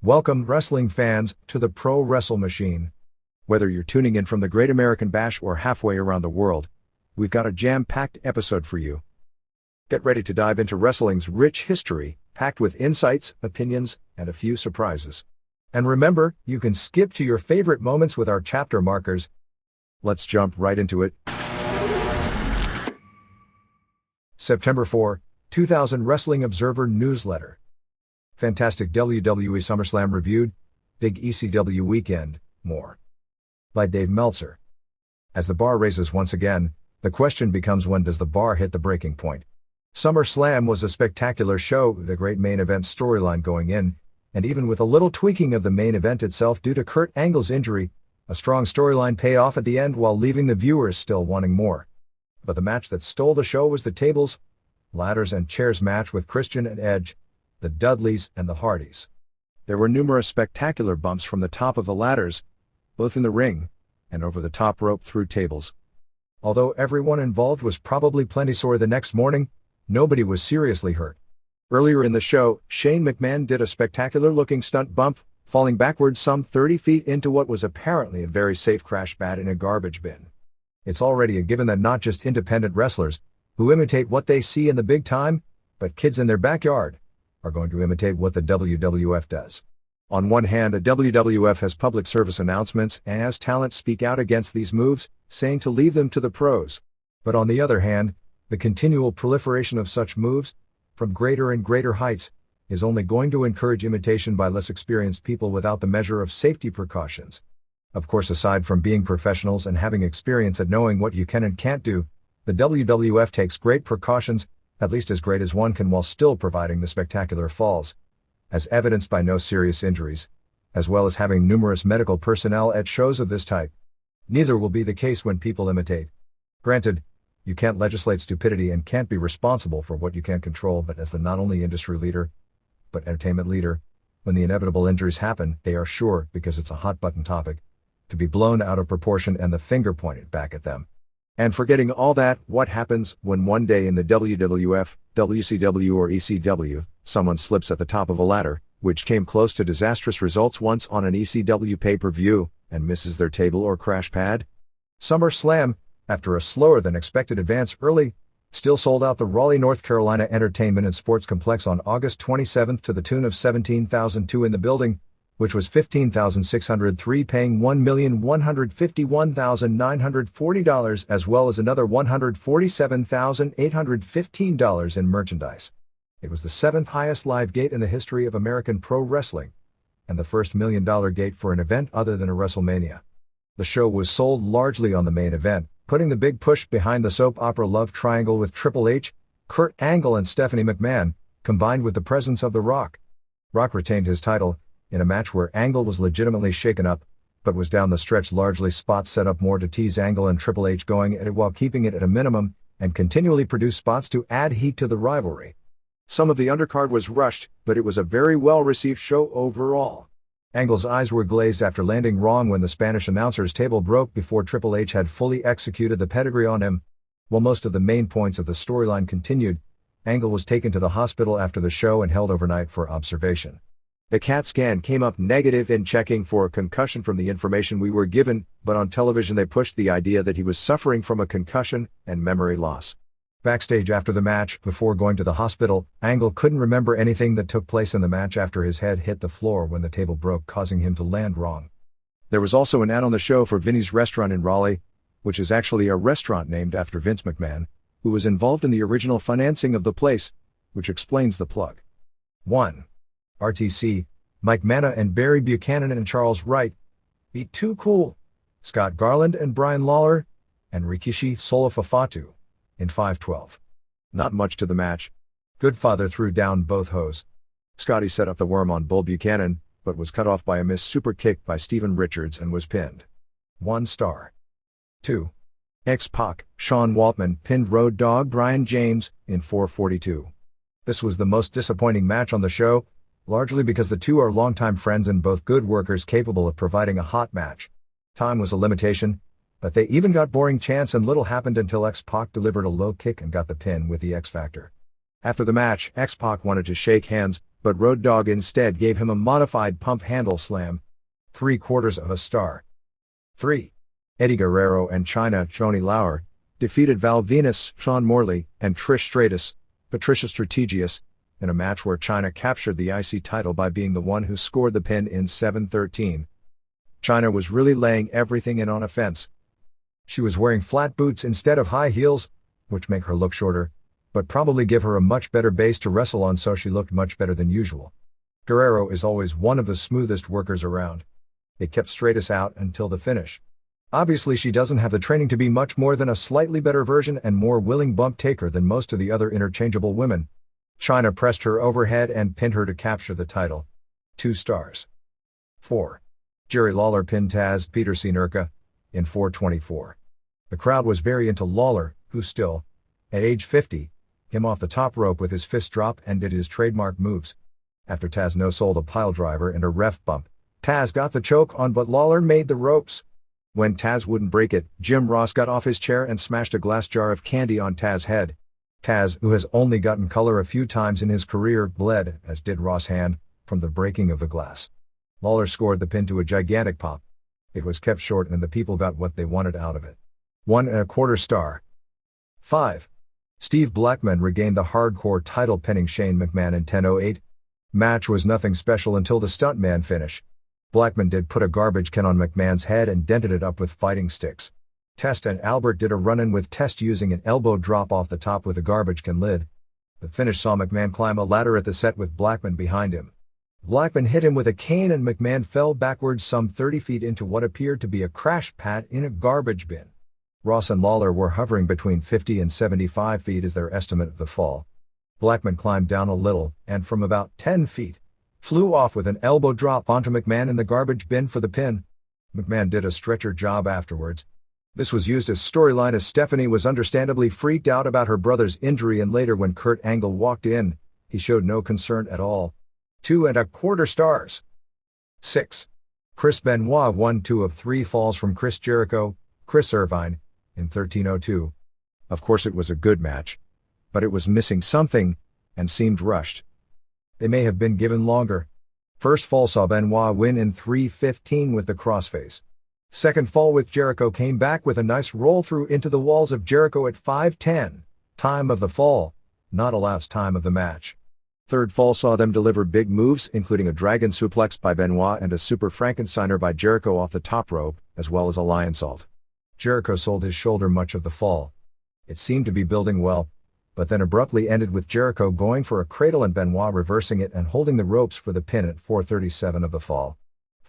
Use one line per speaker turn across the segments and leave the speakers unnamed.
Welcome, wrestling fans, to the Pro Wrestle Machine. Whether you're tuning in from the Great American Bash or halfway around the world, we've got a jam-packed episode for you. Get ready to dive into wrestling's rich history, packed with insights, opinions, and a few surprises. And remember, you can skip to your favorite moments with our chapter markers. Let's jump right into it. September 4, 2000 Wrestling Observer Newsletter. Fantastic WWE SummerSlam reviewed, big ECW weekend, more. By Dave Meltzer. As the bar raises once again, the question becomes, when does the bar hit the breaking point? SummerSlam was a spectacular show, the great main event storyline going in, and even with a little tweaking of the main event itself due to Kurt Angle's injury, a strong storyline paid off at the end while leaving the viewers still wanting more. But the match that stole the show was the tables, ladders and chairs match with Christian and Edge, the Dudleys and the Hardys. There were numerous spectacular bumps from the top of the ladders, both in the ring and over the top rope through tables. Although everyone involved was probably plenty sore the next morning, nobody was seriously hurt. Earlier in the show, Shane McMahon did a spectacular-looking stunt bump, falling backwards some 30 feet into what was apparently a very safe crash pad in a garbage bin. It's already a given that not just independent wrestlers, who imitate what they see in the big time, but kids in their backyard, are going to imitate what the WWF does. On one hand, the WWF has public service announcements and has talent speak out against these moves, saying to leave them to the pros. But on the other hand, the continual proliferation of such moves, from greater and greater heights, is only going to encourage imitation by less experienced people without the measure of safety precautions. Of course, aside from being professionals and having experience at knowing what you can and can't do, the WWF takes great precautions, at least as great as one can, while still providing the spectacular falls, as evidenced by no serious injuries, as well as having numerous medical personnel at shows of this type. Neither will be the case when people imitate. Granted, you can't legislate stupidity and can't be responsible for what you can't control, but as the not only industry leader, but entertainment leader, when the inevitable injuries happen, they are sure, because it's a hot-button topic, to be blown out of proportion and the finger pointed back at them. And forgetting all that, what happens when one day in the WWF, WCW or ECW, someone slips at the top of a ladder, which came close to disastrous results once on an ECW pay-per-view, and misses their table or crash pad? SummerSlam, after a slower than expected advance early, still sold out the Raleigh, North Carolina Entertainment and Sports Complex on August 27 to the tune of 17,002 in the building, which was 15,603, paying $1,151,940 as well as another $147,815 in merchandise. It was the 7th highest live gate in the history of American pro wrestling, and the first $1 million gate for an event other than a WrestleMania. The show was sold largely on the main event, putting the big push behind the soap opera love triangle with Triple H, Kurt Angle and Stephanie McMahon, combined with the presence of The Rock. Rock retained his title, in a match where Angle was legitimately shaken up, but was down the stretch largely spots set up more to tease Angle and Triple H going at it while keeping it at a minimum, and continually produce spots to add heat to the rivalry. Some of the undercard was rushed, but it was a very well-received show overall. Angle's eyes were glazed after landing wrong when the Spanish announcer's table broke before Triple H had fully executed the pedigree on him. While most of the main points of the storyline continued, Angle was taken to the hospital after the show and held overnight for observation. The CAT scan came up negative in checking for a concussion from the information we were given, but on television they pushed the idea that he was suffering from a concussion and memory loss. Backstage after the match, before going to the hospital, Angle couldn't remember anything that took place in the match after his head hit the floor when the table broke, causing him to land wrong. There was also an ad on the show for Vinny's Restaurant in Raleigh, which is actually a restaurant named after Vince McMahon, who was involved in the original financing of the place, which explains the plug. 1. RTC, Mike Manna and Barry Buchanan and Charles Wright, beat Too Cool, Scott Garland and Brian Lawler, and Rikishi Solofafatu, in 5:12. Not much to the match. Goodfather threw down both hoes. Scotty set up the worm on Bull Buchanan, but was cut off by a missed super kick by Steven Richards and was pinned. 1 star. 2. X-Pac, Sean Waltman pinned Road Dogg Brian James, in 4:42. This was the most disappointing match on the show, largely because the two are longtime friends and both good workers capable of providing a hot match. Time was a limitation, but they even got boring chants and little happened until X-Pac delivered a low kick and got the pin with the X Factor. After the match, X-Pac wanted to shake hands, but Road Dogg instead gave him a modified pump handle slam. 3/4 of a star. 3. Eddie Guerrero and China Johnny Lauer defeated Val Venus, Sean Morley, and Trish Stratus, Patricia Strategius, in a match where China captured the IC title by being the one who scored the pin in 7:13. China was really laying everything in on offense. She was wearing flat boots instead of high heels, which make her look shorter, but probably give her a much better base to wrestle on, so she looked much better than usual. Guerrero is always one of the smoothest workers around. It kept Stratus out until the finish. Obviously she doesn't have the training to be much more than a slightly better version and more willing bump taker than most of the other interchangeable women. China pressed her overhead and pinned her to capture the title. 2 stars. 4. Jerry Lawler pinned Taz Peter Cernurka in 4:24. The crowd was very into Lawler, who still, at age 50, came off the top rope with his fist drop and did his trademark moves. After Taz no-sold a pile driver and a ref bump, Taz got the choke on, but Lawler made the ropes. When Taz wouldn't break it, Jim Ross got off his chair and smashed a glass jar of candy on Taz's head. Taz, who has only gotten color a few times in his career, bled, as did Ross' hand, from the breaking of the glass. Lawler scored the pin to a gigantic pop. It was kept short and the people got what they wanted out of it. 1.25 star. 5. Steve Blackman regained the hardcore title pinning Shane McMahon in 10:08. Match was nothing special until the stuntman finish. Blackman did put a garbage can on McMahon's head and dented it up with fighting sticks. Test and Albert did a run-in with Test using an elbow drop off the top with a garbage can lid. The finish saw McMahon climb a ladder at the set with Blackman behind him. Blackman hit him with a cane and McMahon fell backwards some 30 feet into what appeared to be a crash pad in a garbage bin. Ross and Lawler were hovering between 50 and 75 feet as their estimate of the fall. Blackman climbed down a little, and from about 10 feet, flew off with an elbow drop onto McMahon in the garbage bin for the pin. McMahon did a stretcher job afterwards. This was used as storyline as Stephanie was understandably freaked out about her brother's injury, and later when Kurt Angle walked in, he showed no concern at all. 2.25 stars. 6. Chris Benoit won 2 of 3 falls from Chris Jericho, Chris Irvine, in 13:02. Of course it was a good match, but it was missing something, and seemed rushed. They may have been given longer. First fall saw Benoit win in 3:15 with the crossface. Second fall with Jericho came back with a nice roll through into the walls of Jericho at 5:10, time of the fall, not Allows time of the match. Third fall saw them deliver big moves, including a dragon suplex by Benoit and a super Frankensteiner by Jericho off the top rope, as well as a lion salt. Jericho sold his shoulder much of the fall. It seemed to be building well, but then abruptly ended with Jericho going for a cradle and Benoit reversing it and holding the ropes for the pin at 4:37 of the fall.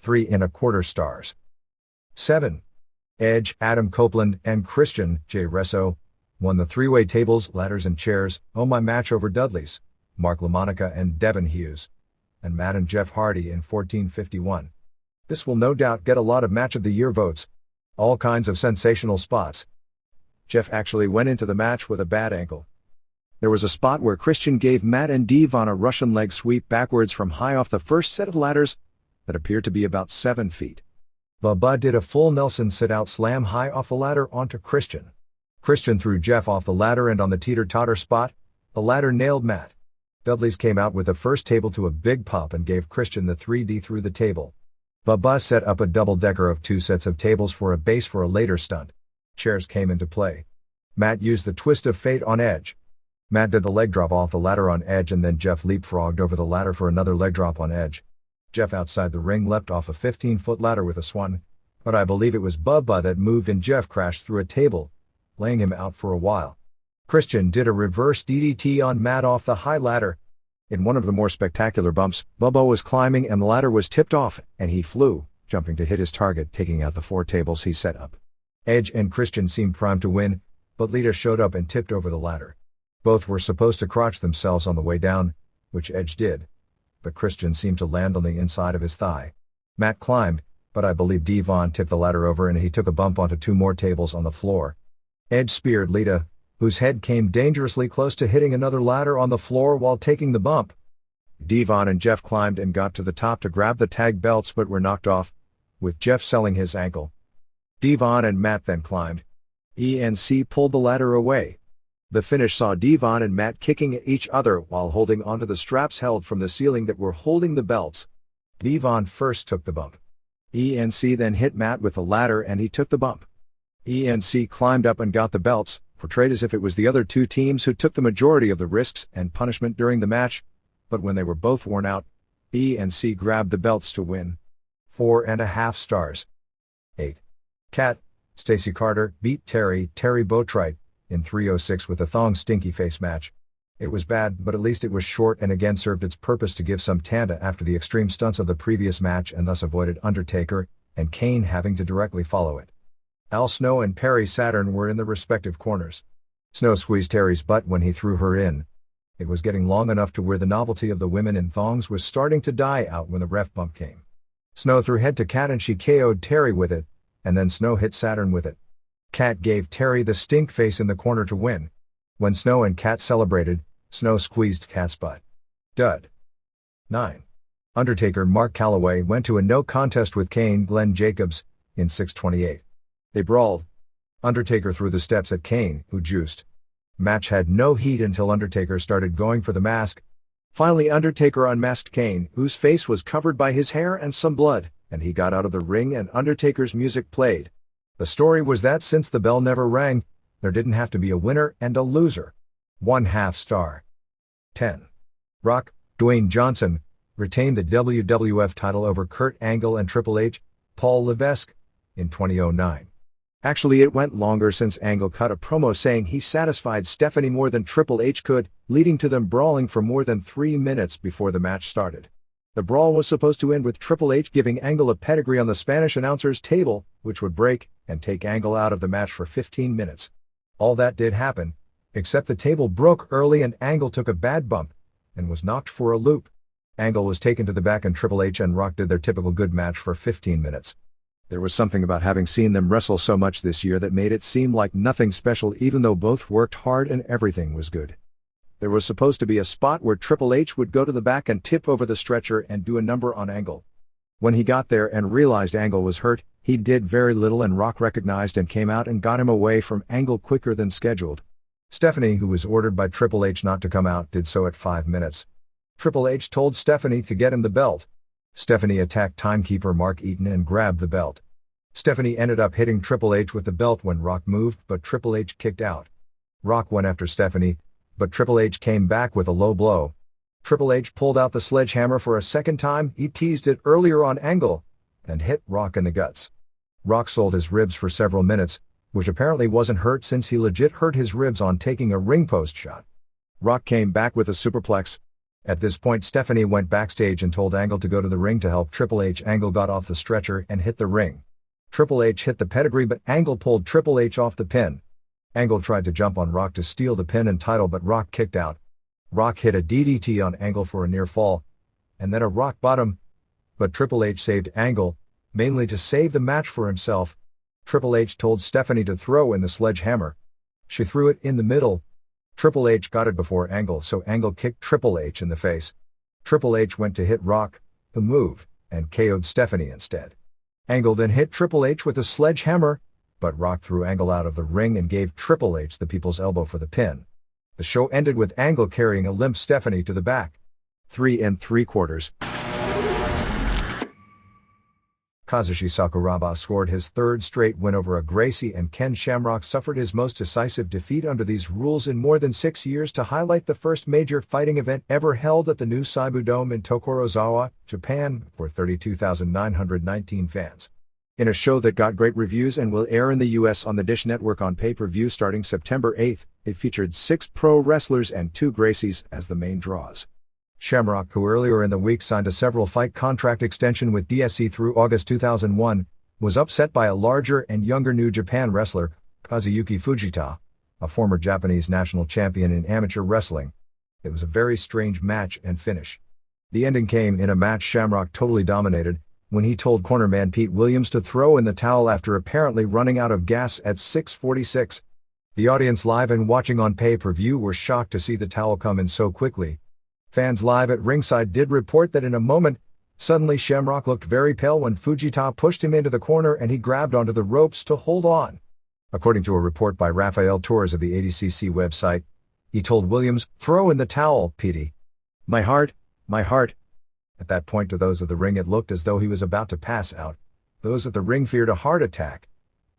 3.25 stars. 7. Edge, Adam Copeland, and Christian J. Resso won the three-way tables, ladders and chairs, Oh My match over Dudley's, Mark LaMonica and Devin Hughes, and Matt and Jeff Hardy in 14:51. This will no doubt get a lot of Match of the Year votes. All kinds of sensational spots. Jeff actually went into the match with a bad ankle. There was a spot where Christian gave Matt and Devon a Russian leg sweep backwards from high off the first set of ladders that appeared to be about 7 feet. Bubba did a full Nelson sit-out slam high off the ladder onto Christian. Christian threw Jeff off the ladder, and on the teeter-totter spot, the ladder nailed Matt. Dudley's came out with the first table to a big pop and gave Christian the 3D through the table. Bubba set up a double-decker of 2 sets of tables for a base for a later stunt. Chairs came into play. Matt used the twist of fate on Edge. Matt did the leg drop off the ladder on Edge, and then Jeff leapfrogged over the ladder for another leg drop on Edge. Jeff outside the ring leapt off a 15-foot ladder with a swan, but I believe it was Bubba that moved and Jeff crashed through a table, laying him out for a while. Christian did a reverse DDT on Matt off the high ladder. In one of the more spectacular bumps, Bubba was climbing and the ladder was tipped off, and he flew, jumping to hit his target, taking out the 4 tables he set up. Edge and Christian seemed primed to win, but Lita showed up and tipped over the ladder. Both were supposed to crotch themselves on the way down, which Edge did, but Christian seemed to land on the inside of his thigh. Matt climbed, but I believe Devon tipped the ladder over and he took a bump onto 2 more tables on the floor. Edge speared Lita, whose head came dangerously close to hitting another ladder on the floor while taking the bump. Devon and Jeff climbed and got to the top to grab the tag belts but were knocked off, with Jeff selling his ankle. Devon and Matt then climbed. ENC pulled the ladder away. The finish saw Devon and Matt kicking at each other while holding onto the straps held from the ceiling that were holding the belts. Devon first took the bump. ENC then hit Matt with the ladder and he took the bump. ENC climbed up and got the belts, portrayed as if it was the other two teams who took the majority of the risks and punishment during the match, but when they were both worn out, ENC grabbed the belts to win. 4.5 stars. 8. Kat, Stacey Carter, beat Terry Boatwright, in 3:06 with a thong stinky face match. It was bad, but at least it was short and again served its purpose to give some tanda after the extreme stunts of the previous match and thus avoided Undertaker and Kane having to directly follow it. Al Snow and Perry Saturn were in the respective corners. Snow squeezed Terry's butt when he threw her in. It was getting long enough to where the novelty of the women in thongs was starting to die out when the ref bump came. Snow threw head to Kat and she KO'd Terry with it, and then Snow hit Saturn with it. Kat gave Terry the stink face in the corner to win. When Snow and Kat celebrated, Snow squeezed Kat's butt. Dud. 9. Undertaker Mark Calloway went to a no contest with Kane Glenn Jacobs, in 6:28. They brawled. Undertaker threw the steps at Kane, who juiced. Match had no heat until Undertaker started going for the mask. Finally Undertaker unmasked Kane, whose face was covered by his hair and some blood, and he got out of the ring and Undertaker's music played. The story was that since the bell never rang, there didn't have to be a winner and a loser. 1/2 star. 10. Rock, Dwayne Johnson, retained the WWF title over Kurt Angle and Triple H, Paul Levesque, in 2009. Actually it went longer since Angle cut a promo saying he satisfied Stephanie more than Triple H could, leading to them brawling for more than 3 minutes before the match started. The brawl was supposed to end with Triple H giving Angle a pedigree on the Spanish announcer's table, which would break and take Angle out of the match for 15 minutes. All that did happen, except the table broke early and Angle took a bad bump and was knocked for a loop. Angle was taken to the back and Triple H and Rock did their typical good match for 15 minutes. There was something about having seen them wrestle so much this year that made it seem like nothing special even though both worked hard and everything was good. There was supposed to be a spot where Triple H would go to the back and tip over the stretcher and do a number on Angle. When he got there and realized Angle was hurt, he did very little and Rock recognized and came out and got him away from Angle quicker than scheduled. Stephanie, who was ordered by Triple H not to come out, did so at 5 minutes. Triple H told Stephanie to get him the belt. Stephanie attacked timekeeper Mark Eaton and grabbed the belt. Stephanie ended up hitting Triple H with the belt when Rock moved, but Triple H kicked out. Rock went after Stephanie, but Triple H came back with a low blow. Triple H pulled out the sledgehammer for a second time. He teased it earlier on Angle and hit Rock in the guts. Rock sold his ribs for several minutes, which apparently wasn't hurt since he legit hurt his ribs on taking a ring post shot. Rock came back with a superplex. At this point Stephanie went backstage and told Angle to go to the ring to help Triple H. Angle got off the stretcher and hit the ring. Triple H hit the pedigree but Angle pulled Triple H off the pin. Angle tried to jump on Rock to steal the pin and title but Rock kicked out. Rock hit a DDT on Angle for a near fall, and then a rock bottom, but Triple H saved Angle, mainly to save the match for himself. Triple H told Stephanie to throw in the sledgehammer. She threw it in the middle. Triple H got it before Angle, so Angle kicked Triple H in the face. Triple H went to hit Rock, who moved, and KO'd Stephanie instead. Angle then hit Triple H with a sledgehammer, but Rock threw Angle out of the ring and gave Triple H the people's elbow for the pin. The show ended with Angle carrying a limp Stephanie to the back. 3 3/4. Kazushi Sakuraba scored his third straight win over a Gracie, and Ken Shamrock suffered his most decisive defeat under these rules in more than 6 years to highlight the first major fighting event ever held at the new Seibu Dome in Tokorozawa, Japan, for 32,919 fans. In a show that got great reviews and will air in the US on the Dish Network on pay-per-view starting September 8th, it featured 6 pro wrestlers and 2 Gracies as the main draws. Shamrock, who earlier in the week signed a several-fight contract extension with DSC through August 2001, was upset by a larger and younger New Japan wrestler, Kazuyuki Fujita, a former Japanese national champion in amateur wrestling. It was a very strange match and finish. The ending came in a match Shamrock totally dominated, when he told cornerman Pete Williams to throw in the towel after apparently running out of gas at 6:46. The audience live and watching on pay-per-view were shocked to see the towel come in so quickly. Fans live at ringside did report that in a moment, suddenly Shamrock looked very pale when Fujita pushed him into the corner and he grabbed onto the ropes to hold on. According to a report by Rafael Torres of the ADCC website, he told Williams, "Throw in the towel, Petey. My heart, my heart." At that point, to those of the ring, it looked as though he was about to pass out. Those at the ring feared a heart attack,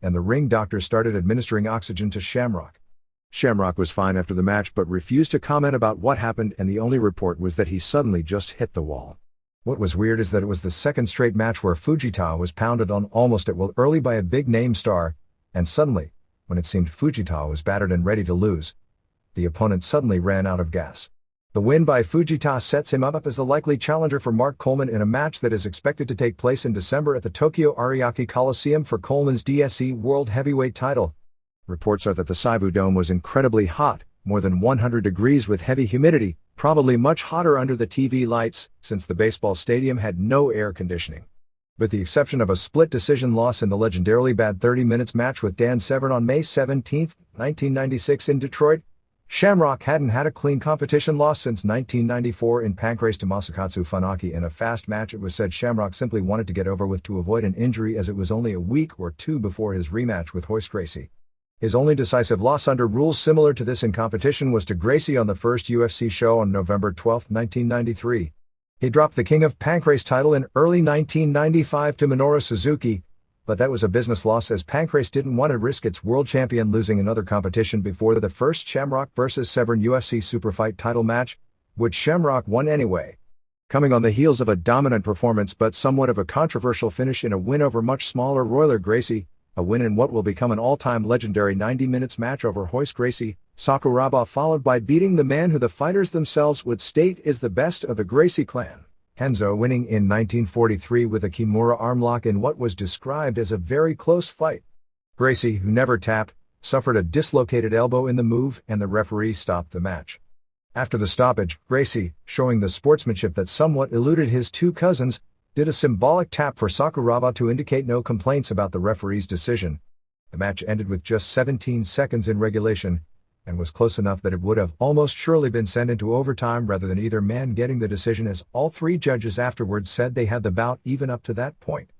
and the ring doctor started administering oxygen to Shamrock. Shamrock was fine after the match but refused to comment about what happened, and the only report was that he suddenly just hit the wall. What was weird is that it was the second straight match where Fujita was pounded on almost at will early by a big-name star, and suddenly, when it seemed Fujita was battered and ready to lose, the opponent suddenly ran out of gas. The win by Fujita sets him up as the likely challenger for Mark Coleman in a match that is expected to take place in December at the Tokyo Ariake Coliseum for Coleman's DSE World Heavyweight title. Reports are that the Seibu Dome was incredibly hot, more than 100 degrees with heavy humidity, probably much hotter under the TV lights, since the baseball stadium had no air conditioning. With the exception of a split decision loss in the legendarily bad 30 minutes match with Dan Severn on May 17, 1996 in Detroit, Shamrock hadn't had a clean competition loss since 1994 in Pancrase to Masakatsu Funaki in a fast match. It was said Shamrock simply wanted to get over with to avoid an injury, as it was only a week or two before his rematch with Royce Gracie. His only decisive loss under rules similar to this in competition was to Gracie on the first UFC show on November 12, 1993. He dropped the King of Pancrase title in early 1995 to Minoru Suzuki, but that was a business loss, as Pancrase didn't want to risk its world champion losing another competition before the first Shamrock vs. Severn UFC Superfight title match, which Shamrock won anyway. Coming on the heels of a dominant performance but somewhat of a controversial finish in a win over much smaller Royler Gracie, a win in what will become an all-time legendary 90 minutes match over Royce Gracie, Sakuraba followed by beating the man who the fighters themselves would state is the best of the Gracie clan, Henzo, winning in 1943 with a Kimura armlock in what was described as a very close fight. Gracie, who never tapped, suffered a dislocated elbow in the move, and the referee stopped the match. After the stoppage, Gracie, showing the sportsmanship that somewhat eluded his two cousins, did a symbolic tap for Sakuraba to indicate no complaints about the referee's decision. The match ended with just 17 seconds in regulation, and was close enough that it would have almost surely been sent into overtime rather than either man getting the decision, as all three judges afterwards said they had the bout even up to that point.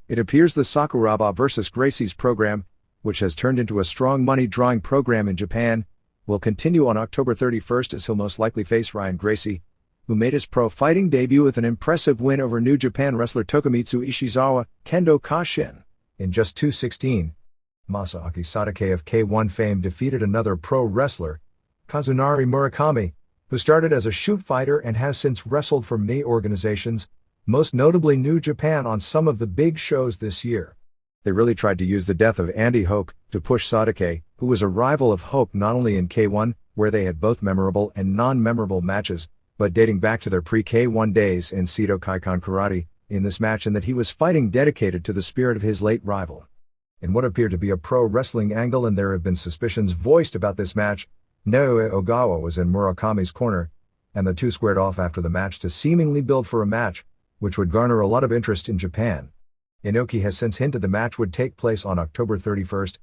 It appears the Sakuraba vs. Gracie's program, which has turned into a strong money drawing program in Japan, will continue on October 31st, as he'll most likely face Ryan Gracie, who made his pro fighting debut with an impressive win over New Japan wrestler Tokumitsu Ishizawa, Kendo Kashin, in just 2:16. Masaaki Sadake of K1 fame defeated another pro wrestler, Kazunari Murakami, who started as a shoot fighter and has since wrestled for many organizations, most notably New Japan, on some of the big shows this year. They really tried to use the death of Andy Hoke to push Sadake, who was a rival of Hoke not only in K1, where they had both memorable and non-memorable matches, but dating back to their pre-K1 days in Seto Kaikon Karate, in this match, and that he was fighting dedicated to the spirit of his late rival. In what appeared to be a pro wrestling angle, and there have been suspicions voiced about this match, Naoya Ogawa was in Murakami's corner, and the two squared off after the match to seemingly build for a match, which would garner a lot of interest in Japan. Inoki has since hinted the match would take place on October 31st,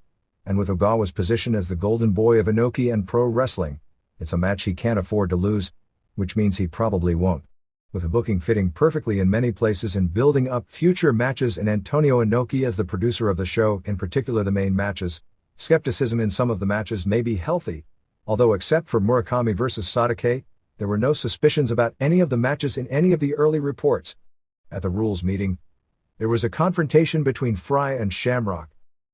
and with Ogawa's position as the golden boy of Inoki and pro wrestling, it's a match he can't afford to lose, which means he probably won't. With the booking fitting perfectly in many places and building up future matches, and Antonio Inoki as the producer of the show, in particular the main matches, skepticism in some of the matches may be healthy, although except for Murakami vs. Sadake, there were no suspicions about any of the matches in any of the early reports. At the rules meeting, there was a confrontation between Fry and Shamrock.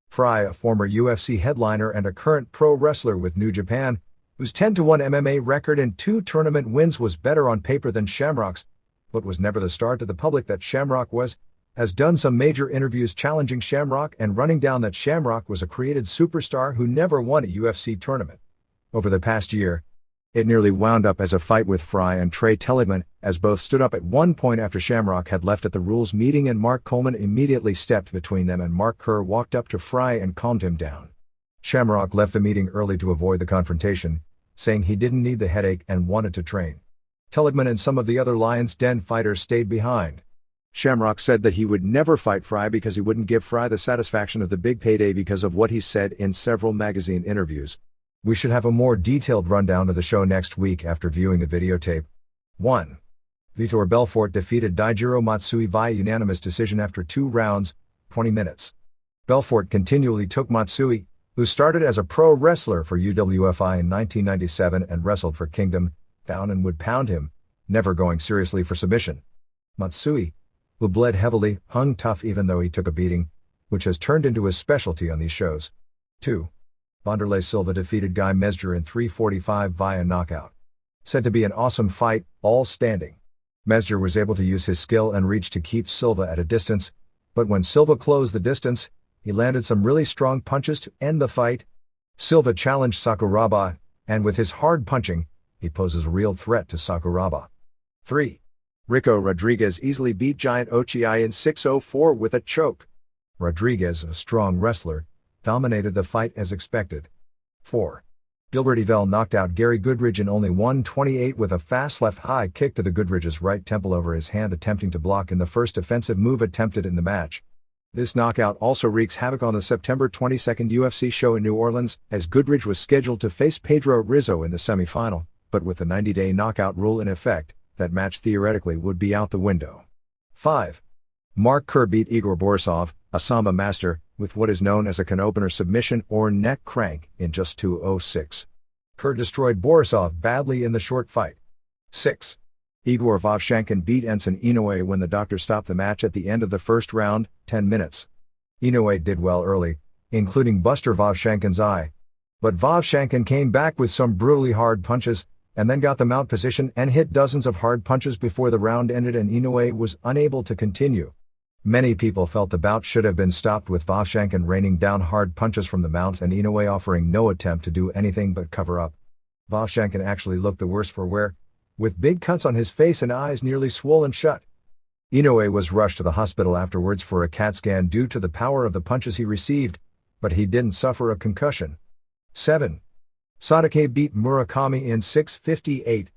Fry, a former UFC headliner and a current pro wrestler with New Japan, whose 10-1 MMA record and 2 tournament wins was better on paper than Shamrock's, but was never the star to the public that Shamrock was, has done some major interviews challenging Shamrock and running down that Shamrock was a created superstar who never won a UFC tournament. Over the past year, it nearly wound up as a fight with Fry and Trey Telligman, as both stood up at one point after Shamrock had left at the rules meeting, and Mark Coleman immediately stepped between them, and Mark Kerr walked up to Fry and calmed him down. Shamrock left the meeting early to avoid the confrontation, saying he didn't need the headache and wanted to train. Telligman and some of the other Lion's Den fighters stayed behind. Shamrock said that he would never fight Fry because he wouldn't give Fry the satisfaction of the big payday because of what he said in several magazine interviews. We should have a more detailed rundown of the show next week after viewing the videotape. 1. Vitor Belfort defeated Daijiro Matsui via unanimous decision after 2 rounds, 20 minutes. Belfort continually took Matsui, who started as a pro wrestler for UWFI in 1997 and wrestled for Kingdom, down and would pound him, never going seriously for submission. Matsui, who bled heavily, hung tough even though he took a beating, which has turned into his specialty on these shows. 2. Wanderlei Silva defeated Guy Mesger in 3:45 via knockout. Said to be an awesome fight, all standing. Mesger was able to use his skill and reach to keep Silva at a distance, but when Silva closed the distance, he landed some really strong punches to end the fight. Silva challenged Sakuraba, and with his hard punching, he poses a real threat to Sakuraba. 3. Rico Rodriguez easily beat Giant Ochiai in 6:04 with a choke. Rodriguez, a strong wrestler, dominated the fight as expected. 4. Gilbert Yvel knocked out Gary Goodridge in only 1:28 with a fast left high kick to the Goodridge's right temple over his hand, attempting to block in the first offensive move attempted in the match. This knockout also wreaks havoc on the September 22 UFC show in New Orleans, as Goodridge was scheduled to face Pedro Rizzo in the semifinal, but with the 90-day knockout rule in effect, that match theoretically would be out the window. 5. Mark Kerr beat Igor Borisov, a Samba master, with what is known as a can-opener submission or neck crank in just 2:06. Kerr destroyed Borisov badly in the short fight. 6. Igor Vovchankin beat Enson Inoue when the doctor stopped the match at the end of the first round, 10 minutes. Inoue did well early, including Buster Vovchankin's eye. But Vovchankin came back with some brutally hard punches, and then got the mount position and hit dozens of hard punches before the round ended and Inoue was unable to continue. Many people felt the bout should have been stopped, with Vovchankin raining down hard punches from the mount and Inoue offering no attempt to do anything but cover up. Vovchankin actually looked the worse for wear, with big cuts on his face and eyes nearly swollen shut. Inoue was rushed to the hospital afterwards for a CAT scan due to the power of the punches he received, but he didn't suffer a concussion. 7. Sadake beat Murakami in 6:58.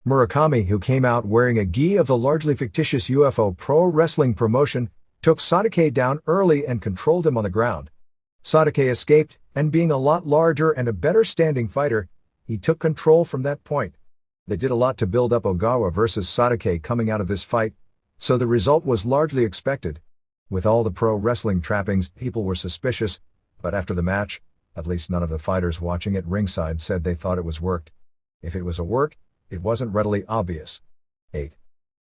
Murakami, who came out wearing a gi of the largely fictitious UFO Pro Wrestling promotion, took Sadake down early and controlled him on the ground. Sadake escaped, and being a lot larger and a better standing fighter, he took control from that point. They did a lot to build up Ogawa versus Sadake coming out of this fight, so the result was largely expected. With all the pro wrestling trappings, people were suspicious, but after the match, at least none of the fighters watching at ringside said they thought it was worked. If it was a work, it wasn't readily obvious. 8.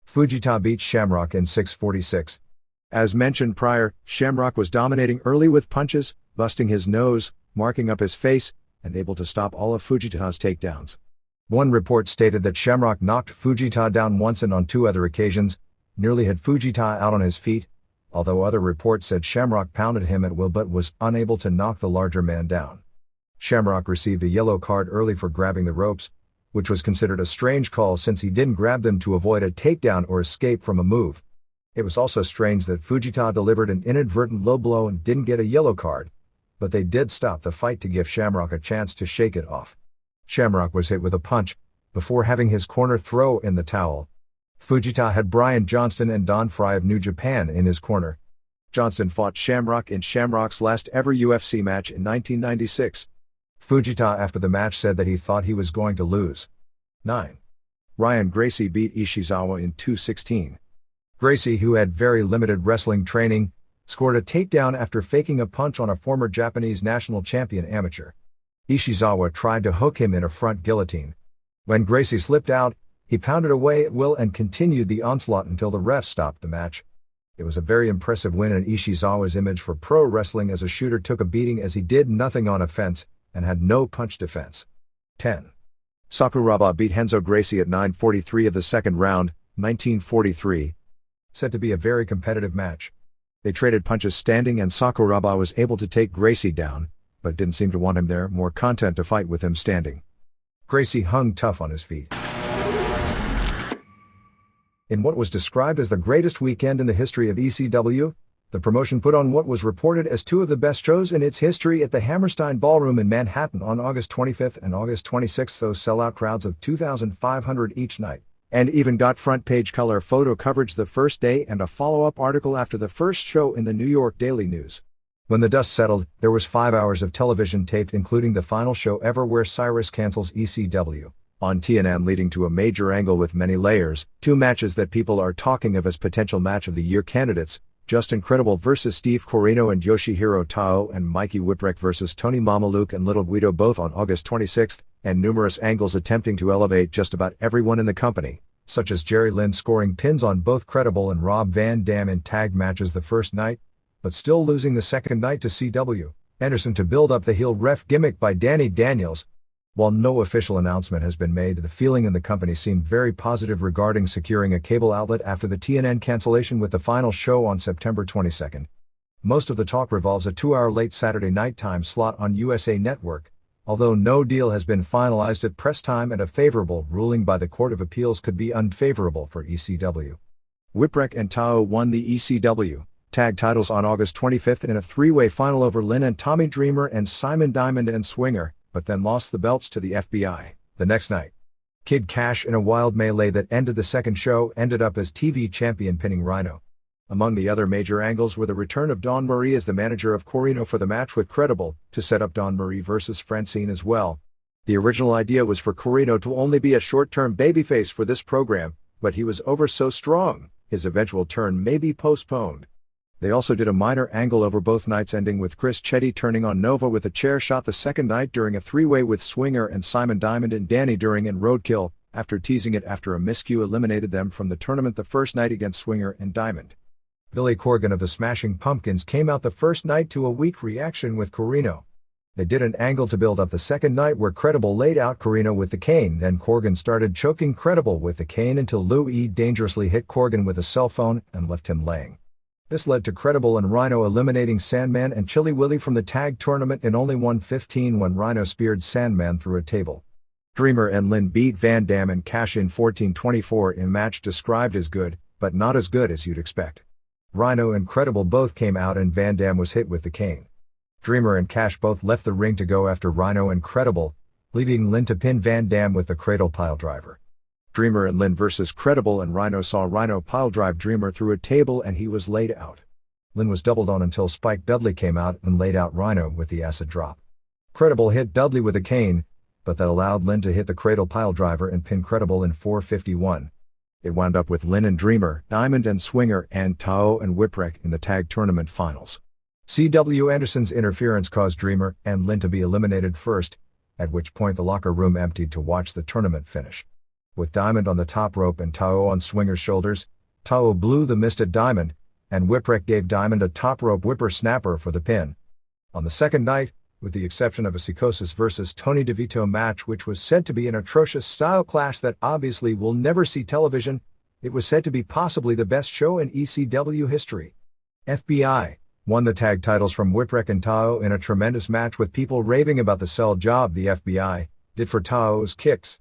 Fujita beat Shamrock in 6:46. As mentioned prior, Shamrock was dominating early with punches, busting his nose, marking up his face, and able to stop all of Fujita's takedowns. One report stated that Shamrock knocked Fujita down once and on 2 other occasions, nearly had Fujita out on his feet, although other reports said Shamrock pounded him at will but was unable to knock the larger man down. Shamrock received a yellow card early for grabbing the ropes, which was considered a strange call since he didn't grab them to avoid a takedown or escape from a move. It was also strange that Fujita delivered an inadvertent low blow and didn't get a yellow card, but they did stop the fight to give Shamrock a chance to shake it off. Shamrock was hit with a punch, before having his corner throw in the towel. Fujita had Brian Johnston and Don Fry of New Japan in his corner. Johnston fought Shamrock in Shamrock's last ever UFC match in 1996. Fujita after the match said that he thought he was going to lose. 9. Ryan Gracie beat Ishizawa in 2:16. Gracie, who had very limited wrestling training, scored a takedown after faking a punch on a former Japanese national champion amateur. Ishizawa tried to hook him in a front guillotine. When Gracie slipped out, he pounded away at will and continued the onslaught until the ref stopped the match. It was a very impressive win, and Ishizawa's image for pro wrestling as a shooter took a beating as he did nothing on offense and had no punch defense. 10. Sakuraba beat Henzo Gracie at 9:43 of the second round, 1943. Said to be a very competitive match. They traded punches standing and Sakuraba was able to take Gracie down, but didn't seem to want him there, more content to fight with him standing. Gracie hung tough on his feet. In what was described as the greatest weekend in the history of ECW, the promotion put on what was reported as 2 of the best shows in its history at the Hammerstein Ballroom in Manhattan on August 25th and August 26th, those sellout crowds of 2,500 each night, and even got front-page color photo coverage the first day and a follow-up article after the first show in the New York Daily News. When the dust settled, there was 5 hours of television taped, including the final show ever where Cyrus cancels ECW on TNN, leading to a major angle with many layers, 2 matches that people are talking of as potential match of the year candidates, Just Incredible vs Steve Corino and Yoshihiro Tao and Mikey Whipwreck vs Tony Mamaluke and Little Guido both on August 26, and numerous angles attempting to elevate just about everyone in the company, such as Jerry Lynn scoring pins on both Credible and Rob Van Dam in tag matches the first night, but still losing the second night to CW Anderson to build up the heel ref gimmick by Danny Daniels. While no official announcement has been made, the feeling in the company seemed very positive regarding securing a cable outlet after the TNN cancellation with the final show on September 22. Most of the talk revolves a 2-hour late Saturday night time slot on USA Network, although no deal has been finalized at press time and a favorable ruling by the Court of Appeals could be unfavorable for ECW. Whipwreck and Tao won the ECW tag titles on August 25 in a three-way final over Lynn and Tommy Dreamer and Simon Diamond and Swinger, but then lost the belts to the FBI the next night. Kid Cash, in a wild melee that ended the second show, ended up as TV champion, pinning Rhino. Among the other major angles were the return of Dawn Marie as the manager of Corino for the match with Credible, to set up Dawn Marie versus Francine as well. The original idea was for Corino to only be a short-term babyface for this program, but he was over so strong, his eventual turn may be postponed. They also did a minor angle over both nights, ending with Chris Chetty turning on Nova with a chair shot the second night during a three-way with Swinger and Simon Diamond and Danny during in Roadkill, after teasing it after a miscue eliminated them from the tournament the first night against Swinger and Diamond. Billy Corgan of the Smashing Pumpkins came out the first night to a weak reaction with Corino. They did an angle to build up the second night where Credible laid out Corino with the cane, then Corgan started choking Credible with the cane until Lou E dangerously hit Corgan with a cell phone and left him laying. This led to Credible and Rhino eliminating Sandman and Chili Willy from the tag tournament in only 1:15 when Rhino speared Sandman through a table. Dreamer and Lynn beat Van Dam and Cash in 14:24 in a match described as good, but not as good as you'd expect. Rhino and Credible both came out and Van Dam was hit with the cane. Dreamer and Cash both left the ring to go after Rhino and Credible, leaving Lynn to pin Van Dam with the cradle piledriver. Dreamer and Lynn versus Credible, and Rhino saw Rhino piledrive Dreamer through a table and he was laid out. Lynn was doubled on until Spike Dudley came out and laid out Rhino with the acid drop. Credible hit Dudley with a cane, but that allowed Lynn to hit the cradle piledriver and pin Credible in 4:51. It wound up with Lynn and Dreamer, Diamond and Swinger, and Tao and Whipwreck in the tag tournament finals. CW Anderson's interference caused Dreamer and Lynn to be eliminated first, at which point the locker room emptied to watch the tournament finish. With Diamond on the top rope and Tao on Swinger's shoulders, Tao blew the mist at Diamond, and Whipwreck gave Diamond a top rope whippersnapper for the pin. On the second night, with the exception of a Psychosis vs Tony DeVito match which was said to be an atrocious style clash that obviously will never see television, it was said to be possibly the best show in ECW history. FBI won the tag titles from Whipwreck and Tao in a tremendous match with people raving about the sell job the FBI did for Tao's kicks.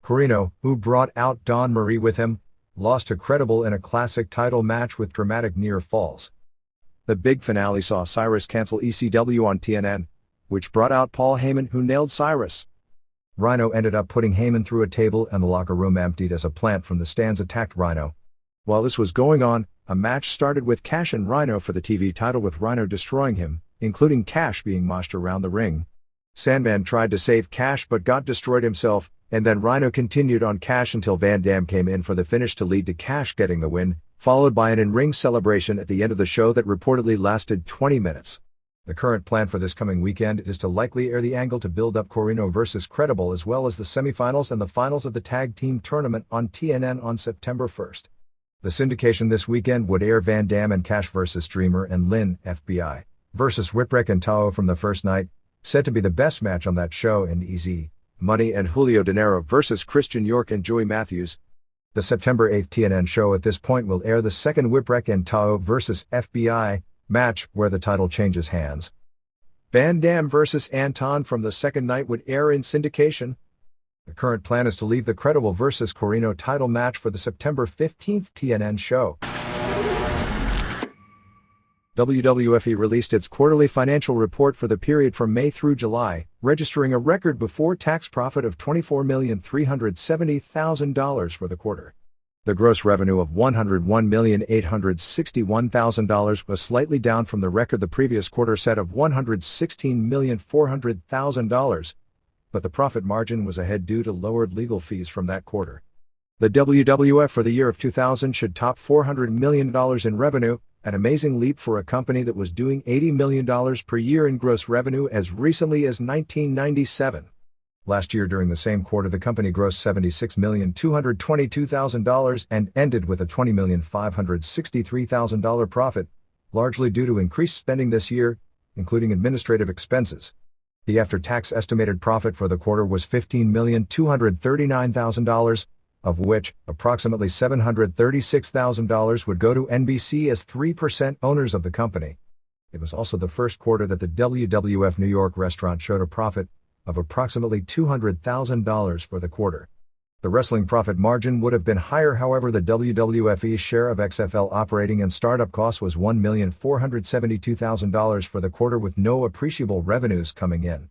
Corino, who brought out Dawn Marie with him, lost to Credible in a classic title match with dramatic near falls. The big finale saw Cyrus cancel ECW on TNN, which brought out Paul Heyman, who nailed Cyrus. Rhino ended up putting Heyman through a table and the locker room emptied as a plant from the stands attacked Rhino. While this was going on, a match started with Cash and Rhino for the TV title with Rhino destroying him, including Cash being moshed around the ring. Sandman tried to save Cash but got destroyed himself, and then Rhino continued on Cash until Van Dam came in for the finish to lead to Cash getting the win, followed by an in-ring celebration at the end of the show that reportedly lasted 20 minutes. The current plan for this coming weekend is to likely air the angle to build up Corino vs Credible as well as the semifinals and the finals of the tag team tournament on TNN on September 1st. The syndication this weekend would air Van Dam and Cash vs Dreamer and Lynn, FBI, versus Whipwreck and Tao from the first night, said to be the best match on that show, and Easy Money and Julio De Niro versus Christian York and Joey Matthews. The September 8th TNN show at this point will air the second Whipwreck and Tao vs FBI match where the title changes hands. Van Dam vs Anton from the second night would air in syndication. The current plan is to leave the Credible vs Corino title match for the September 15th TNN show. WWFE released its quarterly financial report for the period from May through July, registering a record before-tax profit of $24,370,000 for the quarter. The gross revenue of $101,861,000 was slightly down from the record the previous quarter set of $116,400,000, but the profit margin was ahead due to lowered legal fees from that quarter. The WWF for the year of 2000 should top $400 million in revenue, An amazing leap for a company that was doing $80 million per year in gross revenue as recently as 1997. Last year during the same quarter the company grossed $76,222,000 and ended with a $20,563,000 profit, largely due to increased spending this year, including administrative expenses. The after-tax estimated profit for the quarter was $15,239,000, of which approximately $736,000 would go to NBC as 3% owners of the company. It was also the first quarter that the WWF New York restaurant showed a profit of approximately $200,000 for the quarter. The wrestling profit margin would have been higher, however the WWFE's share of XFL operating and startup costs was $1,472,000 for the quarter with no appreciable revenues coming in.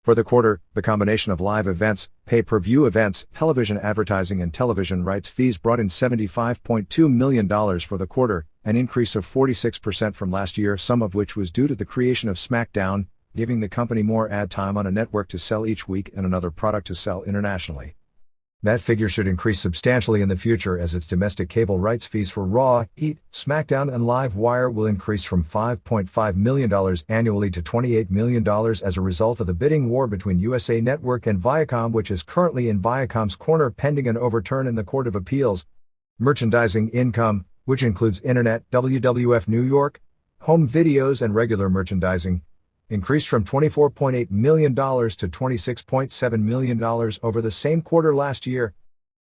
For the quarter, the combination of live events, pay-per-view events, television advertising and television rights fees brought in $75.2 million for the quarter, an increase of 46% from last year, some of which was due to the creation of SmackDown, giving the company more ad time on a network to sell each week and another product to sell internationally. That figure should increase substantially in the future as its domestic cable rights fees for Raw, Heat, SmackDown and Live Wire will increase from $5.5 million annually to $28 million as a result of the bidding war between USA Network and Viacom, which is currently in Viacom's corner pending an overturn in the Court of Appeals. Merchandising income, which includes internet, WWF New York, home videos and regular merchandising, increased from $24.8 million to $26.7 million over the same quarter last year.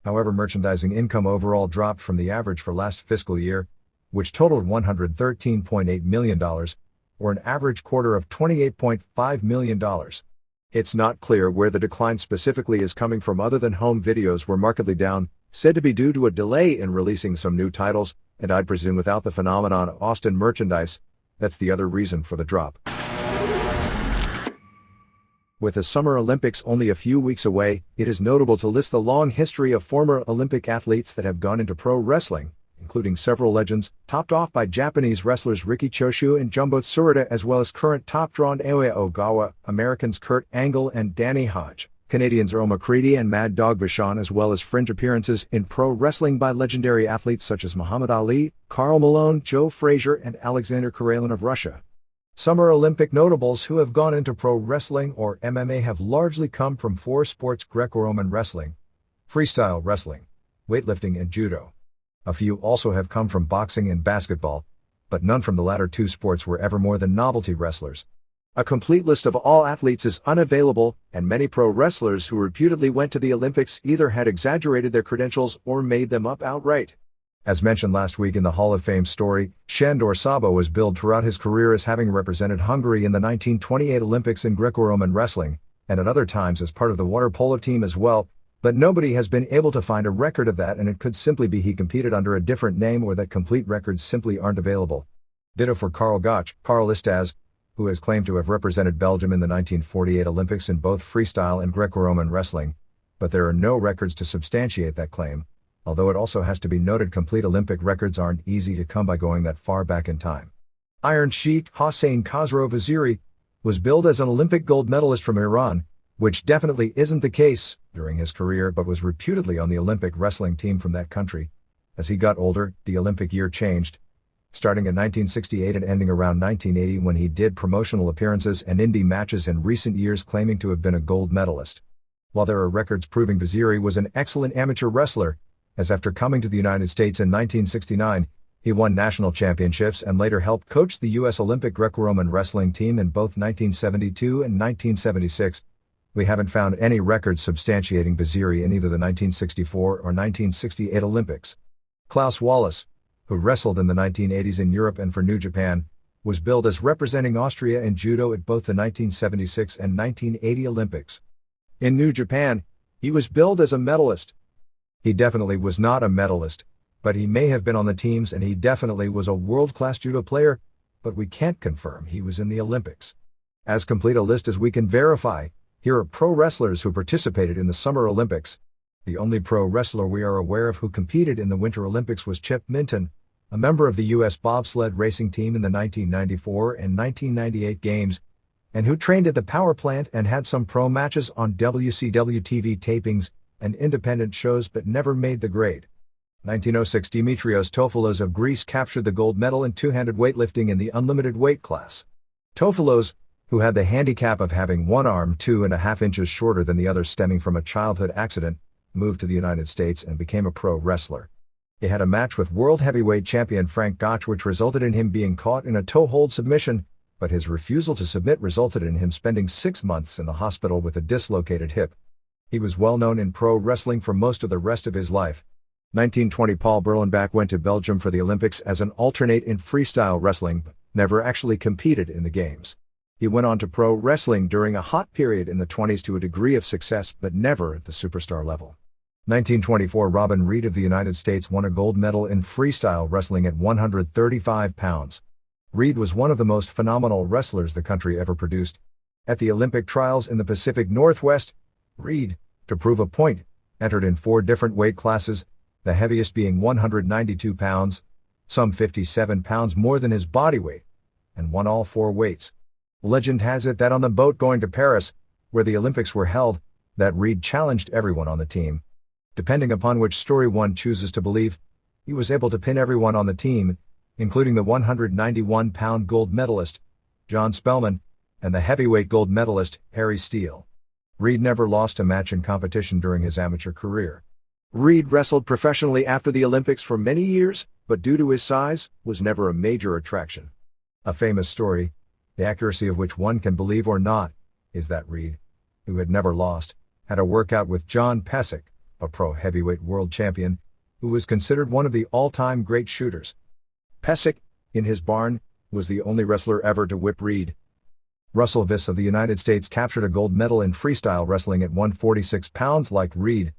However, merchandising income overall dropped from the average for last fiscal year, which totaled $113.8 million, or an average quarter of $28.5 million. It's not clear where the decline specifically is coming from other than home videos were markedly down, said to be due to a delay in releasing some new titles, and I'd presume without the phenomenon of Austin merchandise, that's the other reason for the drop. With the Summer Olympics only a few weeks away, it is notable to list the long history of former Olympic athletes that have gone into pro wrestling, including several legends, topped off by Japanese wrestlers Riki Choshu and Jumbo Tsuruta, as well as current top draw Naoya Ogawa, Americans Kurt Angle and Danny Hodge, Canadians Earl McCready and Mad Dog Vachon, as well as fringe appearances in pro wrestling by legendary athletes such as Muhammad Ali, Karl Malone, Joe Frazier and Alexander Karelin of Russia. Summer Olympic notables who have gone into pro wrestling or MMA have largely come from four sports: Greco-Roman wrestling, freestyle wrestling, weightlifting and judo. A few also have come from boxing and basketball, but none from the latter two sports were ever more than novelty wrestlers. A complete list of all athletes is unavailable, and many pro wrestlers who reputedly went to the Olympics either had exaggerated their credentials or made them up outright. As mentioned last week in the Hall of Fame story, Shandor Sabo was billed throughout his career as having represented Hungary in the 1928 Olympics in Greco-Roman wrestling, and at other times as part of the water polo team as well, but nobody has been able to find a record of that, and it could simply be he competed under a different name or that complete records simply aren't available. Ditto for Karl Gotch, Karl Istaz, who has claimed to have represented Belgium in the 1948 Olympics in both freestyle and Greco-Roman wrestling, but there are no records to substantiate that claim. Although it also has to be noted complete Olympic records aren't easy to come by going that far back in time. Iron Sheik Hossein Khosrow Vaziri was billed as an Olympic gold medalist from Iran, which definitely isn't the case during his career, but was reputedly on the Olympic wrestling team from that country. As he got older, the Olympic year changed, starting in 1968 and ending around 1980 when he did promotional appearances and indie matches in recent years claiming to have been a gold medalist. While there are records proving Vaziri was an excellent amateur wrestler, as after coming to the United States in 1969, he won national championships and later helped coach the U.S. Olympic Greco-Roman wrestling team in both 1972 and 1976. We haven't found any records substantiating Vaziri in either the 1964 or 1968 Olympics. Klaus Wallace, who wrestled in the 1980s in Europe and for New Japan, was billed as representing Austria in judo at both the 1976 and 1980 Olympics. In New Japan, he was billed as a medalist. He definitely was not a medalist, but he may have been on the teams, and he definitely was a world-class judo player, but we can't confirm he was in the Olympics. As complete a list as we can verify, here are pro wrestlers who participated in the Summer Olympics. The only pro wrestler we are aware of who competed in the Winter Olympics was Chip Minton, a member of the U.S. bobsled racing team in the 1994 and 1998 games, and who trained at the power plant and had some pro matches on WCW TV tapings and independent shows but never made the grade. 1906 Dimitrios Tofilos of Greece captured the gold medal in two-handed weightlifting in the unlimited weight class. Tofilos, who had the handicap of having one arm 2.5 inches shorter than the other stemming from a childhood accident, moved to the United States and became a pro wrestler. He had a match with world heavyweight champion Frank Gotch which resulted in him being caught in a toe-hold submission, but his refusal to submit resulted in him spending 6 months in the hospital with a dislocated hip. He was well known in pro wrestling for most of the rest of his life. 1920 Paul Berlenbach went to Belgium for the Olympics as an alternate in freestyle wrestling, but never actually competed in the games. He went on to pro wrestling during a hot period in the 20s to a degree of success but never at the superstar level. 1924 Robin Reed of the United States won a gold medal in freestyle wrestling at 135 pounds. Reed was one of the most phenomenal wrestlers the country ever produced. At the Olympic trials in the Pacific Northwest, Reed, to prove a point, entered in 4 different weight classes, the heaviest being 192 pounds, some 57 pounds more than his body weight, and won all 4 weights. Legend has it that on the boat going to Paris, where the Olympics were held, that Reed challenged everyone on the team. Depending upon which story one chooses to believe, he was able to pin everyone on the team, including the 191-pound gold medalist, John Spellman, and the heavyweight gold medalist, Harry Steele. Reed never lost a match in competition during his amateur career. Reed wrestled professionally after the Olympics for many years, but due to his size, was never a major attraction. A famous story, the accuracy of which one can believe or not, is that Reed, who had never lost, had a workout with John Pesek, a pro heavyweight world champion, who was considered one of the all-time great shooters. Pesek, in his barn, was the only wrestler ever to whip Reed. Russell Viss of the United States captured a gold medal in freestyle wrestling at 146 pounds like Reed.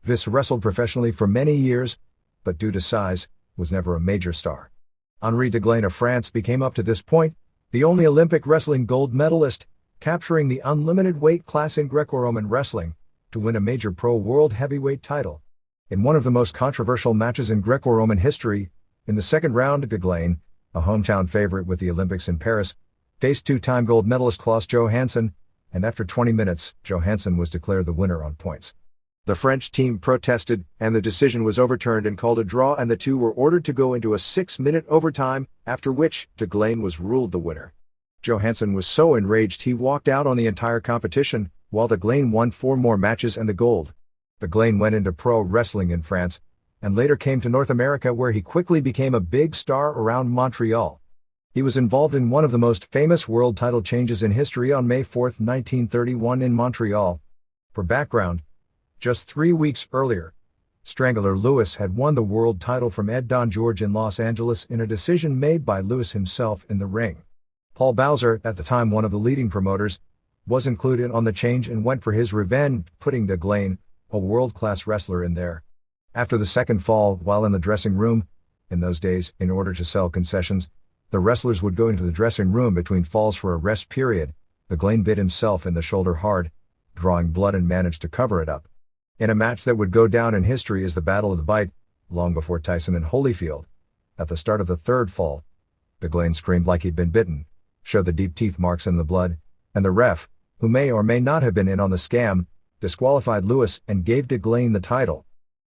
Viss wrestled professionally for many years, but due to size, was never a major star. Henri Deglaine of France became up to this point the only Olympic wrestling gold medalist, capturing the unlimited weight class in Greco-Roman wrestling, to win a major pro world heavyweight title. In one of the most controversial matches in Greco-Roman history, in the second round, Deglaine, a hometown favorite with the Olympics in Paris, faced 2-time gold medalist Klaus Johansson, and after 20 minutes, Johansson was declared the winner on points. The French team protested, and the decision was overturned and called a draw, and the two were ordered to go into a 6-minute overtime, after which, Deglaine was ruled the winner. Johansson was so enraged he walked out on the entire competition, while Deglaine won 4 more matches and the gold. Deglaine went into pro wrestling in France, and later came to North America where he quickly became a big star around Montreal. He was involved in one of the most famous world title changes in history on May 4, 1931 in Montreal. For background, just 3 weeks earlier, Strangler Lewis had won the world title from Ed Don George in Los Angeles in a decision made by Lewis himself in the ring. Paul Bowser, at the time one of the leading promoters, was included on the change and went for his revenge, putting Deglaine, a world-class wrestler, in there. After the second fall, while in the dressing room, in those days, in order to sell concessions, the wrestlers would go into the dressing room between falls for a rest period. Deglaine bit himself in the shoulder hard, drawing blood, and managed to cover it up. In a match that would go down in history as the Battle of the Bite, long before Tyson and Holyfield, at the start of the third fall, Deglaine screamed like he'd been bitten, showed the deep teeth marks in the blood, and the ref, who may or may not have been in on the scam, disqualified Lewis and gave Deglaine the title.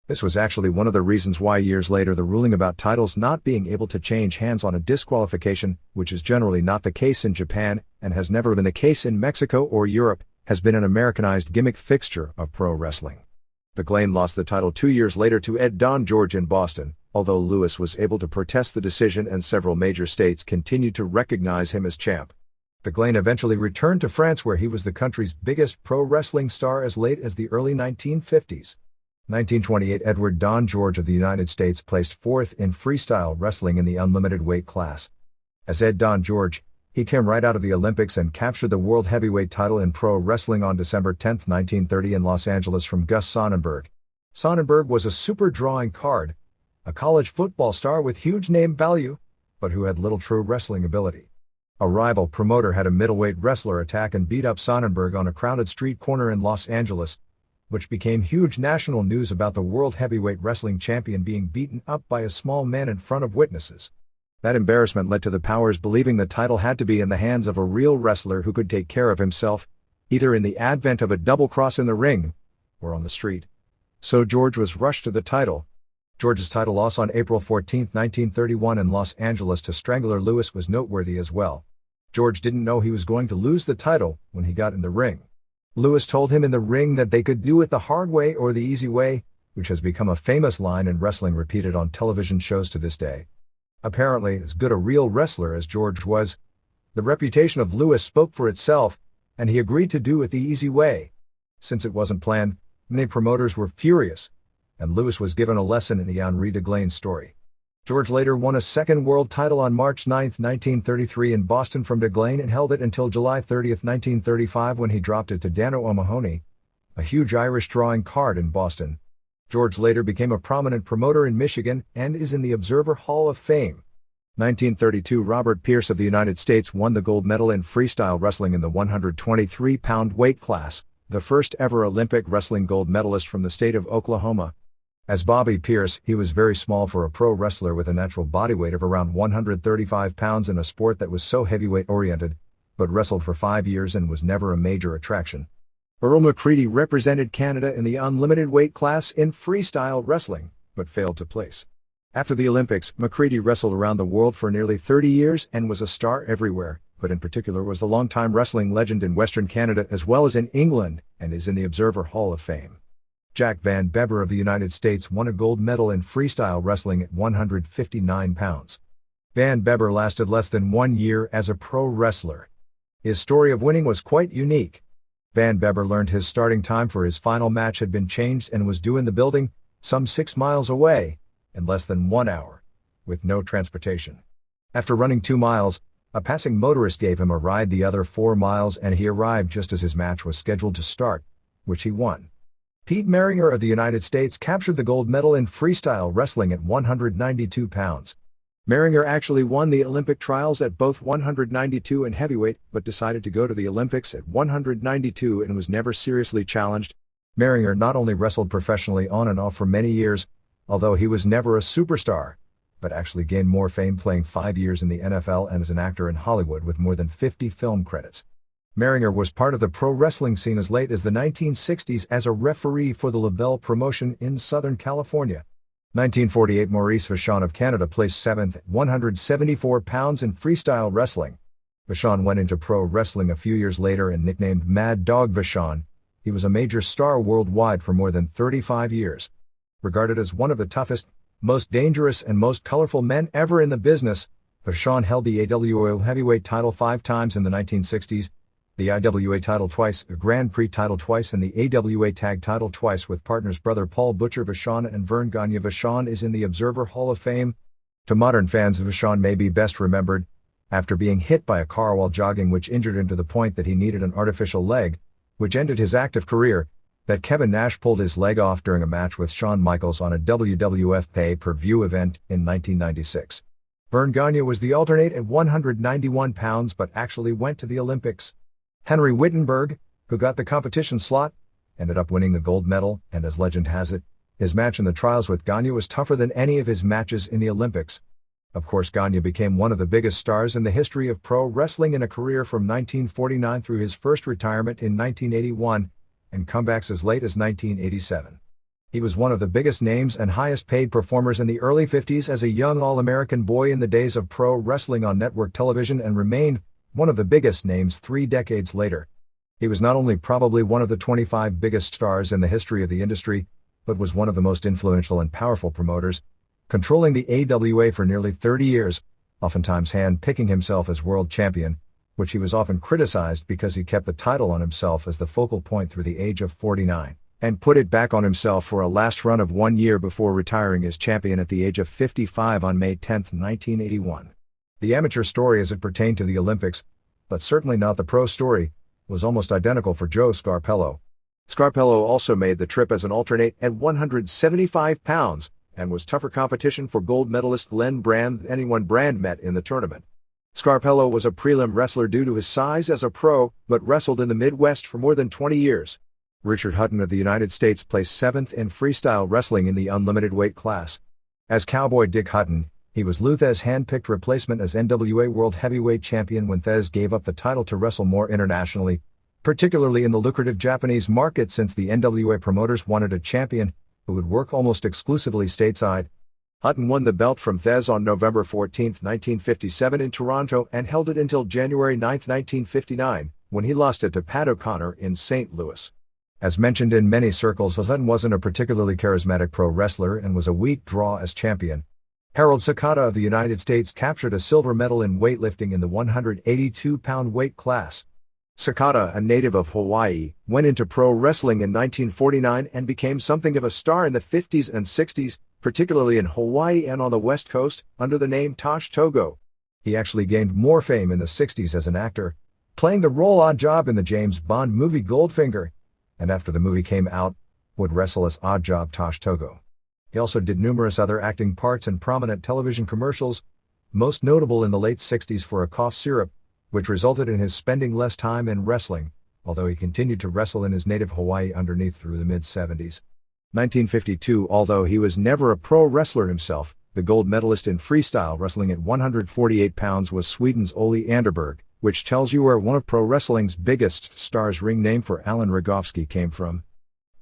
This was actually one of the reasons why years later the ruling about titles not being able to change hands on a disqualification, which is generally not the case in Japan and has never been the case in Mexico or Europe, has been an Americanized gimmick fixture of pro wrestling. Deglaine lost the title 2 years later to Ed Don George in Boston, although Lewis was able to protest the decision and several major states continued to recognize him as champ. Deglaine eventually returned to France where he was the country's biggest pro wrestling star as late as the early 1950s. 1928 Edward Don George of the United States placed 4th in freestyle wrestling in the unlimited weight class. As Ed Don George, he came right out of the Olympics and captured the world heavyweight title in pro wrestling on December 10, 1930 in Los Angeles from Gus Sonnenberg. Sonnenberg was a super drawing card, a college football star with huge name value, but who had little true wrestling ability. A rival promoter had a middleweight wrestler attack and beat up Sonnenberg on a crowded street corner in Los Angeles, which became huge national news about the world heavyweight wrestling champion being beaten up by a small man in front of witnesses. That embarrassment led to the powers believing the title had to be in the hands of a real wrestler who could take care of himself, either in the advent of a double cross in the ring, or on the street. So George was rushed to the title. George's title loss on April 14, 1931 in Los Angeles to Strangler Lewis was noteworthy as well. George didn't know he was going to lose the title when he got in the ring. Lewis told him in the ring that they could do it the hard way or the easy way, which has become a famous line in wrestling repeated on television shows to this day. Apparently, as good a real wrestler as George was, the reputation of Lewis spoke for itself, and he agreed to do it the easy way. Since it wasn't planned, many promoters were furious, and Lewis was given a lesson in the Henri de Glane story. George later won a second world title on March 9, 1933 in Boston from de Glane and held it until July 30, 1935 when he dropped it to Dano O'Mahony, a huge Irish drawing card in Boston. George later became a prominent promoter in Michigan and is in the Observer Hall of Fame. 1932 Robert Pierce of the United States won the gold medal in freestyle wrestling in the 123-pound weight class, the first ever Olympic wrestling gold medalist from the state of Oklahoma. As Bobby Pierce, he was very small for a pro wrestler with a natural body weight of around 135 pounds in a sport that was so heavyweight oriented, but wrestled for 5 years and was never a major attraction. Earl McCready represented Canada in the unlimited weight class in freestyle wrestling, but failed to place. After the Olympics, McCready wrestled around the world for nearly 30 years and was a star everywhere, but in particular was a longtime wrestling legend in Western Canada as well as in England, and is in the Observer Hall of Fame. Jack Van Beber of the United States won a gold medal in freestyle wrestling at 159 pounds. Van Beber lasted less than 1 year as a pro wrestler. His story of winning was quite unique. Van Beber learned his starting time for his final match had been changed and was due in the building, some 6 miles away, in less than 1 hour, with no transportation. After running 2 miles, a passing motorist gave him a ride the other 4 miles and he arrived just as his match was scheduled to start, which he won. Pete Maringer of the United States captured the gold medal in freestyle wrestling at 192 pounds. Maringer actually won the Olympic trials at both 192 and heavyweight, but decided to go to the Olympics at 192 and was never seriously challenged. Maringer not only wrestled professionally on and off for many years, although he was never a superstar, but actually gained more fame playing 5 years in the NFL and as an actor in Hollywood with more than 50 film credits. Maringer was part of the pro wrestling scene as late as the 1960s as a referee for the LaBelle promotion in Southern California. 1948 Maurice Vachon of Canada placed 7th at 174 pounds in freestyle wrestling. Vachon went into pro wrestling a few years later and nicknamed Mad Dog Vachon. He was a major star worldwide for more than 35 years. Regarded as one of the toughest, most dangerous and most colorful men ever in the business, Vachon held the AWA heavyweight title 5 times in the 1960s, the IWA title twice, the Grand Prix title twice and the AWA tag title twice with partners brother Paul Butcher Vachon and Vern Gagne. Vachon is in the Observer Hall of Fame. To modern fans, Vachon may be best remembered after being hit by a car while jogging which injured him to the point that he needed an artificial leg, which ended his active career, that Kevin Nash pulled his leg off during a match with Shawn Michaels on a WWF pay-per-view event in 1996. Vern Gagne was the alternate at 191 pounds but actually went to the Olympics. Henry Wittenberg, who got the competition slot, ended up winning the gold medal, and as legend has it, his match in the trials with Gagne was tougher than any of his matches in the Olympics. Of course, Gagne became one of the biggest stars in the history of pro wrestling in a career from 1949 through his first retirement in 1981, and comebacks as late as 1987. He was one of the biggest names and highest paid performers in the early 50s as a young All-American boy in the days of pro wrestling on network television and remained one of the biggest names 3 decades later. He was not only probably one of the 25 biggest stars in the history of the industry, but was one of the most influential and powerful promoters, controlling the AWA for nearly 30 years, oftentimes hand-picking himself as world champion, which he was often criticized because he kept the title on himself as the focal point through the age of 49, and put it back on himself for a last run of 1 year before retiring as champion at the age of 55 on May 10, 1981. The amateur story as it pertained to the Olympics, but certainly not the pro story, was almost identical for Joe Scarpello. Scarpello also made the trip as an alternate at 175 pounds, and was tougher competition for gold medalist Glenn Brand than anyone Brand met in the tournament. Scarpello was a prelim wrestler due to his size as a pro, but wrestled in the Midwest for more than 20 years. Richard Hutton of the United States placed 7th in freestyle wrestling in the unlimited weight class. As Cowboy Dick Hutton, he was Lou Thez' hand-picked replacement as NWA World Heavyweight Champion when Thez gave up the title to wrestle more internationally, particularly in the lucrative Japanese market since the NWA promoters wanted a champion who would work almost exclusively stateside. Hutton won the belt from Thez on November 14, 1957 in Toronto and held it until January 9, 1959, when he lost it to Pat O'Connor in St. Louis. As mentioned in many circles, Hutton wasn't a particularly charismatic pro wrestler and was a weak draw as champion. Harold Sakata of the United States captured a silver medal in weightlifting in the 182-pound weight class. Sakata, a native of Hawaii, went into pro wrestling in 1949 and became something of a star in the 50s and 60s, particularly in Hawaii and on the West Coast, under the name Tosh Togo. He actually gained more fame in the 60s as an actor, playing the role Odd Job in the James Bond movie Goldfinger, and after the movie came out, would wrestle as Odd Job Tosh Togo. He also did numerous other acting parts in prominent television commercials, most notable in the late 60s for a cough syrup, which resulted in his spending less time in wrestling, although he continued to wrestle in his native Hawaii underneath through the mid-70s. 1952, although he was never a pro wrestler himself, the gold medalist in freestyle wrestling at 148 pounds was Sweden's Ole Anderberg, which tells you where one of pro wrestling's biggest stars' ring name for Alan Rogowski came from.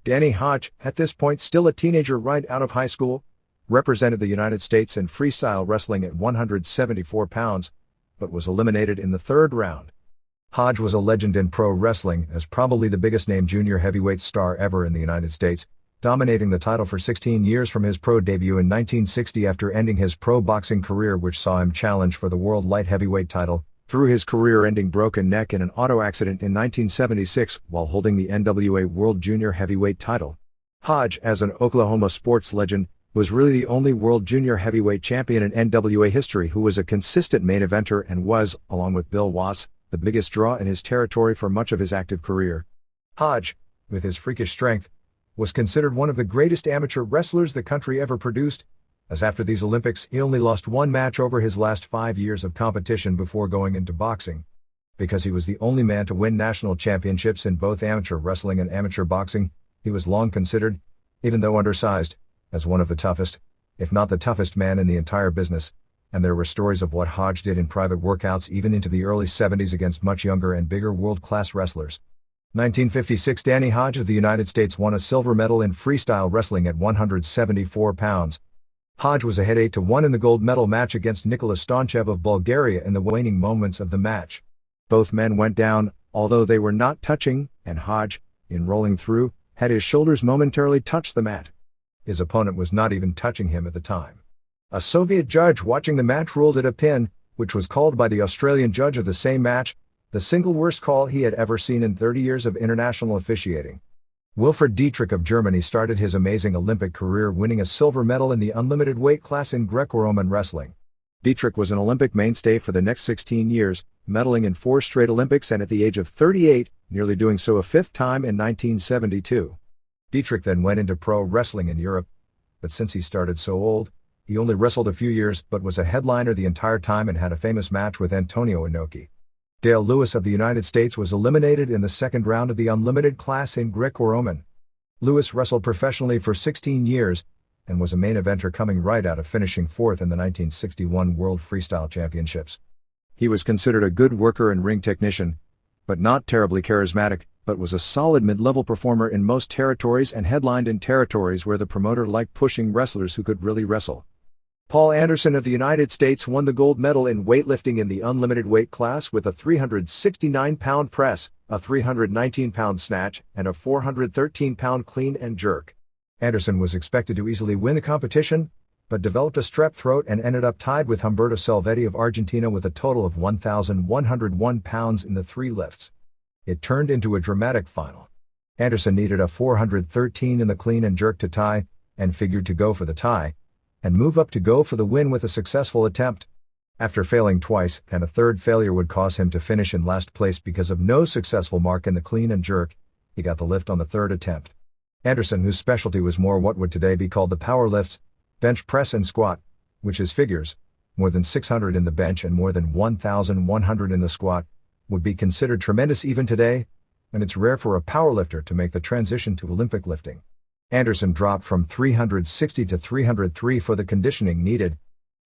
Danny Hodge, at this point still a teenager right out of high school, represented the United States in freestyle wrestling at 174 pounds, but was eliminated in the third round. Hodge was a legend in pro wrestling as probably the biggest name junior heavyweight star ever in the United States, dominating the title for 16 years from his pro debut in 1960 after ending his pro boxing career, which saw him challenge for the world light heavyweight title, through his career-ending broken neck in an auto accident in 1976 while holding the NWA World Junior Heavyweight title. Hodge, as an Oklahoma sports legend, was really the only World Junior Heavyweight champion in NWA history who was a consistent main eventer and was, along with Bill Watts, the biggest draw in his territory for much of his active career. Hodge, with his freakish strength, was considered one of the greatest amateur wrestlers the country ever produced, as after these Olympics he only lost one match over his last 5 years of competition before going into boxing. Because he was the only man to win national championships in both amateur wrestling and amateur boxing, he was long considered, even though undersized, as one of the toughest, if not the toughest man in the entire business, and there were stories of what Hodge did in private workouts even into the early 70s against much younger and bigger world-class wrestlers. 1956, Danny Hodge of the United States won a silver medal in freestyle wrestling at 174 pounds. Hodge was ahead 8-1 in the gold medal match against Nicholas Stonchev of Bulgaria in the waning moments of the match. Both men went down, although they were not touching, and Hodge, in rolling through, had his shoulders momentarily touch the mat. His opponent was not even touching him at the time. A Soviet judge watching the match ruled it a pin, which was called by the Australian judge of the same match, the single worst call he had ever seen in 30 years of international officiating. Wilfried Dietrich of Germany started his amazing Olympic career winning a silver medal in the unlimited weight class in Greco-Roman wrestling. Dietrich was an Olympic mainstay for the next 16 years, medaling in 4 straight Olympics and at the age of 38, nearly doing so a 5th time in 1972. Dietrich then went into pro wrestling in Europe, but since he started so old, he only wrestled a few years but was a headliner the entire time and had a famous match with Antonio Inoki. Dale Lewis of the United States was eliminated in the second round of the unlimited class in Greco-Roman. Lewis wrestled professionally for 16 years, and was a main eventer coming right out of finishing 4th in the 1961 World Freestyle Championships. He was considered a good worker and ring technician, but not terribly charismatic, but was a solid mid-level performer in most territories and headlined in territories where the promoter liked pushing wrestlers who could really wrestle. Paul Anderson of the United States won the gold medal in weightlifting in the unlimited weight class with a 369-pound press, a 319-pound snatch, and a 413-pound clean and jerk. Anderson was expected to easily win the competition, but developed a strep throat and ended up tied with Humberto Salvetti of Argentina with a total of 1,101 pounds in the 3 lifts. It turned into a dramatic final. Anderson needed a 413 in the clean and jerk to tie, and figured to go for the tie, and move up to go for the win with a successful attempt. After failing twice, and a third failure would cause him to finish in last place because of no successful mark in the clean and jerk, he got the lift on the 3rd attempt. Anderson, whose specialty was more what would today be called the power lifts, bench press and squat, which is figures, more than 600 in the bench and more than 1,100 in the squat, would be considered tremendous even today, and it's rare for a powerlifter to make the transition to Olympic lifting. Anderson dropped from 360 to 303 for the conditioning needed.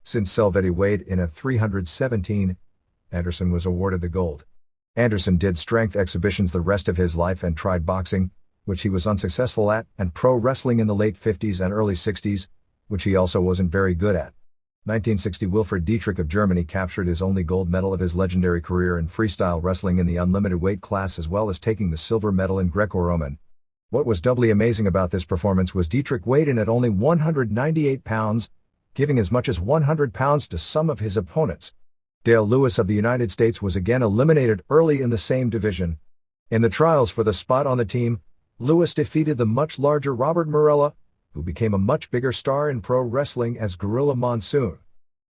Since Salvetti weighed in at 317, Anderson was awarded the gold. Anderson did strength exhibitions the rest of his life and tried boxing, which he was unsuccessful at, and pro wrestling in the late 50s and early 60s, which he also wasn't very good at. 1960 Wilfried Dietrich of Germany captured his only gold medal of his legendary career in freestyle wrestling in the unlimited weight class, as well as taking the silver medal in Greco-Roman. What was doubly amazing about this performance was Dietrich weighed in at only 198 pounds, giving as much as 100 pounds to some of his opponents. Dale Lewis of the United States was again eliminated early in the same division. In the trials for the spot on the team, Lewis defeated the much larger Robert Morella, who became a much bigger star in pro wrestling as Gorilla Monsoon.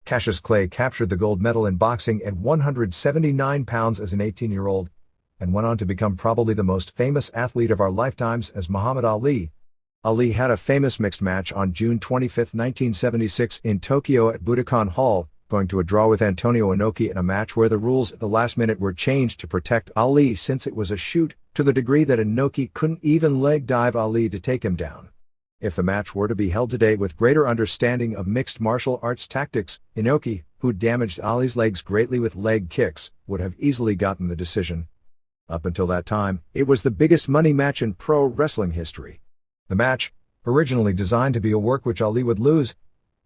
Cassius Clay captured the gold medal in boxing at 179 pounds as an 18-year-old, and went on to become probably the most famous athlete of our lifetimes as Muhammad Ali. Ali had a famous mixed match on June 25, 1976 in Tokyo at Budokan Hall, going to a draw with Antonio Inoki in a match where the rules at the last minute were changed to protect Ali, since it was a shoot, to the degree that Inoki couldn't even leg dive Ali to take him down. If the match were to be held today with greater understanding of mixed martial arts tactics, Inoki, who damaged Ali's legs greatly with leg kicks, would have easily gotten the decision. Up until that time, it was the biggest money match in pro wrestling history. The match, originally designed to be a work which Ali would lose,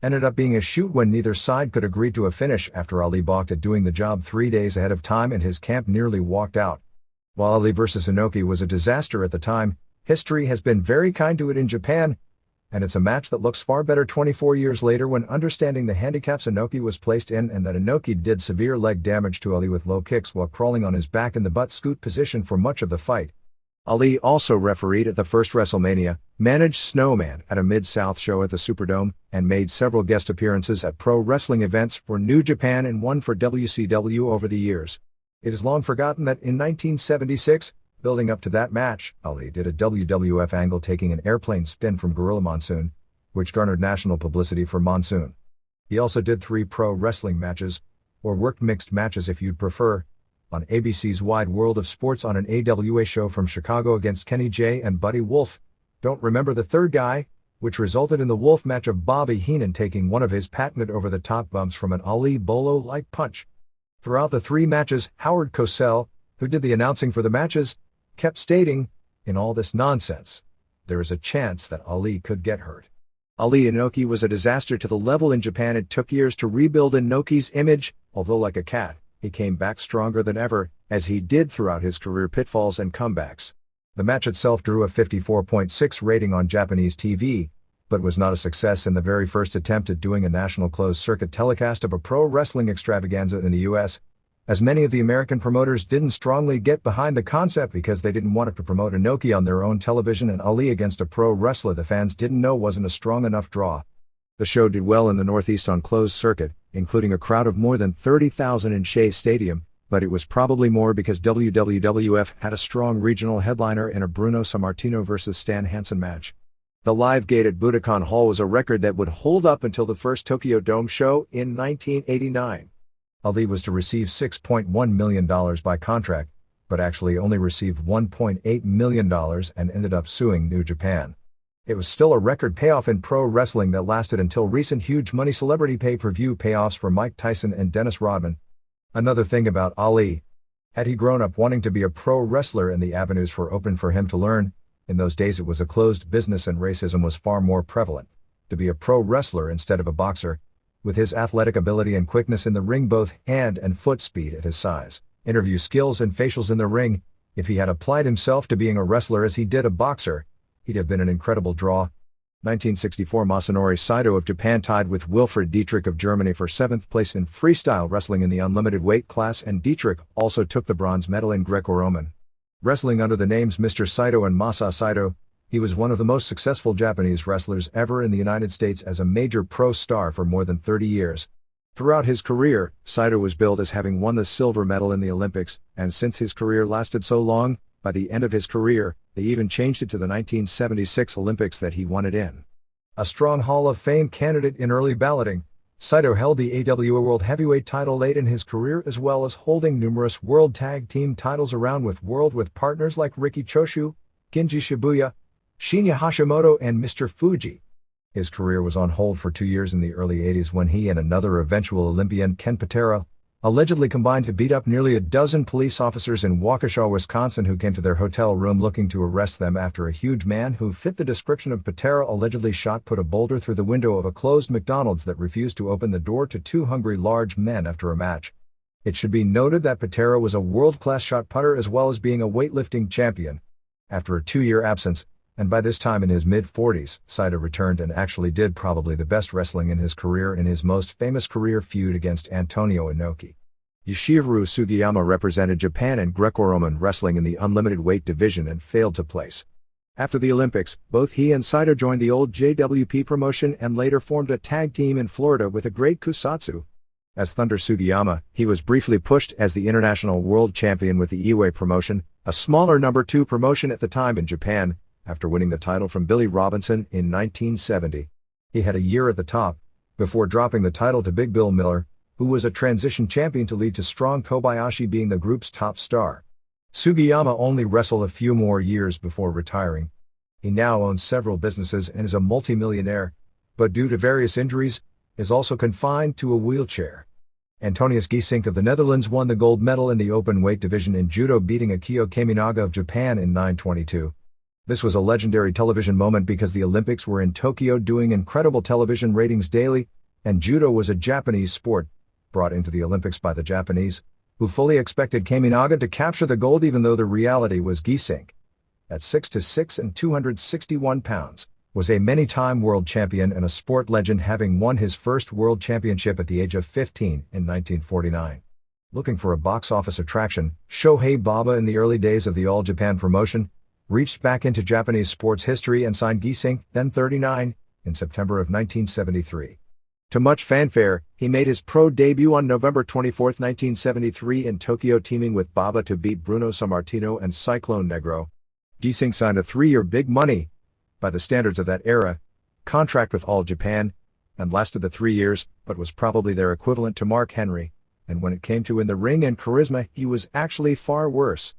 ended up being a shoot when neither side could agree to a finish after Ali balked at doing the job 3 days ahead of time and his camp nearly walked out. While Ali vs. Inoki was a disaster at the time, history has been very kind to it in Japan, and it's a match that looks far better 24 years later when understanding the handicaps Inoki was placed in and that Inoki did severe leg damage to Ali with low kicks while crawling on his back in the butt scoot position for much of the fight. Ali also refereed at the first WrestleMania, managed Snowman at a Mid-South show at the Superdome, and made several guest appearances at pro wrestling events for New Japan and one for WCW over the years. It is long forgotten that in 1976, building up to that match, Ali did a WWF angle taking an airplane spin from Gorilla Monsoon, which garnered national publicity for Monsoon. He also did 3 pro wrestling matches, or worked mixed matches if you'd prefer, on ABC's Wide World of Sports on an AWA show from Chicago against Kenny J and Buddy Wolf. Don't remember the third guy, which resulted in the Wolf match of Bobby Heenan taking one of his patented over-the-top bumps from an Ali Bolo-like punch. Throughout the 3 matches, Howard Cosell, who did the announcing for the matches, kept stating, "In all this nonsense, there is a chance that Ali could get hurt." Ali Inoki was a disaster to the level in Japan it took years to rebuild Inoki's image, although like a cat, he came back stronger than ever, as he did throughout his career pitfalls and comebacks. The match itself drew a 54.6 rating on Japanese TV, but was not a success in the very first attempt at doing a national closed-circuit telecast of a pro wrestling extravaganza in the US, as many of the American promoters didn't strongly get behind the concept because they didn't want to promote Inoki on their own television and Ali against a pro wrestler the fans didn't know wasn't a strong enough draw. The show did well in the Northeast on closed circuit, including a crowd of more than 30,000 in Shea Stadium, but it was probably more because WWF had a strong regional headliner in a Bruno Sammartino vs. Stan Hansen match. The live gate at Budokan Hall was a record that would hold up until the first Tokyo Dome show in 1989. Ali was to receive $6.1 million by contract, but actually only received $1.8 million and ended up suing New Japan. It was still a record payoff in pro wrestling that lasted until recent huge money celebrity pay-per-view payoffs for Mike Tyson and Dennis Rodman. Another thing about Ali, had he grown up wanting to be a pro wrestler and the avenues were open for him to learn, in those days it was a closed business and racism was far more prevalent, to be a pro wrestler instead of a boxer, with his athletic ability and quickness in the ring, both hand and foot speed at his size, interview skills and facials in the ring, if he had applied himself to being a wrestler as he did a boxer, he'd have been an incredible draw. 1964 Masanori Saito of Japan tied with Wilfried Dietrich of Germany for 7th place in freestyle wrestling in the unlimited weight class, and Dietrich also took the bronze medal in Greco-Roman. Wrestling under the names Mr. Saito and Masa Saito, he was one of the most successful Japanese wrestlers ever in the United States as a major pro star for more than 30 years. Throughout his career, Saito was billed as having won the silver medal in the Olympics, and since his career lasted so long, by the end of his career, they even changed it to the 1976 Olympics that he won it in. A strong Hall of Fame candidate in early balloting, Saito held the AWA World Heavyweight title late in his career, as well as holding numerous World Tag Team titles around with partners like Riki Choshu, Genji Shibuya, Shinya Hashimoto and Mr. Fuji. His career was on hold for 2 years in the early 80s when he and another eventual Olympian, Ken Patera, allegedly combined to beat up nearly a dozen police officers in Waukesha, Wisconsin who came to their hotel room looking to arrest them after a huge man who fit the description of Patera allegedly put a boulder through the window of a closed McDonald's that refused to open the door to two hungry large men after a match. It should be noted that Patera was a world-class shot putter as well as being a weightlifting champion. After a 2-year absence, and by this time in his mid-40s, Saito returned and actually did probably the best wrestling in his career in his most famous career feud against Antonio Inoki. Yoshihiro Sugiyama represented Japan in Greco-Roman wrestling in the unlimited weight division and failed to place. After the Olympics, both he and Saito joined the old JWP promotion and later formed a tag team in Florida with a great Kusatsu. As Thunder Sugiyama, he was briefly pushed as the international world champion with the Iway promotion, a smaller number 2 promotion at the time in Japan, after winning the title from Billy Robinson in 1970. He had a year at the top, before dropping the title to Big Bill Miller, who was a transition champion to lead to Strong Kobayashi being the group's top star. Sugiyama only wrestled a few more years before retiring. He now owns several businesses and is a multimillionaire, but due to various injuries, is also confined to a wheelchair. Antonius Giesink of the Netherlands won the gold medal in the open weight division in judo, beating Akio Kaminaga of Japan in 9:22. This was a legendary television moment because the Olympics were in Tokyo, doing incredible television ratings daily, and judo was a Japanese sport, brought into the Olympics by the Japanese, who fully expected Kaminaga to capture the gold even though the reality was Giesink, at 6'6" and 261 pounds, was a many-time world champion and a sport legend, having won his first world championship at the age of 15 in 1949. Looking for a box office attraction, Shohei Baba in the early days of the All Japan promotion, reached back into Japanese sports history and signed Giesink, then 39, in September of 1973. To much fanfare, he made his pro debut on November 24, 1973 in Tokyo, teaming with Baba to beat Bruno Sammartino and Cyclone Negro. Giesink signed a 3-year big money, by the standards of that era, contract with All Japan, and lasted the 3 years, but was probably their equivalent to Mark Henry, and when it came to in the ring and charisma, he was actually far worse.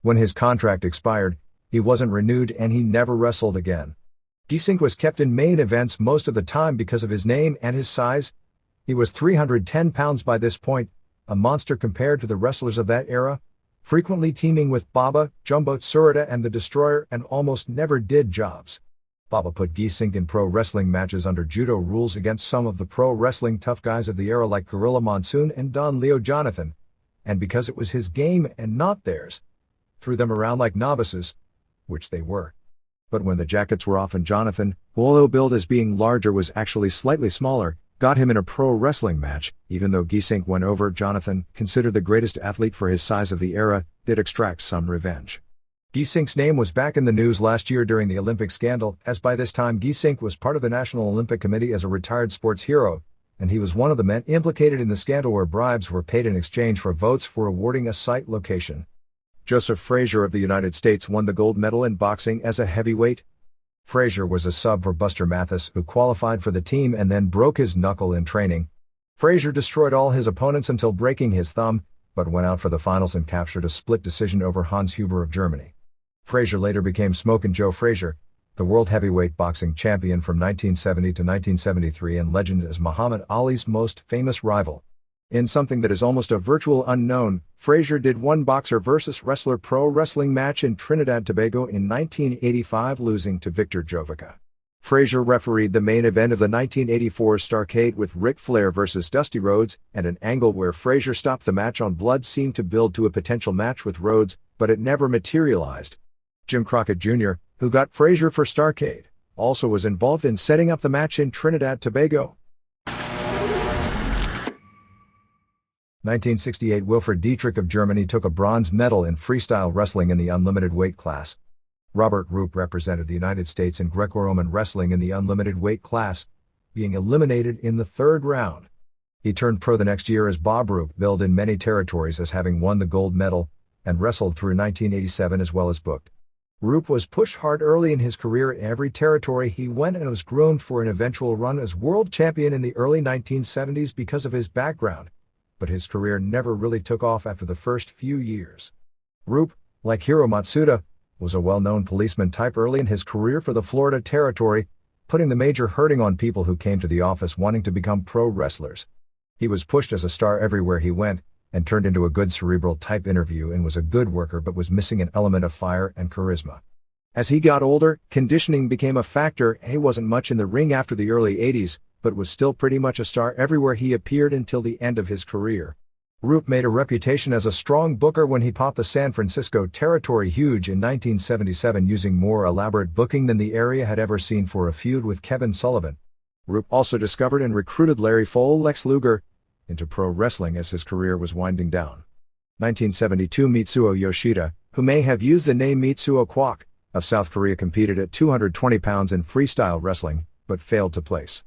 When his contract expired, he wasn't renewed and he never wrestled again. Giesink was kept in main events most of the time because of his name and his size. He was 310 pounds by this point, a monster compared to the wrestlers of that era, frequently teaming with Baba, Jumbo Tsuruta and the Destroyer, and almost never did jobs. Baba put Giesink in pro wrestling matches under judo rules against some of the pro wrestling tough guys of the era like Gorilla Monsoon and Don Leo Jonathan, and because it was his game and not theirs, threw them around like novices, which they were. But when the jackets were off and Jonathan, who although billed as being larger was actually slightly smaller, got him in a pro wrestling match, even though Giesink went over, Jonathan, considered the greatest athlete for his size of the era, did extract some revenge. Giesink's name was back in the news last year during the Olympic scandal, as by this time Giesink was part of the National Olympic Committee as a retired sports hero, and he was one of the men implicated in the scandal where bribes were paid in exchange for votes for awarding a site location. Joseph Frazier of the United States won the gold medal in boxing as a heavyweight. Frazier was a sub for Buster Mathis, who qualified for the team and then broke his knuckle in training. Frazier destroyed all his opponents until breaking his thumb, but went out for the finals and captured a split decision over Hans Huber of Germany. Frazier later became Smokin' Joe Frazier, the world heavyweight boxing champion from 1970 to 1973 and legend as Muhammad Ali's most famous rival. In something that is almost a virtual unknown, Frazier did one boxer versus wrestler pro wrestling match in Trinidad and Tobago in 1985, losing to Victor Jovica. Frazier refereed the main event of the 1984 Starrcade with Ric Flair versus Dusty Rhodes, and an angle where Frazier stopped the match on blood seemed to build to a potential match with Rhodes, but it never materialized. Jim Crockett Jr., who got Frazier for Starrcade, also was involved in setting up the match in Trinidad and Tobago. 1968 Wilfried Dietrich of Germany took a bronze medal in freestyle wrestling in the unlimited weight class. Robert Roop represented the United States in Greco-Roman wrestling in the unlimited weight class, being eliminated in the 3rd round. He turned pro the next year as Bob Roop, billed in many territories as having won the gold medal, and wrestled through 1987 as well as booked. Roop was pushed hard early in his career in every territory he went and was groomed for an eventual run as world champion in the early 1970s because of his background, but his career never really took off after the first few years. Roop, like Hiro Matsuda, was a well-known policeman type early in his career for the Florida territory, putting the major hurting on people who came to the office wanting to become pro wrestlers. He was pushed as a star everywhere he went, and turned into a good cerebral type interview and was a good worker but was missing an element of fire and charisma. As he got older, conditioning became a factor. He wasn't much in the ring after the early 80s, but was still pretty much a star everywhere he appeared until the end of his career. Roop made a reputation as a strong booker when he popped the San Francisco territory huge in 1977 using more elaborate booking than the area had ever seen for a feud with Kevin Sullivan. Roop also discovered and recruited Larry Fole Lex Luger into pro wrestling as his career was winding down. 1972 Mitsuo Yoshida, who may have used the name Mitsuo Kwok, of South Korea competed at 220 pounds in freestyle wrestling, but failed to place.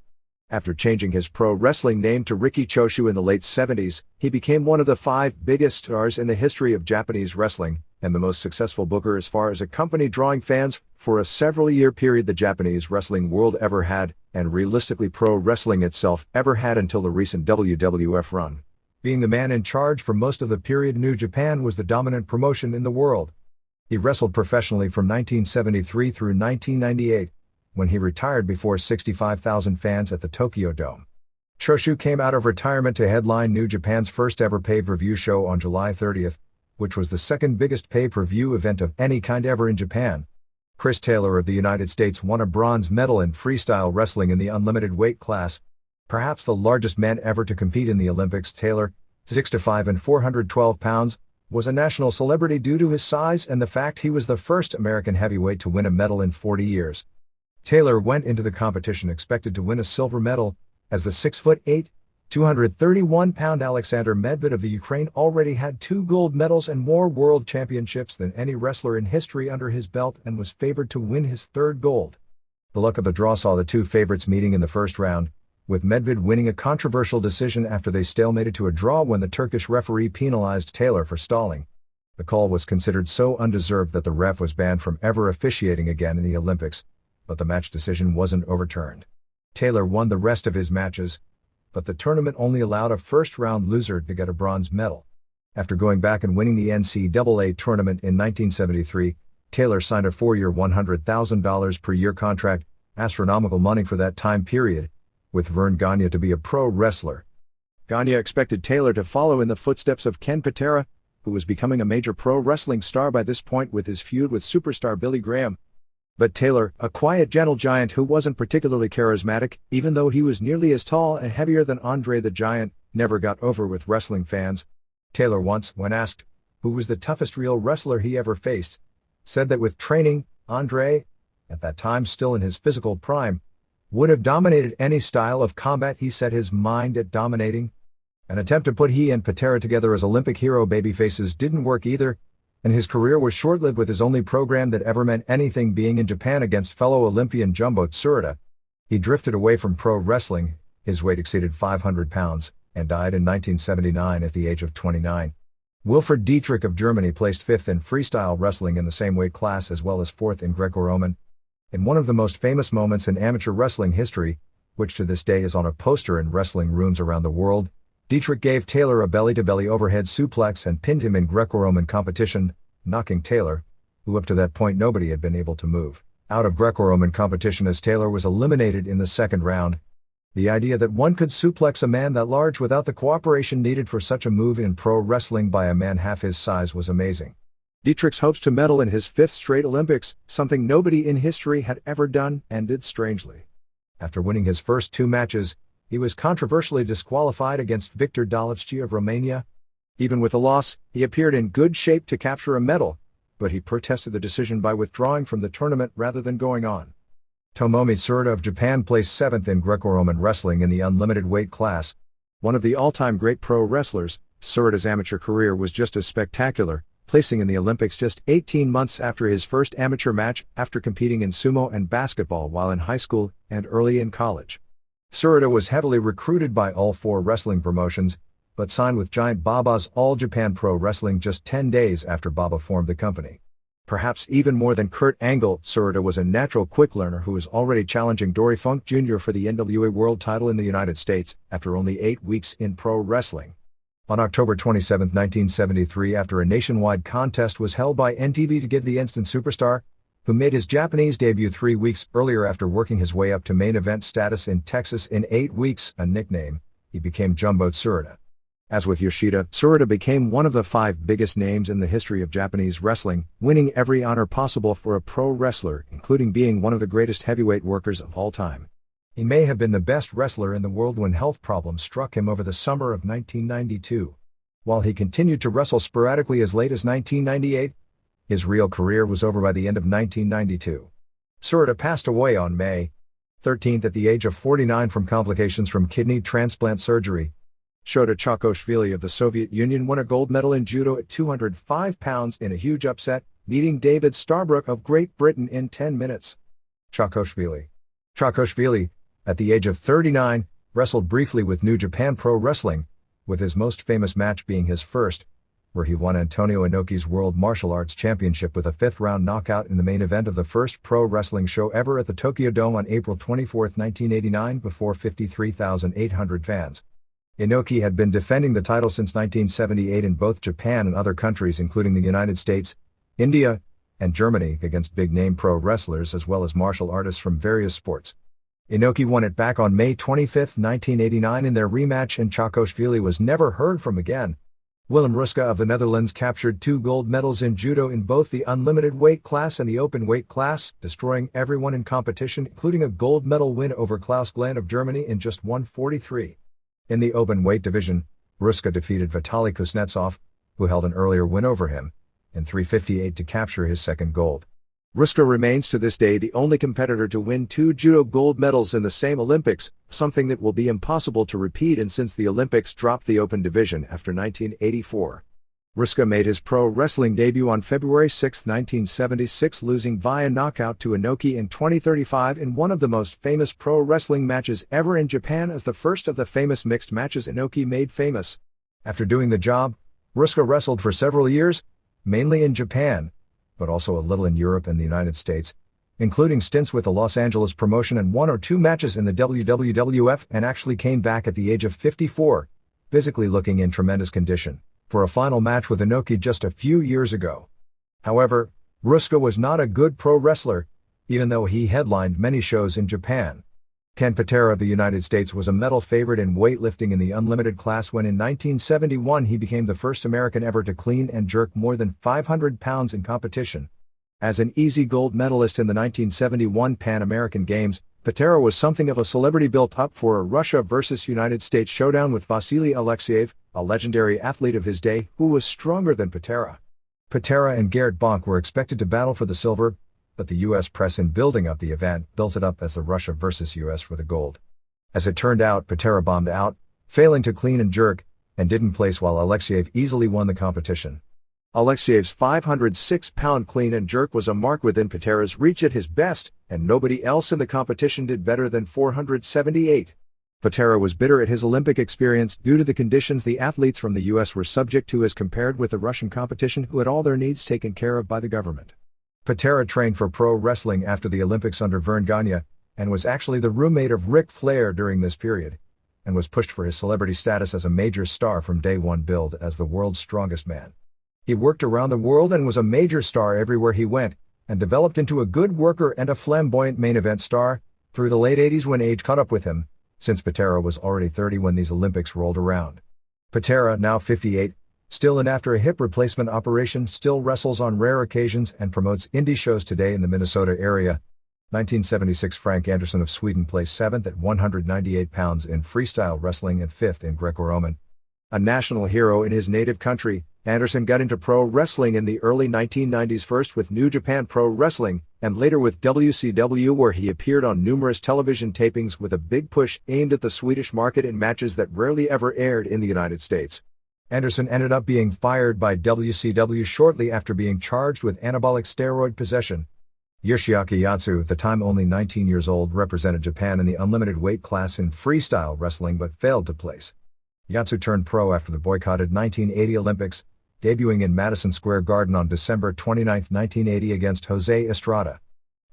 After changing his pro wrestling name to Riki Choshu in the late 70s, he became one of the 5 biggest stars in the history of Japanese wrestling, and the most successful booker as far as a company drawing fans for a several-year period the Japanese wrestling world ever had, and realistically pro wrestling itself ever had until the recent WWF run. Being the man in charge for most of the period, New Japan was the dominant promotion in the world. He wrestled professionally from 1973 through 1998, when he retired before 65,000 fans at the Tokyo Dome. Choshu came out of retirement to headline New Japan's first ever pay-per-view show on July 30th, which was the second biggest pay-per-view event of any kind ever in Japan. Chris Taylor of the United States won a bronze medal in freestyle wrestling in the unlimited weight class, perhaps the largest man ever to compete in the Olympics. Taylor, 6'5" and 412 pounds, was a national celebrity due to his size and the fact he was the first American heavyweight to win a medal in 40 years. Taylor went into the competition expected to win a silver medal, as the 6'8", 231-pound Alexander Medved of the Ukraine already had 2 gold medals and more world championships than any wrestler in history under his belt and was favored to win his 3rd gold. The luck of the draw saw the 2 favorites meeting in the first round, with Medved winning a controversial decision after they stalemated to a draw when the Turkish referee penalized Taylor for stalling. The call was considered so undeserved that the ref was banned from ever officiating again in the Olympics, but the match decision wasn't overturned. Taylor won the rest of his matches, but the tournament only allowed a first-round loser to get a bronze medal. After going back and winning the NCAA tournament in 1973, Taylor signed a 4-year $100,000 per year contract, astronomical money for that time period, with Vern Gagne to be a pro wrestler. Gagne expected Taylor to follow in the footsteps of Ken Patera, who was becoming a major pro wrestling star by this point with his feud with superstar Billy Graham. But Taylor, a quiet gentle giant who wasn't particularly charismatic, even though he was nearly as tall and heavier than Andre the Giant, never got over with wrestling fans. Taylor once, when asked who was the toughest real wrestler he ever faced, said that with training, Andre, at that time still in his physical prime, would have dominated any style of combat he set his mind at dominating. An attempt to put he and Patera together as Olympic hero babyfaces didn't work either, and his career was short-lived with his only program that ever meant anything being in Japan against fellow Olympian Jumbo Tsuruta. He drifted away from pro wrestling, his weight exceeded 500 pounds, and died in 1979 at the age of 29. Wilfried Dietrich of Germany placed 5th in freestyle wrestling in the same weight class as well as 4th in Greco-Roman. In one of the most famous moments in amateur wrestling history, which to this day is on a poster in wrestling rooms around the world, Dietrich gave Taylor a belly-to-belly overhead suplex and pinned him in Greco-Roman competition, knocking Taylor, who up to that point nobody had been able to move, out of Greco-Roman competition as Taylor was eliminated in the 2nd round. The idea that one could suplex a man that large without the cooperation needed for such a move in pro wrestling by a man half his size was amazing. Dietrich's hopes to medal in his 5th straight Olympics, something nobody in history had ever done, ended strangely. After winning his first 2 matches, he was controversially disqualified against Victor Dalovci of Romania. Even with a loss, he appeared in good shape to capture a medal, but he protested the decision by withdrawing from the tournament rather than going on. Tomomi Tsuruta of Japan placed 7th in Greco-Roman wrestling in the unlimited weight class. One of the all-time great pro wrestlers, Tsuruta's amateur career was just as spectacular, placing in the Olympics just 18 months after his first amateur match after competing in sumo and basketball while in high school and early in college. Tsuruta was heavily recruited by all 4 wrestling promotions, but signed with Giant Baba's All Japan Pro Wrestling just 10 days after Baba formed the company. Perhaps even more than Kurt Angle, Tsuruta was a natural quick learner who was already challenging Dory Funk Jr. for the NWA World title in the United States after only 8 weeks in pro wrestling. On October 27, 1973, after a nationwide contest was held by NTV to give the instant superstar, who made his Japanese debut 3 weeks earlier after working his way up to main event status in Texas in 8 weeks, a nickname, he became Jumbo Tsuruta. As with Yoshida, Tsuruta became one of the 5 biggest names in the history of Japanese wrestling, winning every honor possible for a pro wrestler, including being one of the greatest heavyweight workers of all time. He may have been the best wrestler in the world when health problems struck him over the summer of 1992. While he continued to wrestle sporadically as late as 1998, his real career was over by the end of 1992. Tsuruta passed away on May 13 at the age of 49 from complications from kidney transplant surgery. Shota Chakhoshvili of the Soviet Union won a gold medal in judo at 205 pounds in a huge upset, beating David Starbrook of Great Britain in 10 minutes. Chakhoshvili, at the age of 39, wrestled briefly with New Japan Pro Wrestling, with his most famous match being his first, where he won Antonio Inoki's World Martial Arts Championship with a 5th-round knockout in the main event of the first pro wrestling show ever at the Tokyo Dome on April 24, 1989 before 53,800 fans. Inoki had been defending the title since 1978 in both Japan and other countries including the United States, India, and Germany against big-name pro wrestlers as well as martial artists from various sports. Inoki won it back on May 25, 1989 in their rematch and Chakhoshvili was never heard from again. Willem Ruska of the Netherlands captured 2 gold medals in judo in both the unlimited weight class and the open weight class, destroying everyone in competition including a gold medal win over Klaus Gland of Germany in just 1:43. In the open weight division, Ruska defeated Vitaly Kuznetsov, who held an earlier win over him, in 3:58 to capture his second gold. Ruska remains to this day the only competitor to win 2 judo gold medals in the same Olympics, something that will be impossible to repeat and since the Olympics dropped the open division after 1984. Ruska made his pro wrestling debut on February 6, 1976, losing via knockout to Inoki in 2035 in one of the most famous pro wrestling matches ever in Japan as the first of the famous mixed matches Inoki made famous. After doing the job, Ruska wrestled for several years, mainly in Japan, but also a little in Europe and the United States, including stints with the Los Angeles promotion and 1 or 2 matches in the WWF, and actually came back at the age of 54, physically looking in tremendous condition, for a final match with Inoki just a few years ago. However, Ruska was not a good pro wrestler, even though he headlined many shows in Japan. Ken Patera of the United States was a medal favorite in weightlifting in the unlimited class when in 1971 he became the first American ever to clean and jerk more than 500 pounds in competition. As an easy gold medalist in the 1971 Pan American Games, Patera was something of a celebrity built up for a Russia versus United States showdown with Vasily Alexeyev, a legendary athlete of his day who was stronger than Patera. Patera and Gert Bonk were expected to battle for the silver, but the U.S. press in building up the event built it up as the Russia versus U.S. for the gold. As it turned out, Patera bombed out, failing to clean and jerk, and didn't place while Alexeyev easily won the competition. Alexeyev's 506-pound clean and jerk was a mark within Patera's reach at his best, and nobody else in the competition did better than 478. Patera was bitter at his Olympic experience due to the conditions the athletes from the U.S. were subject to as compared with the Russian competition who had all their needs taken care of by the government. Patera trained for pro wrestling after the Olympics under Vern Gagne, and was actually the roommate of Ric Flair during this period, and was pushed for his celebrity status as a major star from day one, billed as the world's strongest man. He worked around the world and was a major star everywhere he went, and developed into a good worker and a flamboyant main event star, through the late 80s when age caught up with him, since Patera was already 30 when these Olympics rolled around. Patera, now 58, still in after a hip replacement operation, still wrestles on rare occasions and promotes indie shows today in the Minnesota area. 1976 Frank Anderson of Sweden placed 7th at 198 pounds in freestyle wrestling and 5th in Greco-Roman. A national hero in his native country, Anderson got into pro wrestling in the early 1990s, first with New Japan Pro Wrestling, and later with WCW, where he appeared on numerous television tapings with a big push aimed at the Swedish market in matches that rarely ever aired in the United States. Anderson ended up being fired by WCW shortly after being charged with anabolic steroid possession. Yoshiaki Yatsu, at the time only 19 years old, represented Japan in the unlimited weight class in freestyle wrestling but failed to place. Yatsu turned pro after the boycotted 1980 Olympics, debuting in Madison Square Garden on December 29, 1980 against Jose Estrada.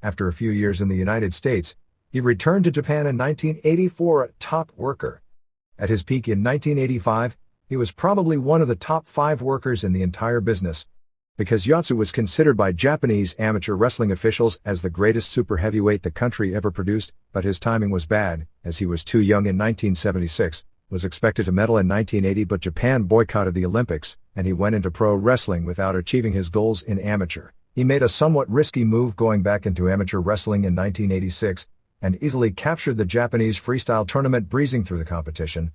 After a few years in the United States, he returned to Japan in 1984, a top worker. At his peak in 1985, he was probably one of the top 5 workers in the entire business, because Yatsu was considered by Japanese amateur wrestling officials as the greatest super heavyweight the country ever produced, but his timing was bad, as he was too young in 1976, was expected to medal in 1980, but Japan boycotted the Olympics, and he went into pro wrestling without achieving his goals in amateur. He made a somewhat risky move going back into amateur wrestling in 1986, and easily captured the Japanese freestyle tournament, breezing through the competition.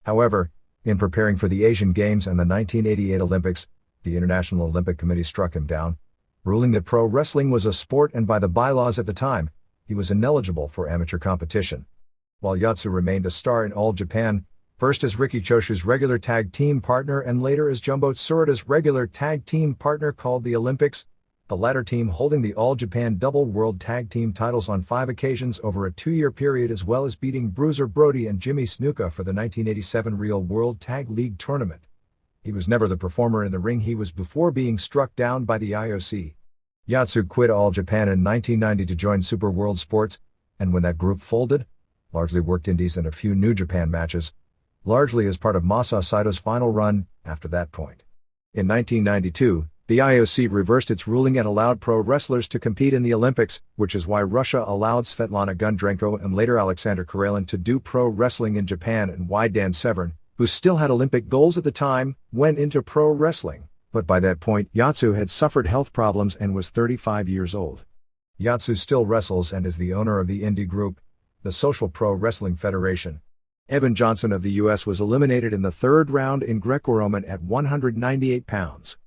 However, in preparing for the Asian Games and the 1988 Olympics, the International Olympic Committee struck him down, ruling that pro wrestling was a sport, and by the bylaws at the time, he was ineligible for amateur competition. While Yatsu remained a star in All Japan, first as Riki Choshu's regular tag team partner and later as Jumbo Tsuruta's regular tag team partner, called the Olympics, the latter team holding the All Japan Double World Tag Team titles on 5 occasions over a 2-year period, as well as beating Bruiser Brody and Jimmy Snuka for the 1987 Real World Tag League Tournament. He was never the performer in the ring he was before being struck down by the IOC. Yatsu quit All Japan in 1990 to join Super World Sports, and when that group folded, largely worked indies and a few New Japan matches, largely as part of Masa Saito's final run after that point. In 1992, the IOC reversed its ruling and allowed pro wrestlers to compete in the Olympics, which is why Russia allowed Svetlana Gundrenko and later Alexander Karelin to do pro wrestling in Japan, and why Dan Severn, who still had Olympic goals at the time, went into pro wrestling. But by that point, Yatsu had suffered health problems and was 35 years old. Yatsu still wrestles and is the owner of the indie group, the Social Pro Wrestling Federation. Evan Johnson of the U.S. was eliminated in the 3rd round in Greco-Roman at 198 pounds.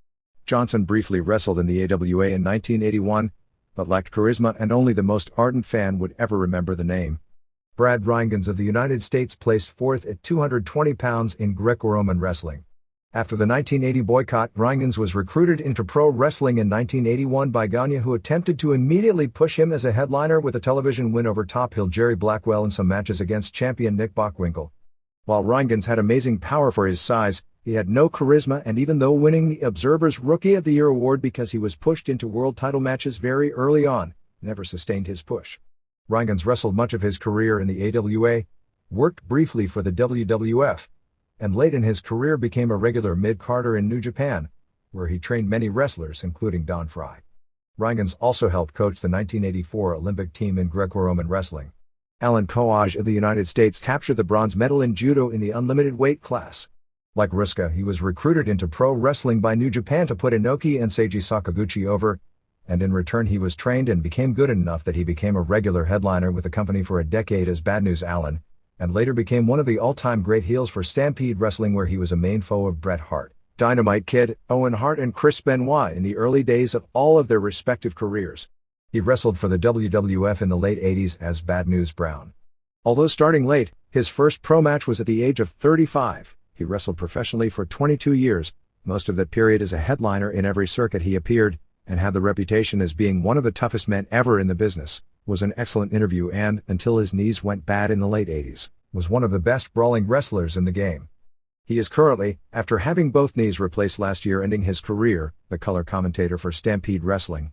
Johnson briefly wrestled in the AWA in 1981, but lacked charisma, and only the most ardent fan would ever remember the name. Brad Rheingans of the United States placed 4th at 220 pounds in Greco-Roman wrestling. After the 1980 boycott, Rheingans was recruited into pro wrestling in 1981 by Gagne, who attempted to immediately push him as a headliner with a television win over Top Heel Jerry Blackwell and some matches against champion Nick Bockwinkel. While Rheingans had amazing power for his size, he had no charisma, and even though winning the Observer's Rookie of the Year award because he was pushed into world title matches very early on, never sustained his push. Rheingans wrestled much of his career in the AWA, worked briefly for the WWF, and late in his career became a regular mid-carder in New Japan, where he trained many wrestlers including Don Frye. Rheingans also helped coach the 1984 Olympic team in Greco-Roman wrestling. Alan Coage of the United States captured the bronze medal in judo in the unlimited weight class. Like Ruska, he was recruited into pro wrestling by New Japan to put Inoki and Seiji Sakaguchi over, and in return he was trained and became good enough that he became a regular headliner with the company for a decade as Bad News Allen, and later became one of the all-time great heels for Stampede Wrestling, where he was a main foe of Bret Hart, Dynamite Kid, Owen Hart and Chris Benoit in the early days of all of their respective careers. He wrestled for the WWF in the late 80s as Bad News Brown. Although starting late, his first pro match was at the age of 35. He wrestled professionally for 22 years, most of that period as a headliner in every circuit he appeared, and had the reputation as being one of the toughest men ever in the business, was an excellent interview, and, until his knees went bad in the late 80s, was one of the best brawling wrestlers in the game. He is currently, after having both knees replaced last year ending his career, the color commentator for Stampede Wrestling.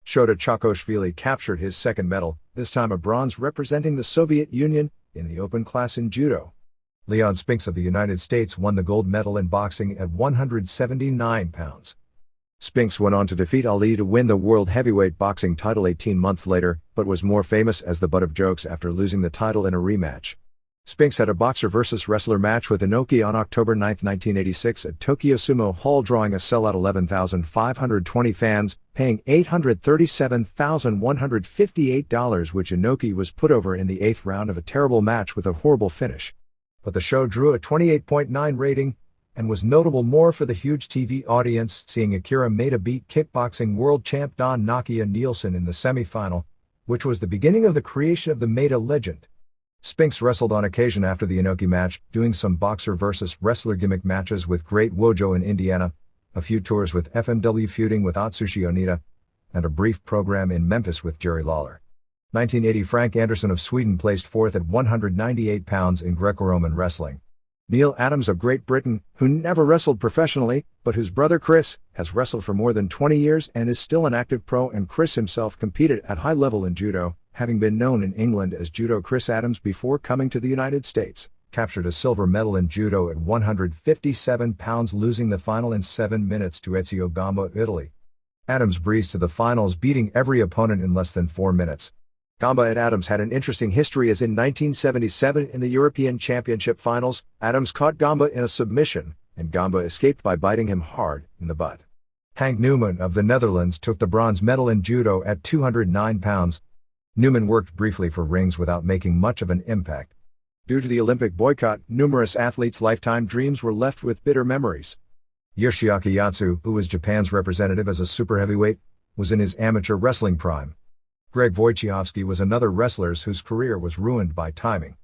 Shota Chakoshvili captured his 2nd medal, this time a bronze representing the Soviet Union, in the open class in judo. Leon Spinks of the United States won the gold medal in boxing at 179 pounds. Spinks went on to defeat Ali to win the World Heavyweight Boxing title 18 months later, but was more famous as the butt of jokes after losing the title in a rematch. Spinks had a boxer versus wrestler match with Inoki on October 9, 1986 at Tokyo Sumo Hall, drawing a sellout 11,520 fans, paying $837,158, which Inoki was put over in the 8th round of a terrible match with a horrible finish. But the show drew a 28.9 rating, and was notable more for the huge TV audience, seeing Akira Maeda beat kickboxing world champ Don Nakia Nielsen in the semi-final, which was the beginning of the creation of the Maeda legend. Spinks wrestled on occasion after the Inoki match, doing some boxer versus wrestler gimmick matches with Great Wojo in Indiana, a few tours with FMW feuding with Atsushi Onita, and a brief program in Memphis with Jerry Lawler. 1980 Frank Anderson of Sweden placed 4th at 198 pounds in Greco-Roman wrestling. Neil Adams of Great Britain, who never wrestled professionally, but whose brother Chris has wrestled for more than 20 years and is still an active pro, and Chris himself competed at high level in judo, having been known in England as Judo Chris Adams before coming to the United States, captured a silver medal in judo at 157 pounds, losing the final in 7 minutes to Ezio Gamba of Italy. Adams breezed to the finals, beating every opponent in less than 4 minutes. Gamba and Adams had an interesting history, as in 1977 in the European Championship finals, Adams caught Gamba in a submission, and Gamba escaped by biting him hard in the butt. Hank Newman of the Netherlands took the bronze medal in judo at 209 pounds. Newman worked briefly for rings without making much of an impact. Due to the Olympic boycott, numerous athletes' lifetime dreams were left with bitter memories. Yoshiaki Yatsu, who was Japan's representative as a super heavyweight, was in his amateur wrestling prime. Greg Wojciechowski was another wrestler whose career was ruined by timing.